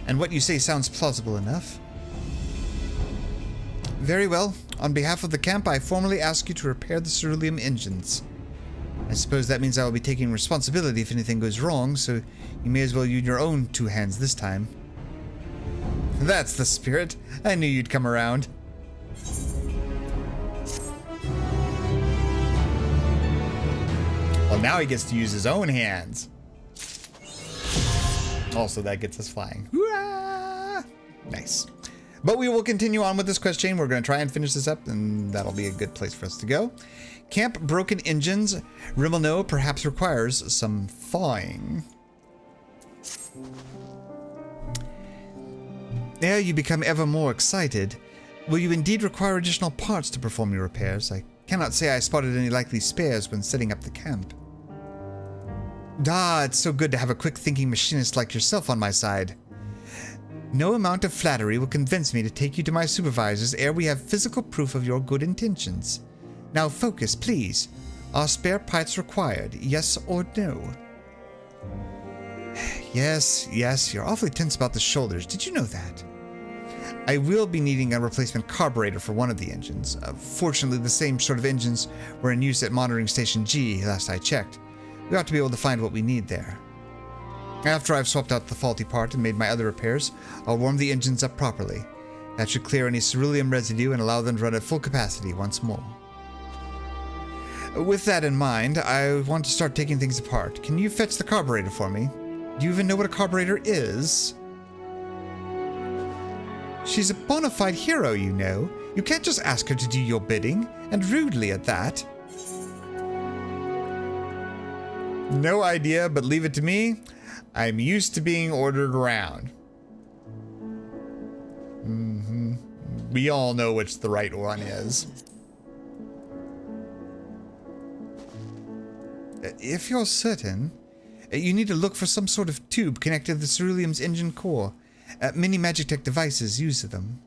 and what you say sounds plausible enough. Very well. On behalf of the camp, I formally ask you to repair the cerulean engines. I suppose that means I will be taking responsibility if anything goes wrong, so you may as well use your own two hands this time. That's the spirit. I knew you'd come around. Well, now he gets to use his own hands. Also, that gets us flying. Hooray! Nice. But we will continue on with this quest chain. We're going to try and finish this up, and that'll be a good place for us to go. Camp broken engines. Rimuno perhaps requires some thawing. Ere you become ever more excited, will you indeed require additional parts to perform your repairs? I cannot say I spotted any likely spares when setting up the camp. Ah, it's so good to have a quick-thinking machinist like yourself on my side. No amount of flattery will convince me to take you to my supervisors ere we have physical proof of your good intentions. Now focus, please. Are spare parts required, yes or no? Yes, you're awfully tense about the shoulders. Did you know that? I will be needing a replacement carburetor for one of the engines. Fortunately, the same sort of engines were in use at Monitoring Station G, last I checked. We ought to be able to find what we need there. After I've swapped out the faulty part and made my other repairs, I'll warm the engines up properly. That should clear any cerulean residue and allow them to run at full capacity once more. With that in mind, I want to start taking things apart. Can you fetch the carburetor for me? Do you even know what a carburetor is? She's a bona fide hero, you know. You can't just ask her to do your bidding, and rudely at that. No idea, but leave it to me. I'm used to being ordered around. We all know which the right one is. If you're certain, you need to look for some sort of tube connected to the Cerulean's engine core. Many Magitech devices use them.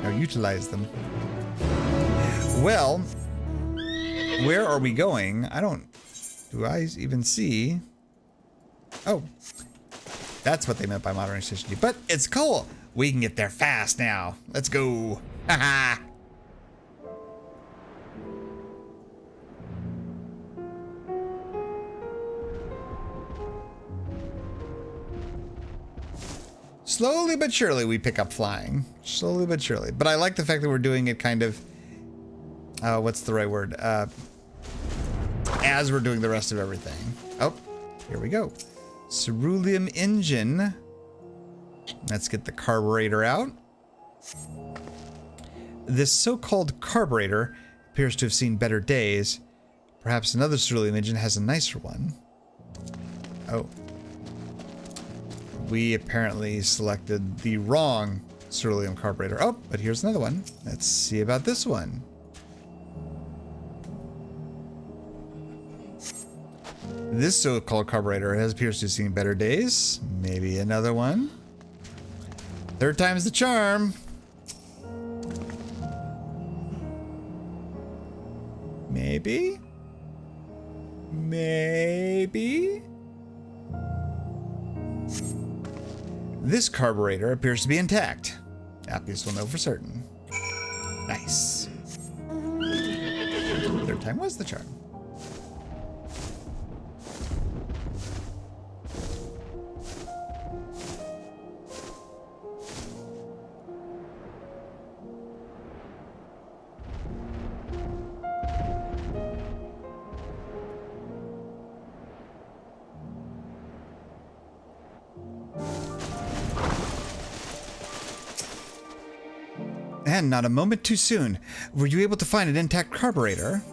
Or utilize them. Well, where are we going? Do I even see? Oh, that's what they meant by Monitoring Station G. But it's cool. We can get there fast now. Let's go. Haha. Slowly but surely we pick up flying. Slowly but surely. But I like the fact that we're doing it kind of... what's the right word? As we're doing the rest of everything. Oh, here we go. Cerulean Engine. Let's get the carburetor out. This so-called carburetor appears to have seen better days. Perhaps another Cerulean engine has a nicer one. Oh. We apparently selected the wrong Cerulean carburetor. Oh, but here's another one. Let's see about this one. This so-called carburetor appears to have seen better days. Maybe another one. Third time's the charm. Maybe? Maybe? This carburetor appears to be intact. Appius will know for certain. Nice. Third time was the charm. And not a moment too soon. Were you able to find an intact carburetor?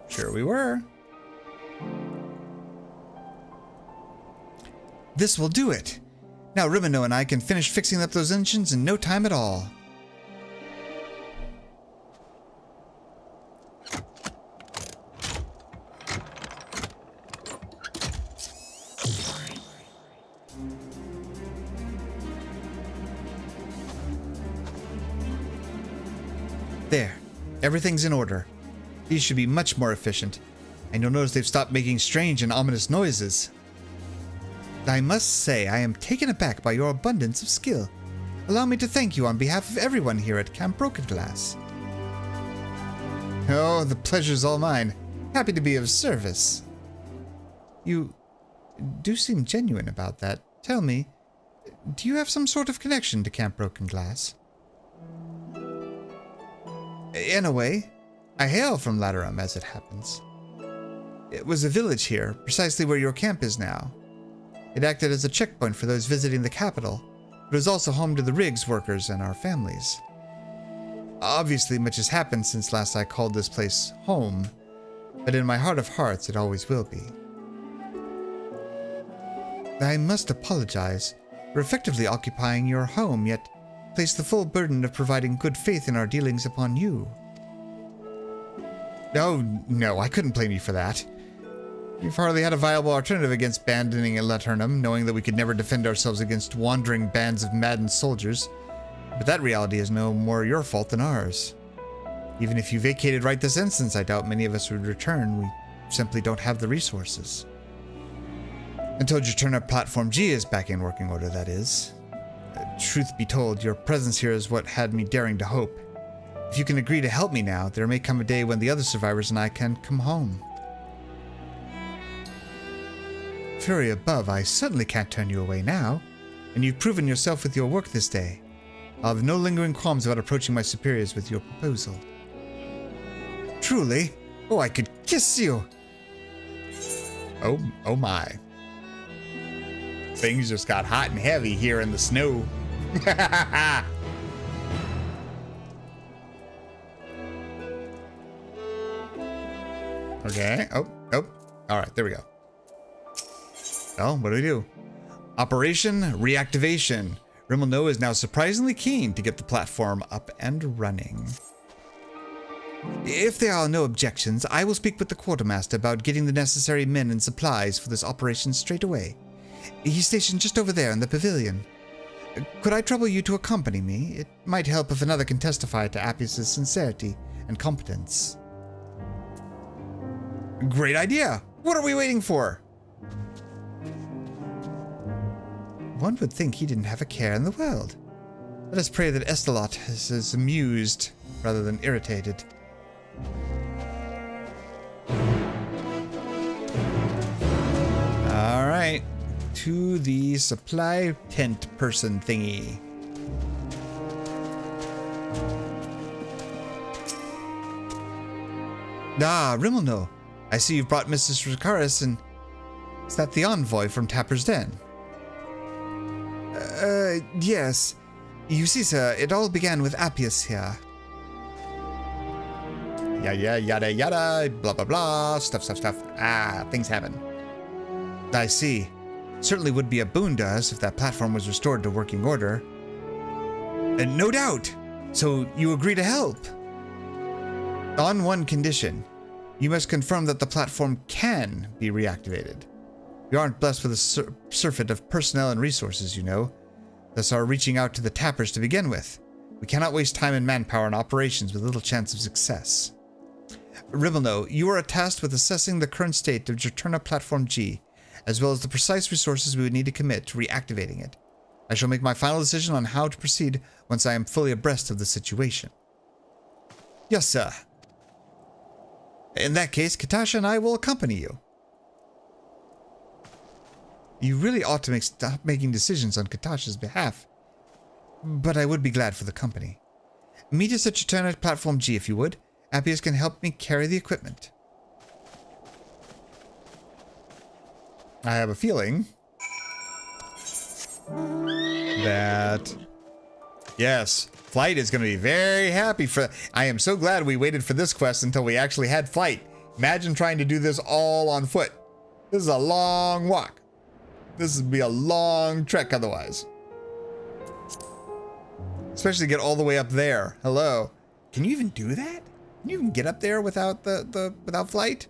Sure we were. This will do it. Now Rimuno and I can finish fixing up those engines in no time at all. There. Everything's in order. These should be much more efficient. And you'll notice they've stopped making strange and ominous noises. I must say I am taken aback by your abundance of skill. Allow me to thank you on behalf of everyone here at Camp Broken Glass. Oh, the pleasure's all mine. Happy to be of service. You do seem genuine about that. Tell me, do you have some sort of connection to Camp Broken Glass? In a way, I hail from Laterum, as it happens. It was a village here, precisely where your camp is now. It acted as a checkpoint for those visiting the capital, but it was also home to the rigs workers and our families. Obviously, much has happened since last I called this place home, but in my heart of hearts, it always will be. I must apologize for effectively occupying your home, yet place the full burden of providing good faith in our dealings upon you. Oh, no, I couldn't blame you for that. We've hardly had a viable alternative against abandoning Laternum, knowing that we could never defend ourselves against wandering bands of maddened soldiers. But that reality is no more your fault than ours. Even if you vacated right this instant, I doubt many of us would return. We simply don't have the resources. Until Juturna Platform G is back in working order, that is. Truth be told, your presence here is what had me daring to hope. If you can agree to help me now, there may come a day when the other survivors and I can come home. Fury above, I certainly can't turn you away now, and you've proven yourself with your work this day. I'll have no lingering qualms about approaching my superiors with your proposal. Truly? Oh, I could kiss you! Oh my. Things just got hot and heavy here in the snow. Okay. Oh. All right, there we go. Well, what do we do? Operation Reactivation. Rimuno is now surprisingly keen to get the platform up and running. If there are no objections, I will speak with the quartermaster about getting the necessary men and supplies for this operation straight away. He's stationed just over there in the pavilion. Could I trouble you to accompany me? It might help if another can testify to Appius' sincerity and competence. Great idea! What are we waiting for? One would think he didn't have a care in the world. Let us pray that Estelot is amused rather than irritated. Alright, to the supply tent person thingy. Ah, Rimuno. I see you've brought Mrs. Ricardus, and is that the Envoy from Tapper's Den? Yes. You see, sir, it all began with Appius here. Yeah, yada, yada, blah, blah, blah, stuff. Ah, things happen. I see. Certainly would be a boon to us if that platform was restored to working order. And no doubt. So you agree to help? On one condition. You must confirm that the platform can be reactivated. We aren't blessed with a surfeit of personnel and resources, you know. Thus are reaching out to the tappers to begin with. We cannot waste time and manpower on operations with little chance of success. Rimuno, you are tasked with assessing the current state of Juturna Platform G, as well as the precise resources we would need to commit to reactivating it. I shall make my final decision on how to proceed once I am fully abreast of the situation. Yes, sir. In that case, Kitasha and I will accompany you. You really ought to stop making decisions on Kitasha's behalf. But I would be glad for the company. Meet us at Juturna Platform G if you would. Appius can help me carry the equipment. I have a feeling that, yes, Flight is going to be very happy for. I am so glad we waited for this quest until we actually had Flight. Imagine trying to do this all on foot. This is a long walk. This would be a long trek otherwise. Especially to get all the way up there. Hello. Can you even do that? Can you even get up there without without Flight?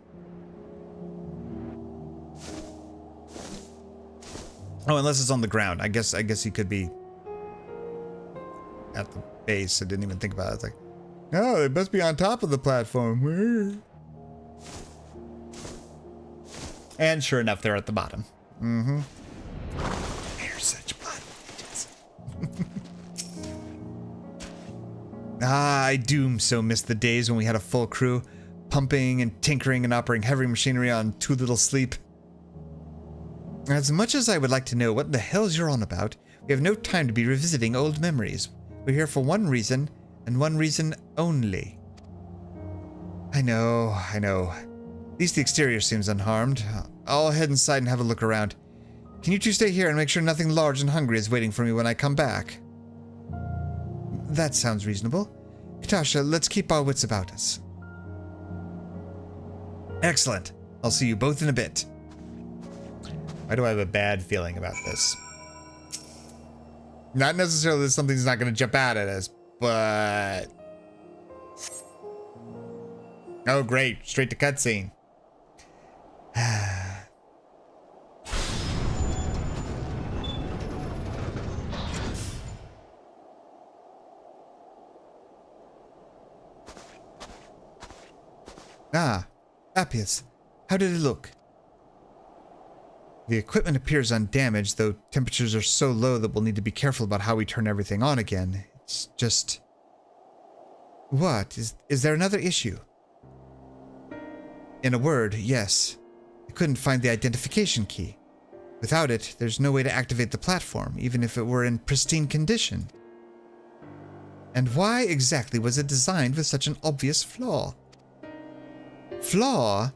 Oh, unless it's on the ground. I guess he could be at the base. I didn't even think about it. It's like, no, it must be on top of the platform. And sure enough, they're at the bottom. Mm-hmm. They're such bottom bitches. I do so miss the days when we had a full crew, pumping and tinkering and operating heavy machinery on too little sleep. As much as I would like to know what the hell's you're on about, we have no time to be revisiting old memories. We're here for one reason, and one reason only. I know. At least the exterior seems unharmed. I'll head inside and have a look around. Can you two stay here and make sure nothing large and hungry is waiting for me when I come back? That sounds reasonable. Kitasha, let's keep our wits about us. Excellent. I'll see you both in a bit. Why do I have a bad feeling about this? Not necessarily that something's not going to jump out at us, but... Oh, great. Straight to cutscene. Ah, Appius. How did it look? The equipment appears undamaged, though temperatures are so low that we'll need to be careful about how we turn everything on again. It's just... What? Is there another issue? In a word, yes. I couldn't find the identification key. Without it, there's no way to activate the platform, even if it were in pristine condition. And why exactly was it designed with such an obvious flaw? Flaw?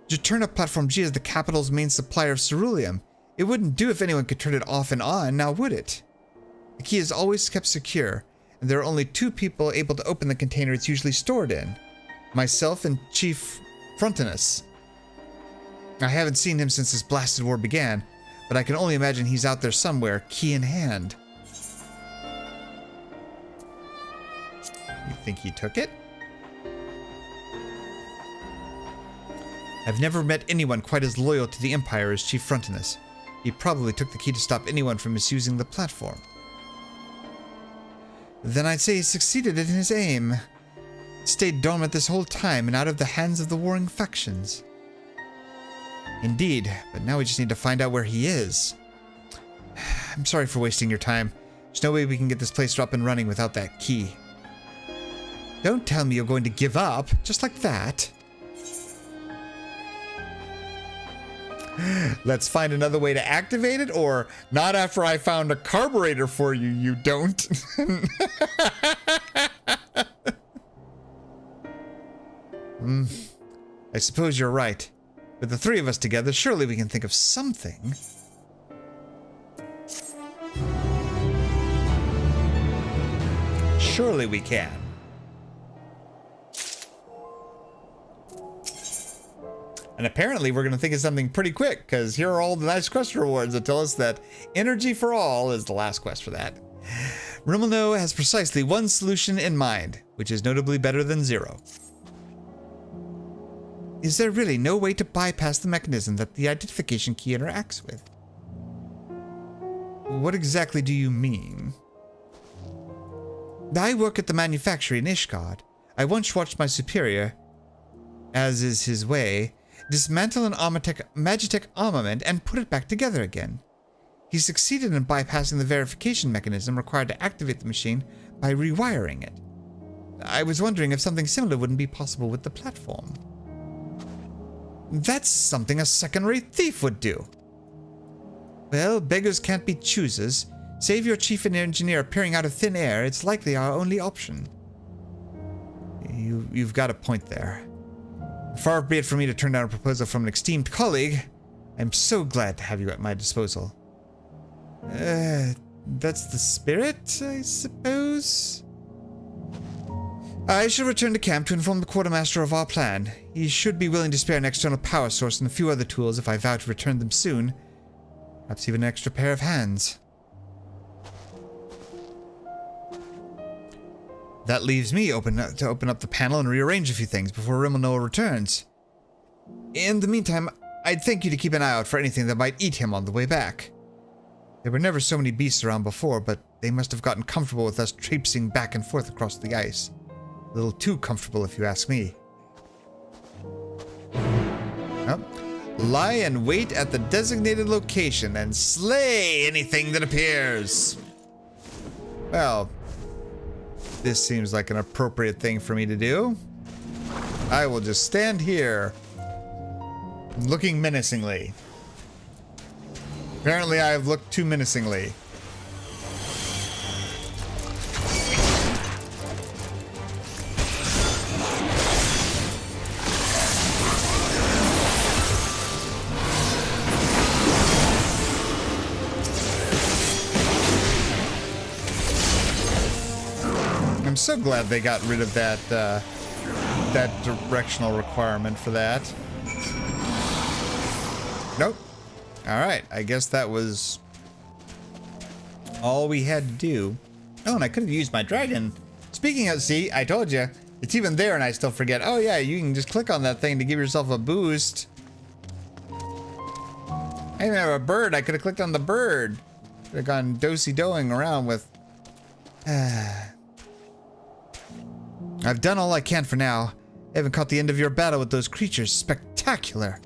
Juturna Platform G is the capital's main supplier of ceruleum. It wouldn't do if anyone could turn it off and on, now would it? The key is always kept secure, and there are only two people able to open the container it's usually stored in. Myself and Chief Frontinus. I haven't seen him since this blasted war began, but I can only imagine he's out there somewhere, key in hand. You think he took it? I've never met anyone quite as loyal to the Empire as Chief Frontinus. He probably took the key to stop anyone from misusing the platform. Then I'd say he succeeded in his aim. It stayed dormant this whole time and out of the hands of the warring factions. Indeed, but now we just need to find out where he is. I'm sorry for wasting your time. There's no way we can get this place up and running without that key. Don't tell me you're going to give up, just like that. Let's find another way to activate it, or not after I found a carburetor for you, you don't. I suppose you're right. With the three of us together, surely we can think of something. Surely we can. And apparently we're going to think of something pretty quick, because here are all the nice quest rewards that tell us that energy for all is the last quest for that. Rimuno has precisely one solution in mind, which is notably better than 0. Is there really no way to bypass the mechanism that the identification key interacts with? What exactly do you mean? I work at the manufactory in Ishgard. I once watched my superior, as is his way, dismantle an Magitech armament and put it back together again. He succeeded in bypassing the verification mechanism required to activate the machine by rewiring it. I was wondering if something similar wouldn't be possible with the platform. That's something a second-rate thief would do. Well, beggars can't be choosers. Save your chief and engineer appearing out of thin air, it's likely our only option. You've got a point there. Far be it from me to turn down a proposal from an esteemed colleague. I'm so glad to have you at my disposal. That's the spirit, I suppose? I shall return to camp to inform the quartermaster of our plan. He should be willing to spare an external power source and a few other tools if I vow to return them soon. Perhaps even an extra pair of hands. That leaves me to open up the panel and rearrange a few things before Rimuno returns. In the meantime, I'd thank you to keep an eye out for anything that might eat him on the way back. There were never so many beasts around before, but they must have gotten comfortable with us traipsing back and forth across the ice. A little too comfortable, if you ask me. Oh. Lie in wait at the designated location and slay anything that appears. Well, this seems like an appropriate thing for me to do. I will just stand here, looking menacingly. Apparently I have looked too menacingly. I'm so glad they got rid of that that directional requirement for that. Nope. All right, I guess that was all we had to do. Oh, and I could have used my dragon. Speaking of, see, I told you, it's even there and I still forget. Oh yeah, you can just click on that thing to give yourself a boost. I even have a bird. I could have clicked on the bird. Could have gone do-si-doing around with... I've done all I can for now. I haven't caught the end of your battle with those creatures. Spectacular.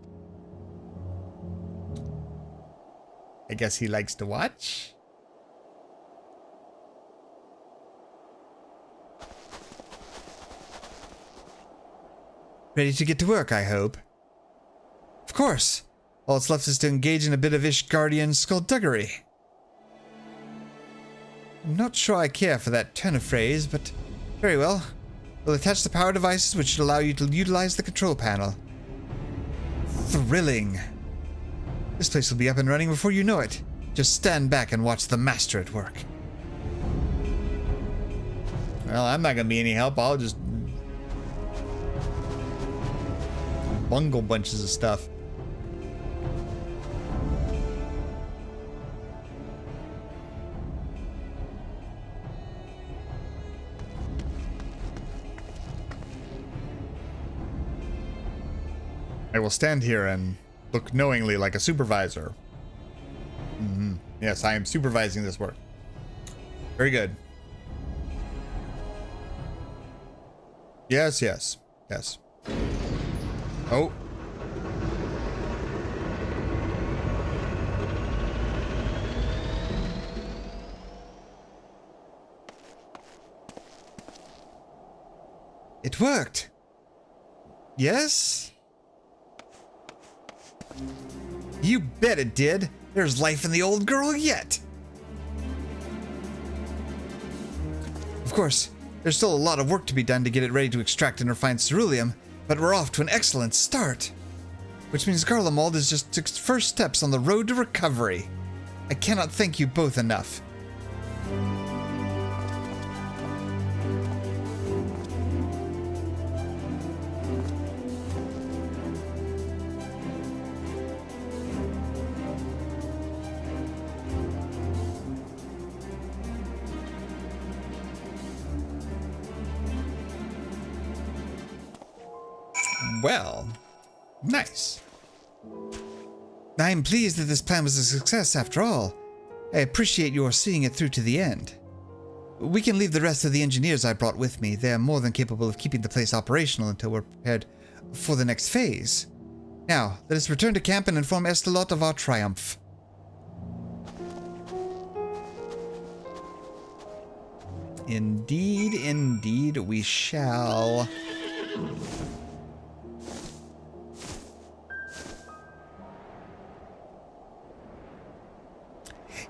I guess he likes to watch. Ready to get to work, I hope. Of course. All that's left is to engage in a bit of Ishgardian skullduggery. I'm not sure I care for that turn of phrase, but very well. We'll attach the power devices which should allow you to utilize the control panel. Thrilling. This place will be up and running before you know it. Just stand back and watch the master at work. Well, I'm not gonna be any help. I'll just bungle bunches of stuff. I will stand here and look knowingly like a supervisor. Mm-hmm. Yes, I am supervising this work. Very good. Yes, yes, yes. Oh. It worked. Yes? You bet it did. There's life in the old girl yet. Of course, there's still a lot of work to be done to get it ready to extract and refine ceruleum, but we're off to an excellent start. Which means Garlemald is just its first steps on the road to recovery. I cannot thank you both enough. well. Nice. I am pleased that this plan was a success after all. I appreciate your seeing it through to the end. We can leave the rest of the engineers I brought with me. They are more than capable of keeping the place operational until we're prepared for the next phase. Now, let us return to camp and inform Estelot of our triumph. Indeed, indeed, we shall.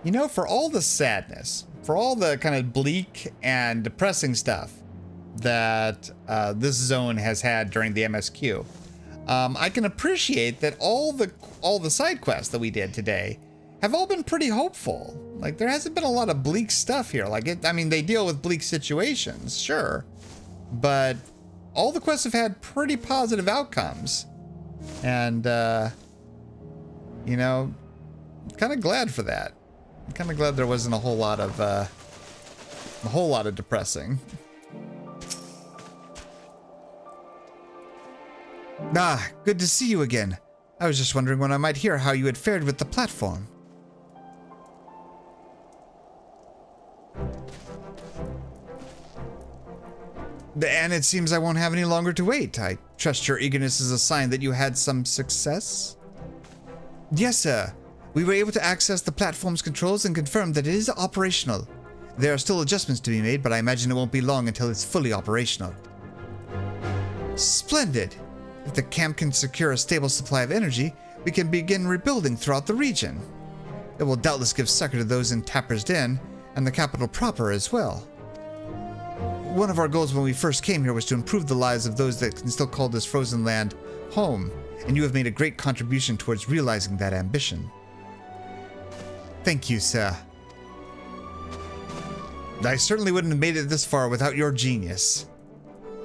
You know, for all the sadness, for all the kind of bleak and depressing stuff that this zone has had during the MSQ, I can appreciate that all the side quests that we did today have all been pretty hopeful. Like, there hasn't been a lot of bleak stuff here. Like, I mean, they deal with bleak situations, sure, but all the quests have had pretty positive outcomes, and you know, kind of glad for that. I'm kind of glad there wasn't a whole lot of depressing. Ah, good to see you again. I was just wondering when I might hear how you had fared with the platform. And it seems I won't have any longer to wait. I trust your eagerness is a sign that you had some success? Yes, sir. We were able to access the platform's controls and confirm that it is operational. There are still adjustments to be made, but I imagine it won't be long until it's fully operational. Splendid! If the camp can secure a stable supply of energy, we can begin rebuilding throughout the region. It will doubtless give succor to those in Tapper's Den, and the capital proper as well. One of our goals when we first came here was to improve the lives of those that can still call this frozen land home, and you have made a great contribution towards realizing that ambition. Thank you, sir. I certainly wouldn't have made it this far without your genius.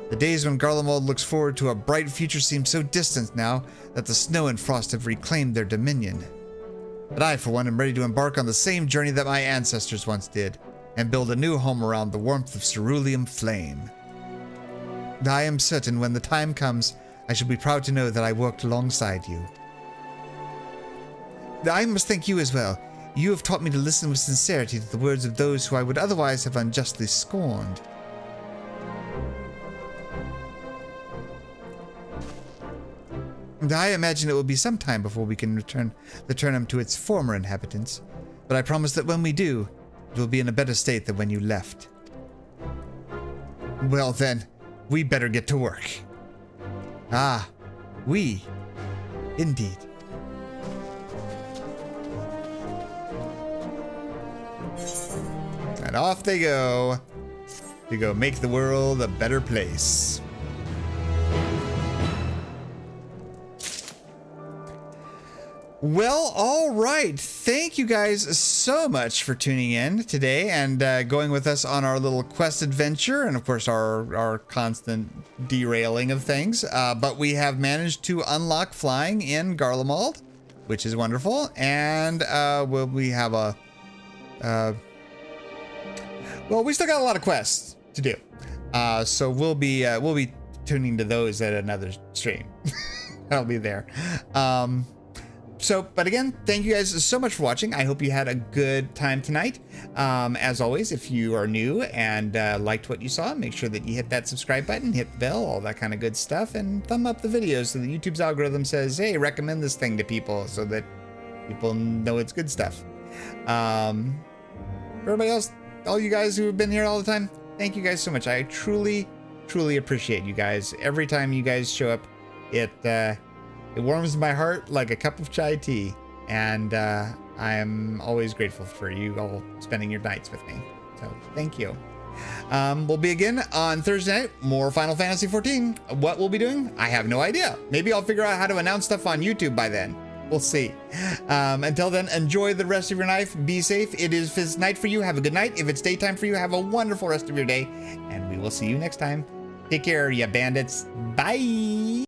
The days when Garlemald looks forward to a bright future seem so distant now that the snow and frost have reclaimed their dominion. But I, for one, am ready to embark on the same journey that my ancestors once did, and build a new home around the warmth of cerulean flame. I am certain when the time comes, I shall be proud to know that I worked alongside you. I must thank you as well. You have taught me to listen with sincerity to the words of those who I would otherwise have unjustly scorned. And I imagine it will be some time before we can return the Turnham to its former inhabitants, but I promise that when we do, it will be in a better state than when you left. Well then, we better get to work. Ah, we. Indeed. And off they go to go make the world a better place. Well, all right. Thank you guys so much for tuning in today and going with us on our little quest adventure, and of course our constant derailing of things. But we have managed to unlock flying in Garlemald, which is wonderful. And we have well, we still got a lot of quests to do. So we'll be tuning to those at another stream. I'll be there. But again, thank you guys so much for watching. I hope you had a good time tonight. As always, if you are new and liked what you saw, make sure that you hit that subscribe button, hit the bell, all that kind of good stuff, and thumb up the videos so that YouTube's algorithm says, hey, recommend this thing to people so that people know it's good stuff. For everybody else, all you guys who have been here all the time, thank you guys so much. I truly, truly appreciate you guys. Every time you guys show up, it warms my heart like a cup of chai tea, and I'm always grateful for you all spending your nights with me. So thank you. We'll be again on Thursday night, more Final Fantasy XIV. What we'll be doing, I have no idea. Maybe I'll figure out how to announce stuff on YouTube by then. We'll see. Until then, enjoy the rest of your night. Be safe. If it's night for you, have a good night. If it's daytime for you, have a wonderful rest of your day. And we will see you next time. Take care, you bandits. Bye.